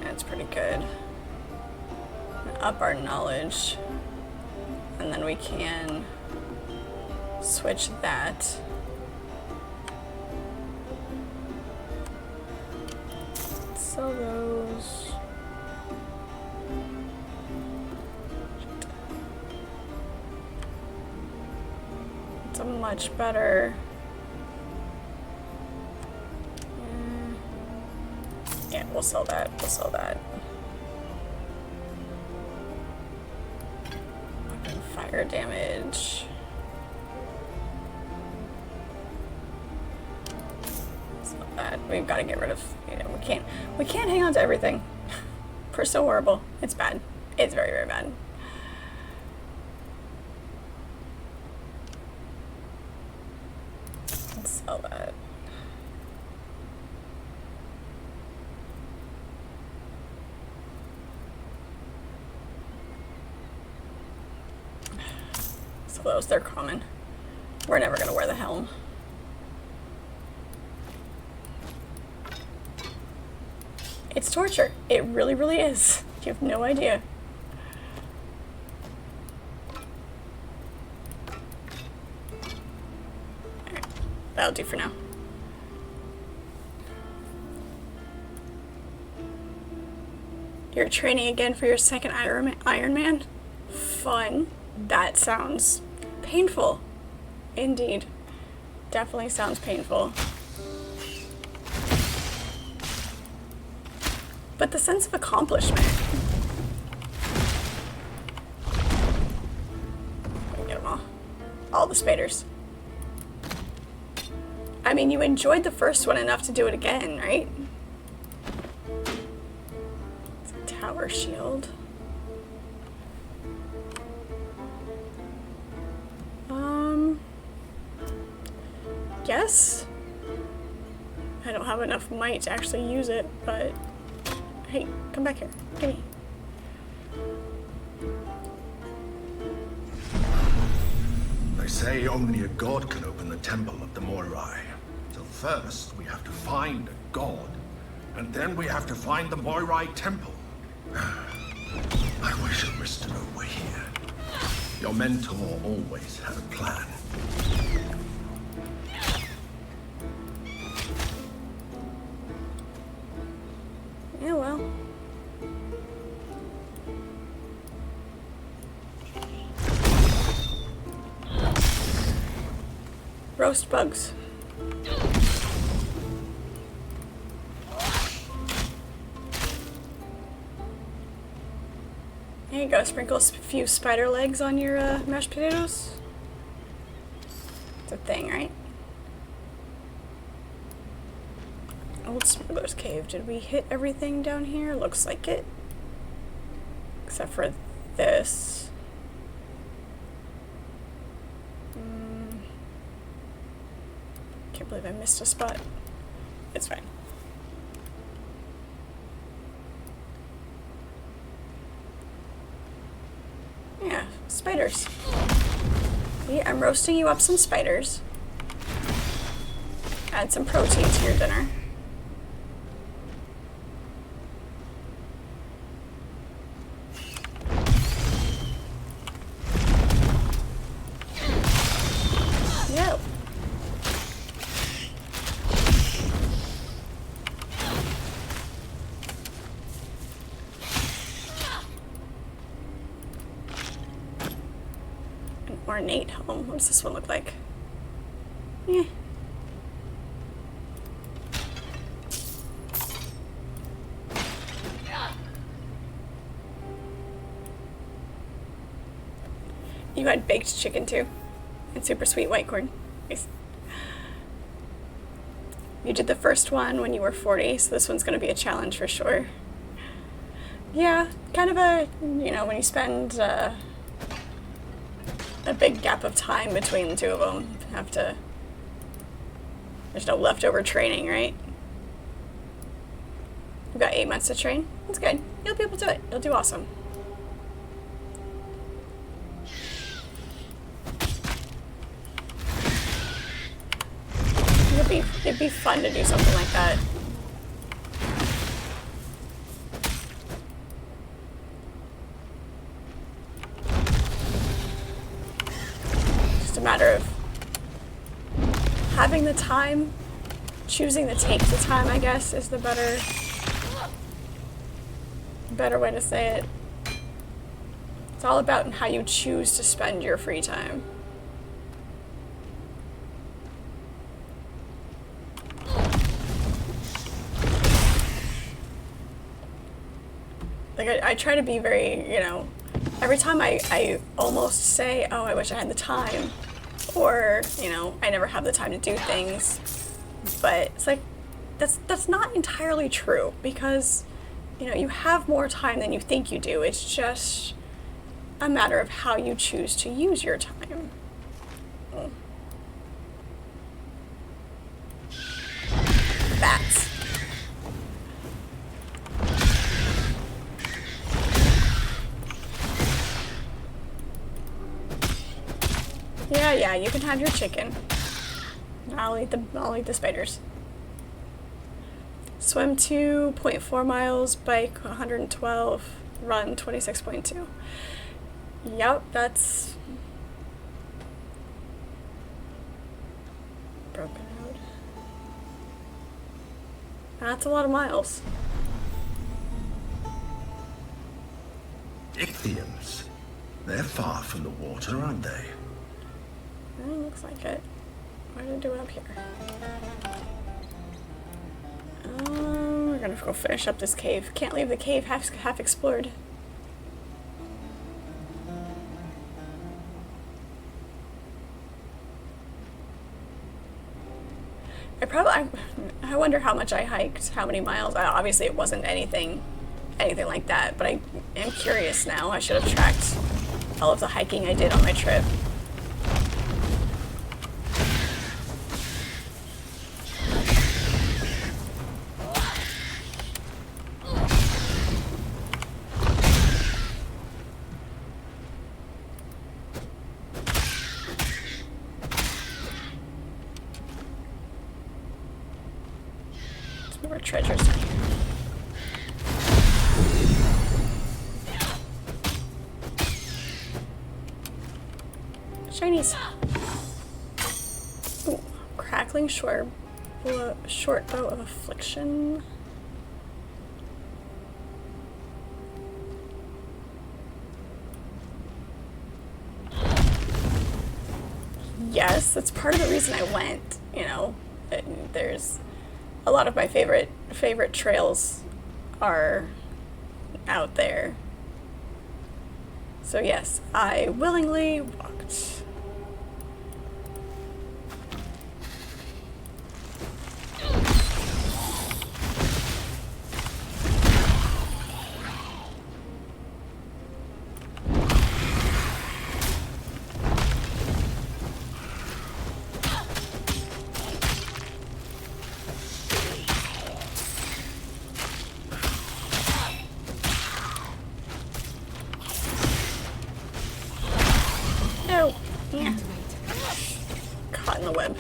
That's pretty good. Up our knowledge. And then we can switch that. Sell those. It's a much better. Yeah, we'll sell that. We'll sell that. Weapon fire damage. Sell that. We've got to get rid of. You know, we can't hang on to everything. We're so horrible. It's bad. It's very, very bad. Let's sell that. So those, they're common. We're never gonna wear the helm. It's torture. It really, really is. You have no idea. Alright, that'll do for now. You're training again for your second Iron Man? Fun. That sounds painful. Indeed. Definitely sounds painful. But the sense of accomplishment. Get them all. All the spaders. I mean, you enjoyed the first one enough to do it again, right? It's a tower shield. Yes. I don't have enough might to actually use it, but hey, come back here. Gimme. They say only a god can open the temple of the Moirai. So first, we have to find a god. And then we have to find the Moirai temple. I wish Aristano were here. Your mentor always had a plan. Yeah, well. Roast bugs. There you go, sprinkle a few spider legs on your mashed potatoes. It's a thing, right? Old Smuggler's Cave. Did we hit everything down here? Looks like it. Except for this. Can't believe I missed a spot. It's fine. Yeah, spiders. See, I'm roasting you up some spiders. Add some protein to your dinner. Yep. An ornate home. What does this one look like? Yeah. You had baked chicken too, and super sweet white corn. Nice. You did the first one when you were 40, so this one's going to be a challenge for sure. Yeah, kind of a, you know, when you spend a big gap of time between the two of them, there's no leftover training, right? You've got 8 months to train. That's good. You'll be able to do it. You'll do awesome. It'd be fun to do something like that. Just a matter of having the time, choosing to take the time, I guess, is the better way to say it. It's all about how you choose to spend your free time. Like, I try to be very, you know, every time I almost say, oh, I wish I had the time, or, you know, I never have the time to do things, but it's like, that's not entirely true, because, you know, you have more time than you think you do. It's just a matter of how you choose to use your time. Bats. Yeah, you can have your chicken. I'll eat the spiders. Swim 2.4 miles, bike 112, run 26.2. Yep, that's Broken Road. That's a lot of miles. Ichthyans. They're far from the water, aren't they? Looks like it. What did I do up here? We're gonna go finish up this cave. Can't leave the cave half explored. I wonder how much I hiked, how many miles. Obviously it wasn't anything like that, but I am curious now. I should have tracked all of the hiking I did on my trip. More treasures down here. Shinies. Ooh, crackling short bow of affliction. Yes, that's part of the reason I went. You know, there's a lot of my favorite trails are out there. So yes, I willingly walked. Yeah. Caught in the web.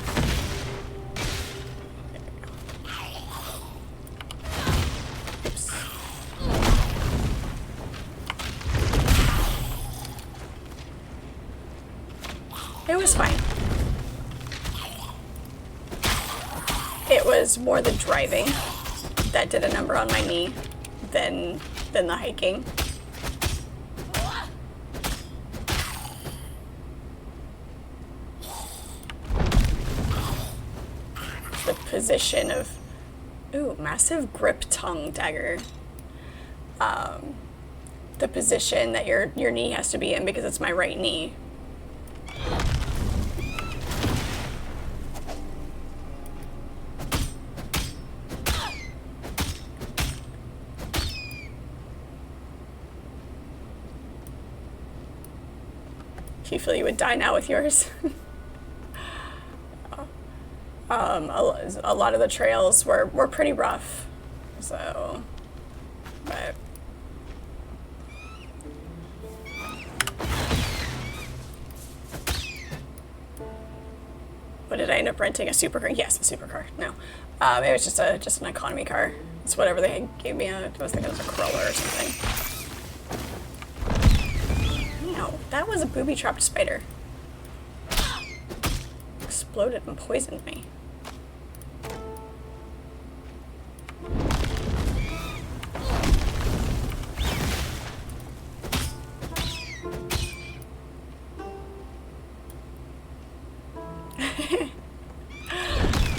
Oops. It was fine. It was more the driving that did a number on my knee than the hiking. The position of, ooh, massive grip tongue dagger. The position that your knee has to be in, because it's my right knee. Do you feel you would die now with yours? A lot of the trails were pretty rough, so, but. What did I end up renting? A supercar? Yes, a supercar. No, it was just an economy car. It's whatever they gave me. I was thinking it was a Corolla or something. No, that was a booby-trapped spider. Exploded and poisoned me.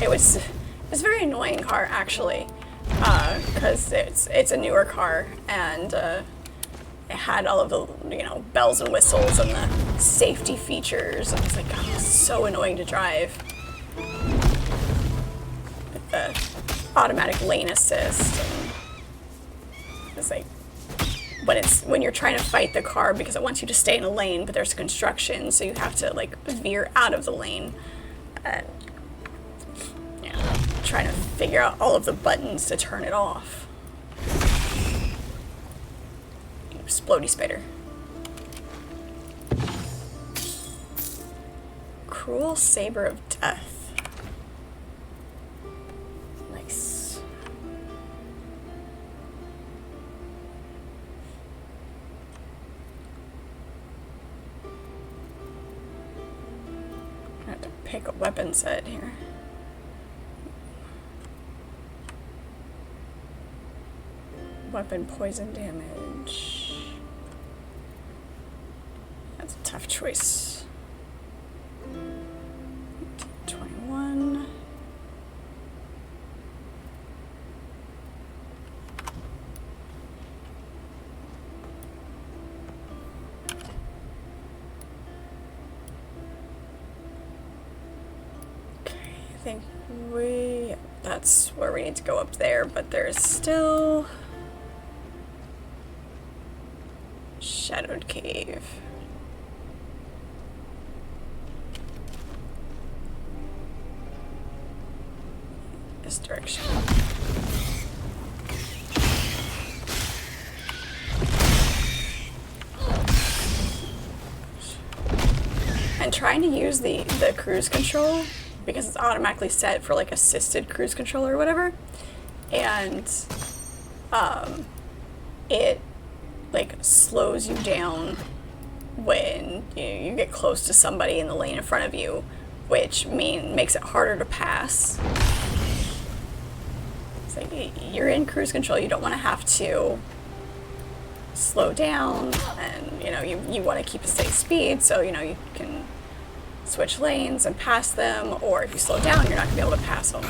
It was a very annoying car, actually, because it's a newer car, and it had all of the, you know, bells and whistles and the safety features. I was like, oh, it's so annoying to drive. With the automatic lane assist, and it's like when you're trying to fight the car because it wants you to stay in a lane, but there's construction, so you have to like veer out of the lane. And trying to figure out all of the buttons to turn it off. Explodey spider. Cruel saber of death. Nice. I have to pick a weapon set here. Weapon poison damage. That's a tough choice. 21. Okay, I think that's where we need to go up there, but there's still Shadowed Cave. This direction. And trying to use the cruise control, because it's automatically set for like assisted cruise control or whatever, and it like slows you down when you get close to somebody in the lane in front of you, which makes it harder to pass. It's like you're in cruise control, you don't want to have to slow down, and you want to keep a safe speed, so you can switch lanes and pass them, or if you slow down, you're not going to be able to pass them,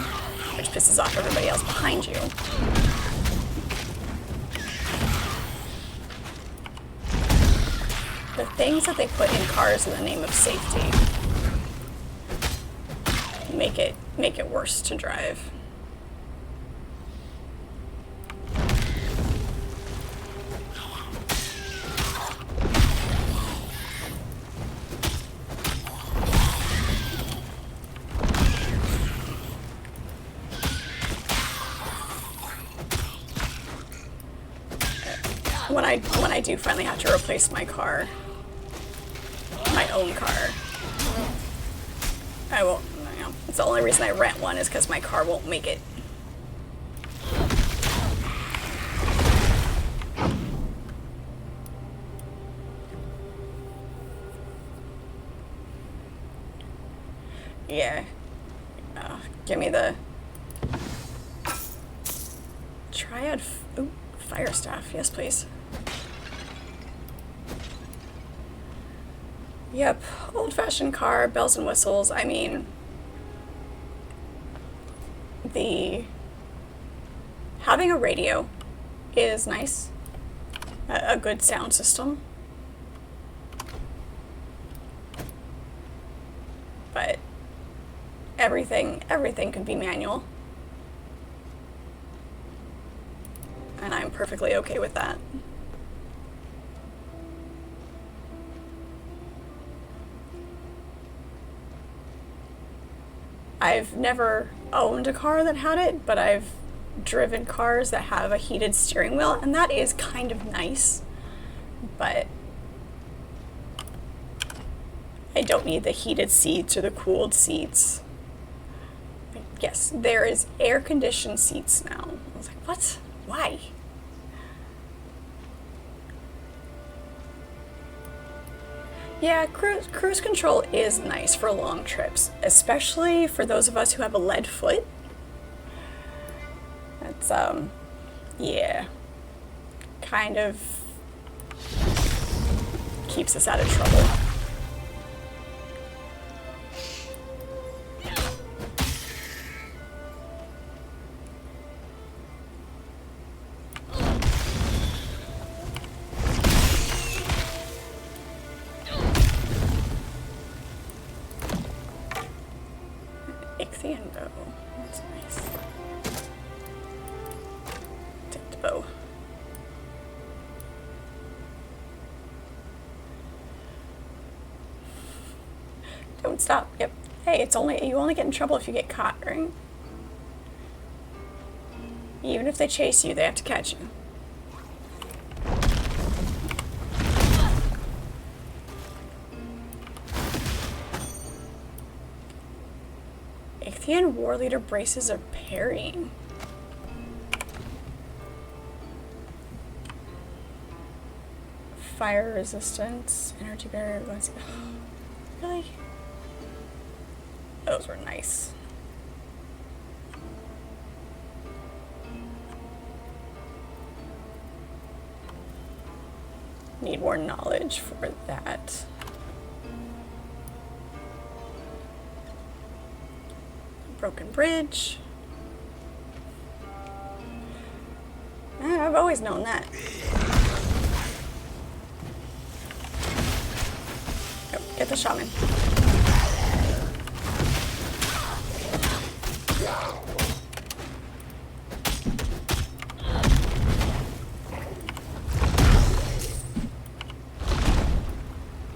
which pisses off everybody else behind you. The things that they put in cars in the name of safety make it worse to drive. When I do finally have to replace my car, my own car, I won't, you know, it's the only reason I rent one is because my car won't make it. Yeah. Give me the Triad fire staff. Yes, please. Yep, old-fashioned car, bells and whistles. I mean, having a radio is nice. A good sound system. But everything could be manual. And I'm perfectly okay with that. I've never owned a car that had it, but I've driven cars that have a heated steering wheel, and that is kind of nice. But I don't need the heated seats or the cooled seats. Yes, there is air-conditioned seats now. I was like, what? Why? Yeah, cruise control is nice for long trips, especially for those of us who have a lead foot. That's, yeah, kind of keeps us out of trouble. That's nice. Take the bow. Don't stop. Yep. Hey, you only get in trouble if you get caught, right? Even if they chase you, they have to catch you. Ichthian War Leader braces are parrying. Fire resistance, energy barrier. Really? Those were nice. Need more knowledge for that. Broken bridge. I've always known that. Oh, get the shaman.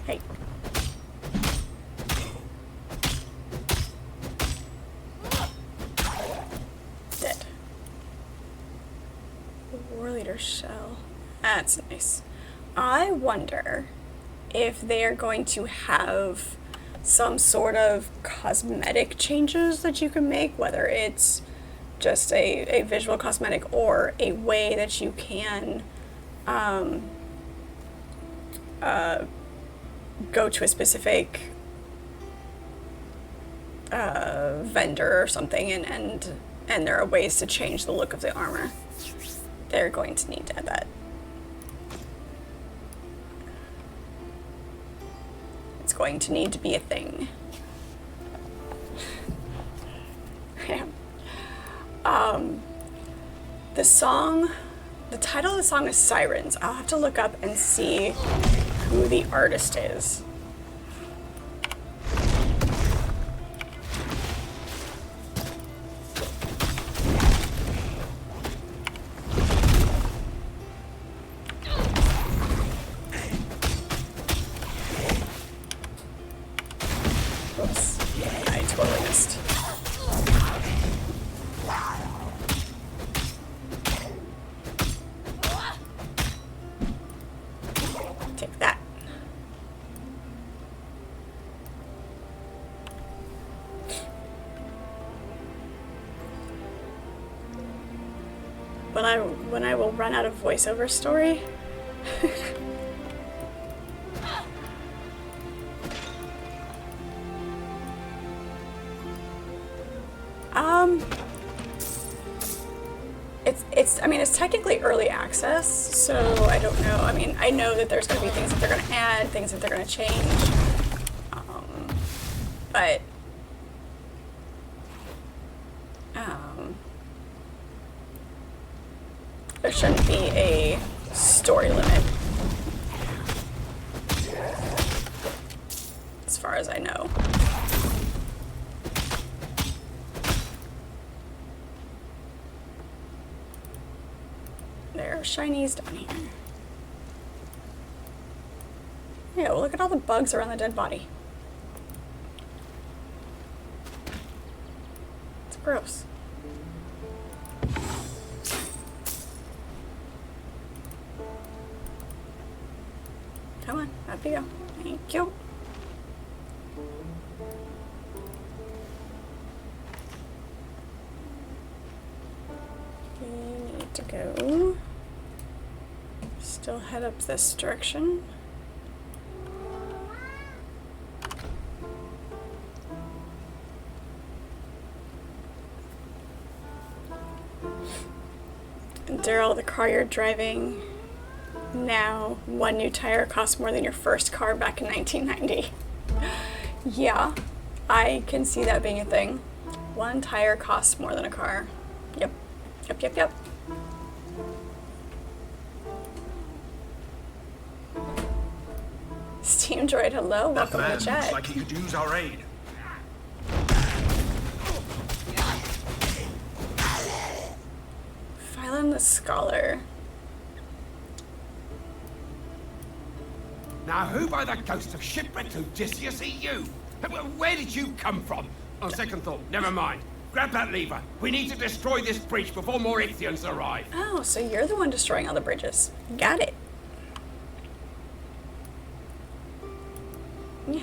Hey. Dead. War Leader shell. That's nice. I wonder if they are going to have some sort of cosmetic changes that you can make, whether it's just a visual cosmetic or a way that you can go to a specific vendor or something, and there are ways to change the look of the armor. They're going to need to add that. It's going to need to be a thing. Yeah. The title of the song is Sirens. I'll have to look up and see who the artist is. Oops, I totally missed. Take that. when I will run out of voiceover story. I mean, it's technically early access, so I don't know. I mean, I know that there's going to be things that they're going to add, things that they're going to change, but there shouldn't be a story limit, as far as I know. There are shinies down here. Yeah, well, look at all the bugs around the dead body. It's gross. Come on, up you go. Thank you. We need to go. Still head up this direction. And Daryl, the car you're driving now, one new tire costs more than your first car back in 1990. Yeah, I can see that being a thing. One tire costs more than a car. Yep, yep, yep, yep. Steam Droid, hello, welcome to the chat. Looks like he could use our aid. Phylum the Scholar. Now, who by the ghost of shipwrecked Odysseus are you? Where did you come from? On second thought, never mind. Grab that lever. We need to destroy this bridge before more Ichthians arrive. Oh, so you're the one destroying all the bridges. Got it. Yeah.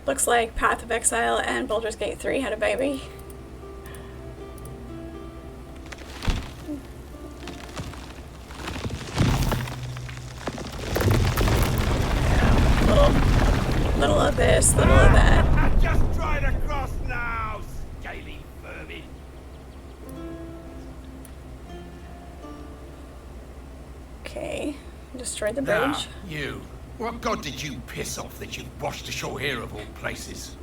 Looks like Path of Exile and Baldur's Gate 3 had a baby. Little of this, little of that. Just try to cross now, scaly vermin. Okay, destroyed the bridge. Now, you. What god did you piss off that you washed ashore here of all places?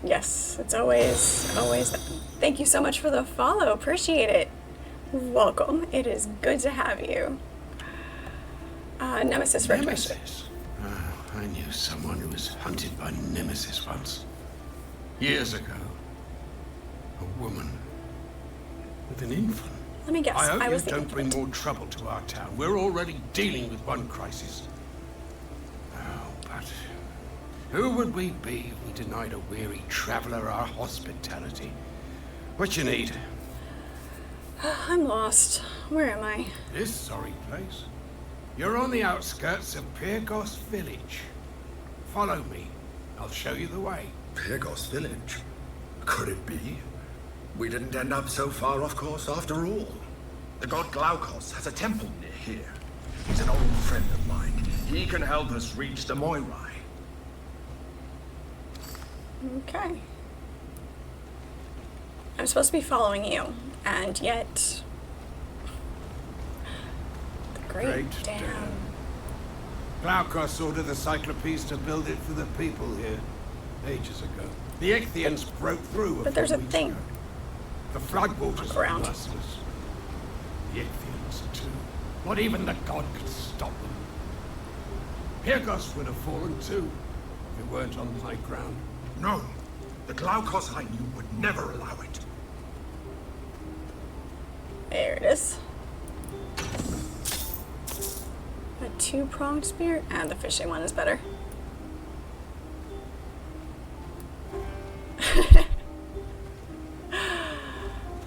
Yes, it's always. Thank you so much for the follow. Appreciate it. Welcome. It is good to have you. Nemesis Red Nemesis? I knew someone who was hunted by Nemesis once. Years ago. A woman. With an infant. Let me guess. I hope was you the don't bring more trouble to our town. We're already dealing with one crisis. Oh, but who would we be if we denied a weary traveler our hospitality? What you need? I'm lost. Where am I? This sorry place. You're on the outskirts of Pyrgos village. Follow me. I'll show you the way. Pyrgos village? Could it be? We didn't end up so far off course after all. The god Glaukos has a temple near here. He's an old friend of mine. He can help us reach the Moirai. Okay. I'm supposed to be following you, and yet... The Great Dam. Glaukos ordered the Cyclopes to build it for the people here, ages ago. The Ichthians broke through But there's a thing. Ago. The floodwaters Around. are merciless. The Ichthians too. Not even the god could stop them. Pyrgos would have fallen too, if it weren't on high ground. No. The Glaukos I knew would never allow it. There it is. A two-pronged spear, and the fishing one is better.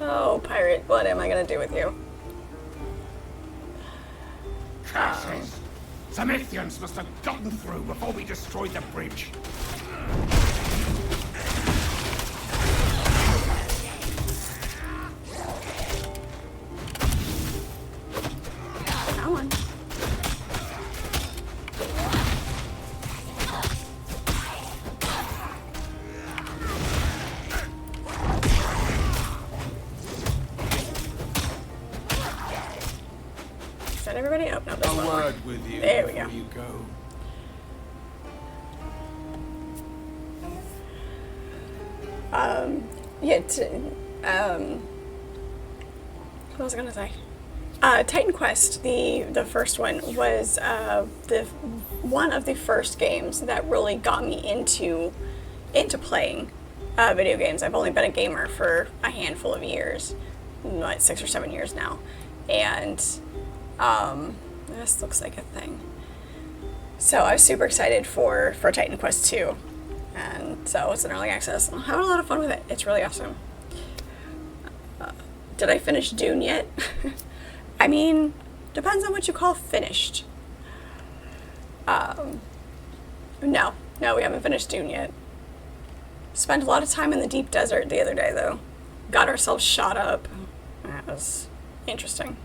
Oh, pirate, what am I gonna do with you? Curses! Some Ichthians must have gotten through before we destroyed the bridge. that everybody? Oh, no, there's A one more. word with you There we before go. you go. Yeah, what was I gonna say? Titan Quest, the first one, was the one of the first games that really got me into playing video games. I've only been a gamer for a handful of years, like 6 or 7 years now, and this looks like a thing. So I was super excited for Titan Quest 2, and so it's an early access. I'm having a lot of fun with it. It's really awesome. Did I finish Dune yet? I mean, depends on what you call finished. No, we haven't finished Dune yet. Spent a lot of time in the deep desert the other day, though. Got ourselves shot up. That was interesting.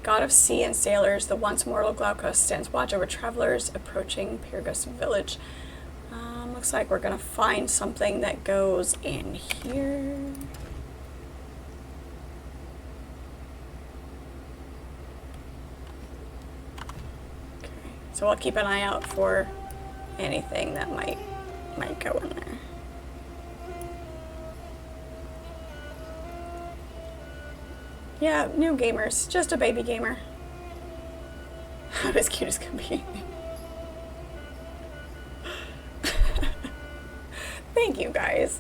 God of sea and sailors, the once mortal Glaukos stands watch over travelers approaching Pyrgos village. Looks like we're gonna find something that goes in here. Okay, so I'll keep an eye out for anything that might go in there. Yeah, new gamers, just a baby gamer. I'm as cute as can be. Thank you, guys.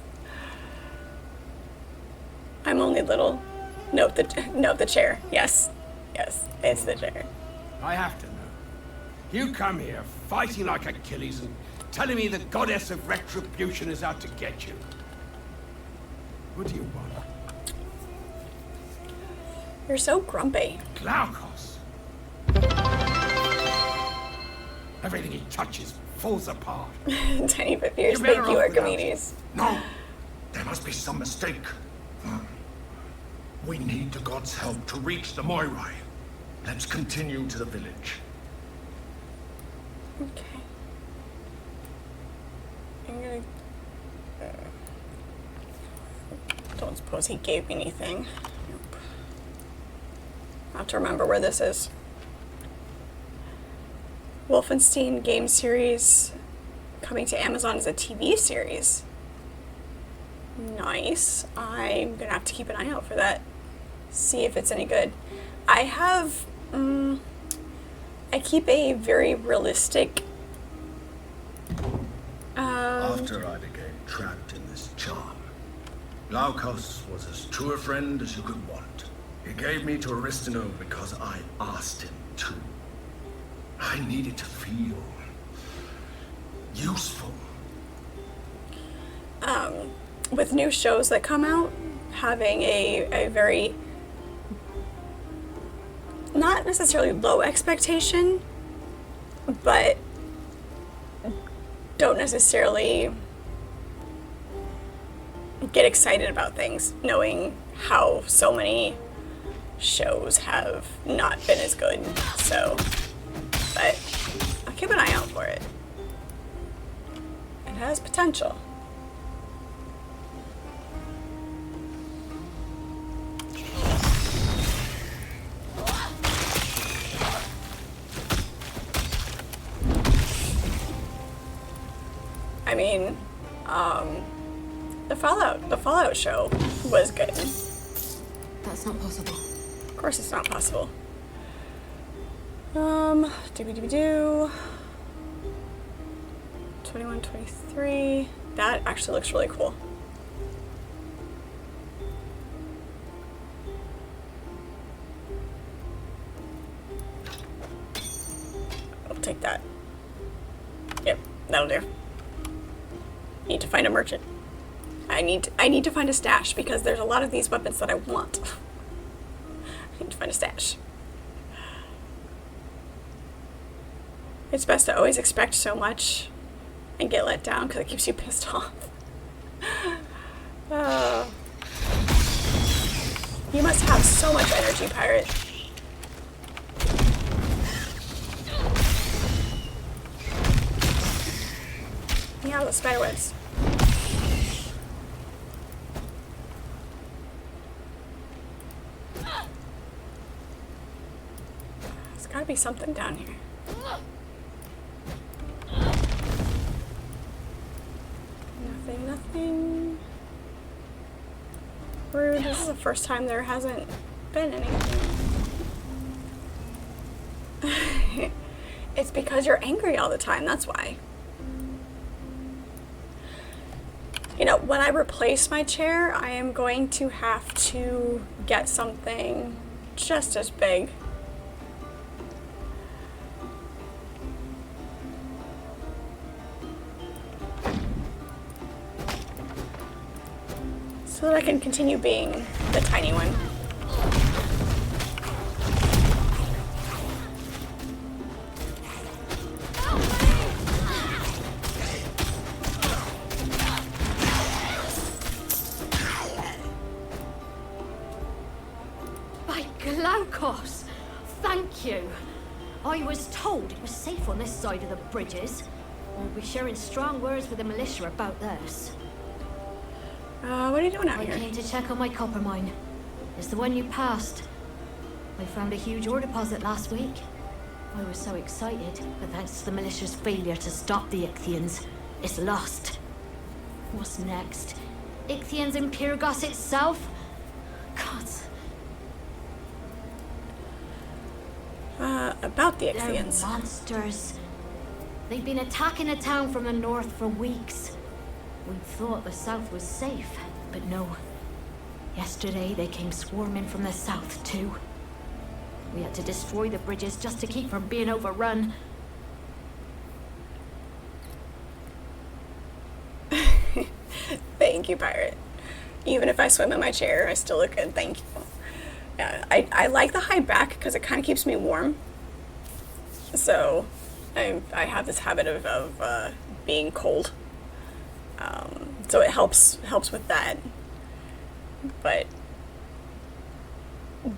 I'm only little. Nope, the chair. Yes, it's the chair. I have to know. You come here fighting like Achilles and telling me the goddess of retribution is out to get you. What do you want? You're so grumpy. Glaukos. Everything he touches falls apart. Tiny bit fierce. You're better Thank you, off without Archimedes. No! There must be some mistake. We need the gods' help to reach the Moirai. Let's continue to the village. Okay. I'm gonna... don't suppose he gave me anything. Nope. I'll have to remember where this is. Wolfenstein game series coming to Amazon as a TV series. Nice. I'm gonna have to keep an eye out for that. See if it's any good. I have, I keep a very realistic, After I became trapped in this charm, Glaukos was as true a friend as you could want. He gave me to Aristino because I asked him to. I needed to feel useful. with new shows that come out, having a very, not necessarily low expectation, but don't necessarily get excited about things, knowing how so many shows have not been as good. So, but I'll keep an eye out for it. It has potential. I mean, the Fallout show was good. That's not possible. Of course it's not possible. Doo-doo-doo-doo. 21, 23. That actually looks really cool. I'll take that. Yep, that'll do. Need to find a merchant. I need to find a stash because there's a lot of these weapons that I want. I need to find a stash. It's best to always expect so much and get let down because it keeps you pissed off. You must have so much energy, pirate. Yeah, the spider webs. There's gotta be something down here. Nothing. Rude. This is the first time there hasn't been anything. It's because you're angry all the time, that's why. You know, when I replace my chair, I am going to have to get something just as big. So that I can continue being the tiny one. By Glaukos! Thank you! I was told it was safe on this side of the bridges. We'll be sharing strong words with the militia about this. What are you doing out here? I came to check on my copper mine. It's the one you passed. I found a huge ore deposit last week. I was so excited, but thanks to the militia's failure to stop the Ichthians, it's lost. What's next? Ichthians in Pyrgos itself? Gods. About the They're Ichthians. monsters. They've been attacking the town from the north for weeks. We thought the south was safe, but no. Yesterday they came swarming from the south too. We had to destroy the bridges just to keep from being overrun. Thank you, pirate. Even if I swim in my chair, I still look good. Thank you. Yeah, I like the high back because it kind of keeps me warm. So I have this habit of being cold. So it helps with that. But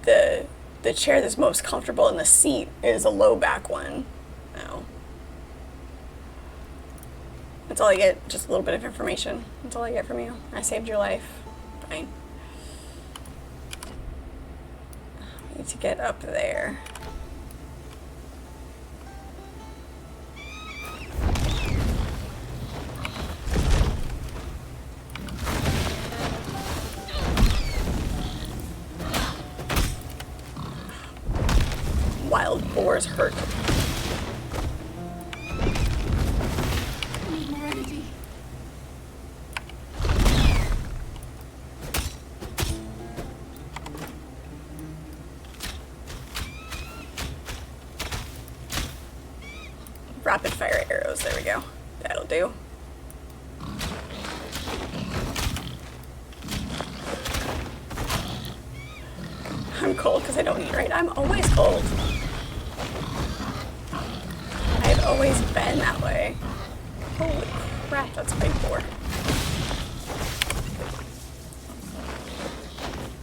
the chair that's most comfortable in the seat is a low back one. No. That's all I get. Just a little bit of information. That's all I get from you. I saved your life. Fine. I need to get up there. Wild boars hurt. Ready. Rapid fire arrows. There we go. That'll do. I'm cold because I don't eat right. I'm always cold. I've always been that way. Holy crap, that's a big boar.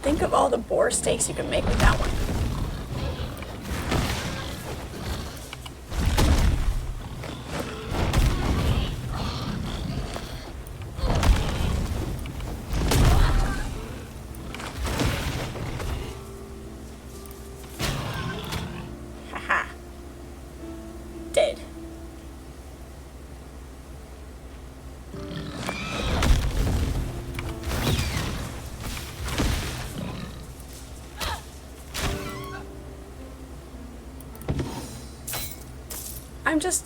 Think of all the boar steaks you can make with that one. Haha. Dead.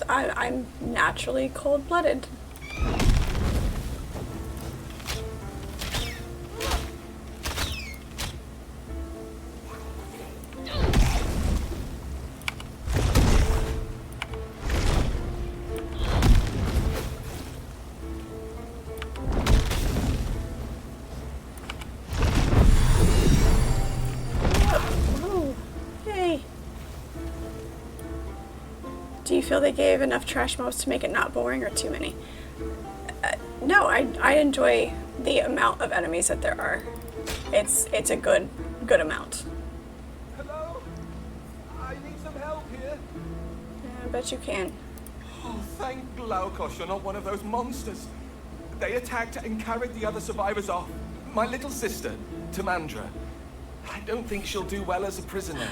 I'm naturally cold-blooded. Oh, hey. Do you feel they gave enough trash mobs to make it not boring, or too many? No, I enjoy the amount of enemies that there are. It's a good amount. Hello? I need some help here. I bet you can. Oh, thank Glaukos you're not one of those monsters. They attacked and carried the other survivors off. My little sister, Tamandra. I don't think she'll do well as a prisoner.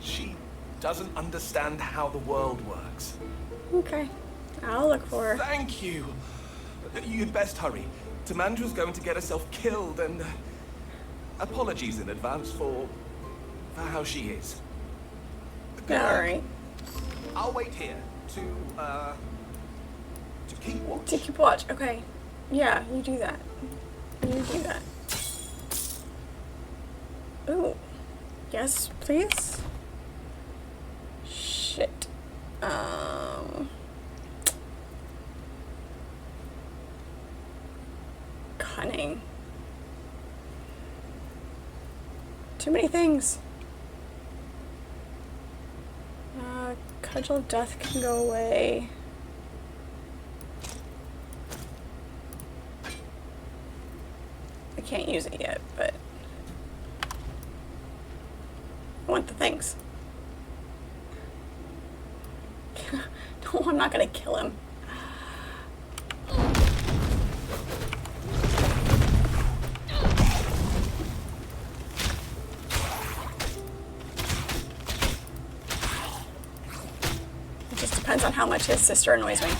She doesn't understand how the world works. Okay. I'll look for her. Thank you. You'd best hurry. Tamandra's going to get herself killed, and apologies in advance for how she is. Alright. I'll wait here to keep watch. To keep watch, okay. Yeah, you do that. You do that. Ooh. Yes, please? Shit. Cunning. Too many things. Cudgel of Death can go away. I can't use it yet, but I want the things. No, I'm not gonna kill him. It just depends on how much his sister annoys me.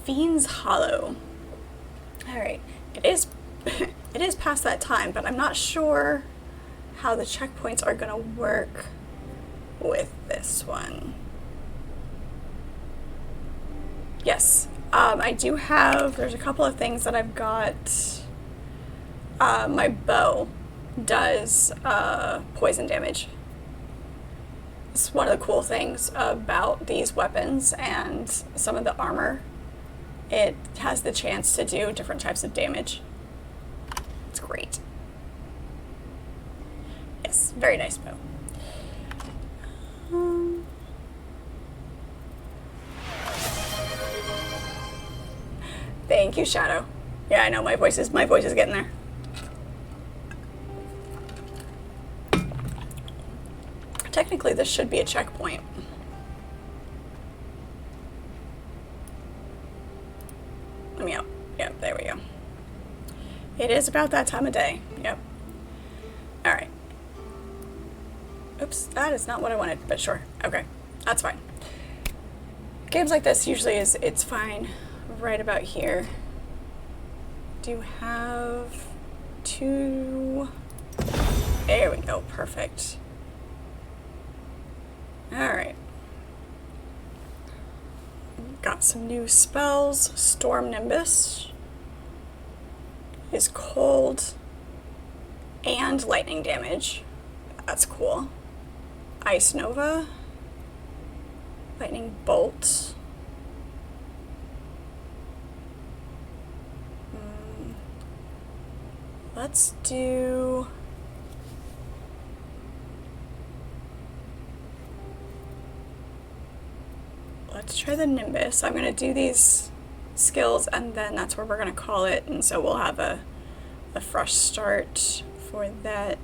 Fiend's Hollow. Alright, it is it is past that time, but I'm not sure how the checkpoints are gonna work with this one. Yes, I do have, there's a couple of things that I've got. My bow does poison damage. It's one of the cool things about these weapons and some of the armor. It has the chance to do different types of damage. It's great. Yes, very nice bow. Thank you, Shadow. Yeah, I know my voice is getting there. Technically, this should be a checkpoint. Let me out. Yep, there we go. It is about that time of day. Yep. Alright. Oops, that is not what I wanted, but sure. Okay, that's fine. Games like this usually it's fine right about here. Do you have two? There we go, perfect. Alright. Got some new spells. Storm Nimbus is cold and lightning damage. That's cool. Ice Nova. Lightning Bolt. Let's do... Let's try the Nimbus. I'm going to do these skills and then that's where we're going to call it, and so we'll have a fresh start for that.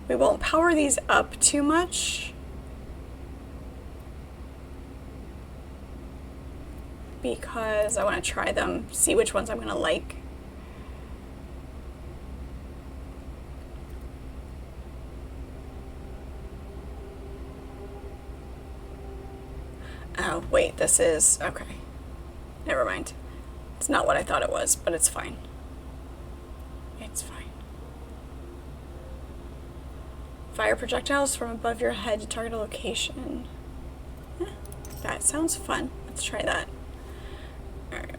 We won't power these up too much because I want to try them, see which ones I'm going to like. Oh, wait, this is... okay. Never mind. It's not what I thought it was, but it's fine. It's fine. Fire projectiles from above your head to target a location. That sounds fun. Let's try that. Alright.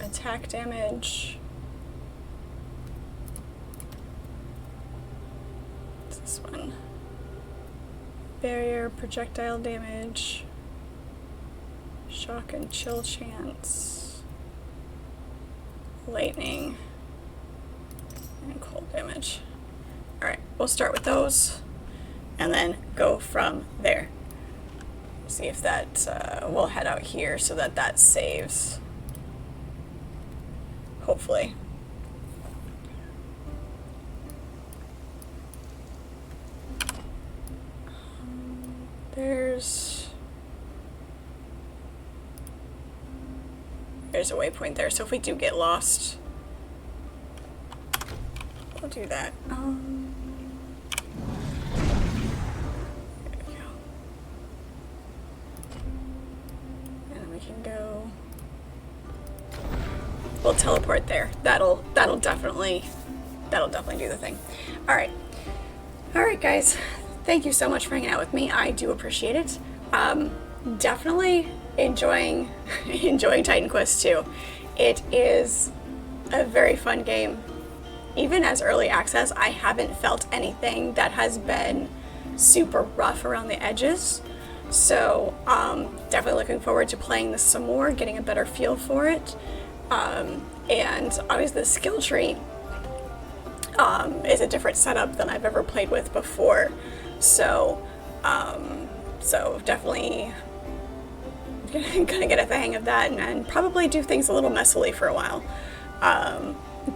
Attack damage. This one. Barrier, projectile damage, shock and chill chance, lightning, and cold damage. Alright, we'll start with those and then go from there. see if that, we'll head out here so that that saves. Hopefully. There's a waypoint there, so if we do get lost, we'll do that. There we go. And we can go. We'll teleport there. That'll definitely do the thing. All right, guys. Thank you so much for hanging out with me. I do appreciate it. Definitely enjoying Titan Quest 2. It is a very fun game. Even as early access, I haven't felt anything that has been super rough around the edges. So definitely looking forward to playing this some more, getting a better feel for it. And obviously the skill tree is a different setup than I've ever played with before. So definitely gonna get at the hang of that and probably do things a little messily for a while.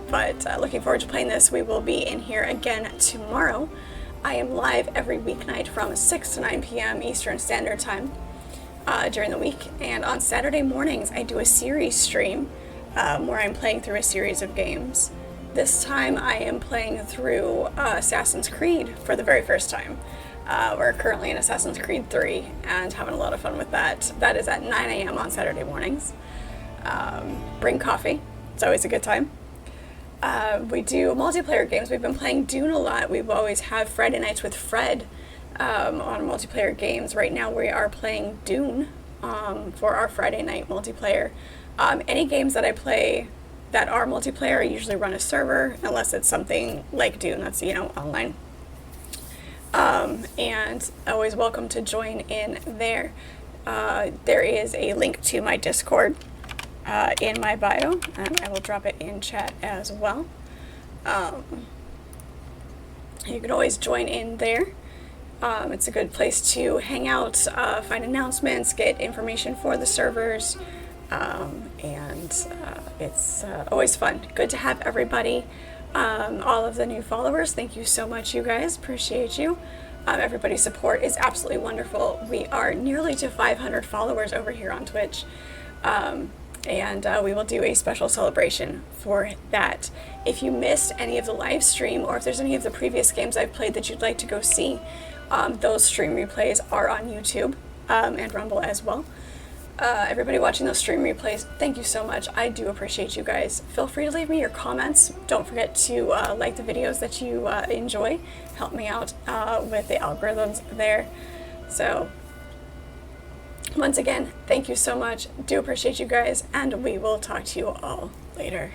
But looking forward to playing this. We will be in here again tomorrow. I am live every weeknight from 6 to 9 p.m. Eastern Standard Time during the week. And on Saturday mornings, I do a series stream where I'm playing through a series of games. This time I am playing through Assassin's Creed for the very first time. We're currently in Assassin's Creed 3 and having a lot of fun with that. That is at 9 a.m. on Saturday mornings. Bring coffee. It's always a good time. We do multiplayer games. We've been playing Dune a lot. We always have Friday nights with Fred on multiplayer games. Right now we are playing Dune for our Friday night multiplayer. Any games that I play that are multiplayer, I usually run a server, unless it's something like Dune that's, online. And always welcome to join in there. There is a link to my Discord in my bio, and I will drop it in chat as well. You can always join in there. It's a good place to hang out, find announcements, get information for the servers, and it's always fun. Good to have everybody. All of the new followers, thank you so much, you guys. Appreciate you. Everybody's support is absolutely wonderful. We are nearly to 500 followers over here on Twitch. And we will do a special celebration for that. If you missed any of the live stream, or if there's any of the previous games I've played that you'd like to go see, those stream replays are on YouTube and Rumble as well. Everybody watching those stream replays, thank you so much. I do appreciate you guys. Feel free to leave me your comments. Don't forget to like the videos that you enjoy. Help me out with the algorithms there. So once again, thank you so much. Do appreciate you guys, and we will talk to you all later.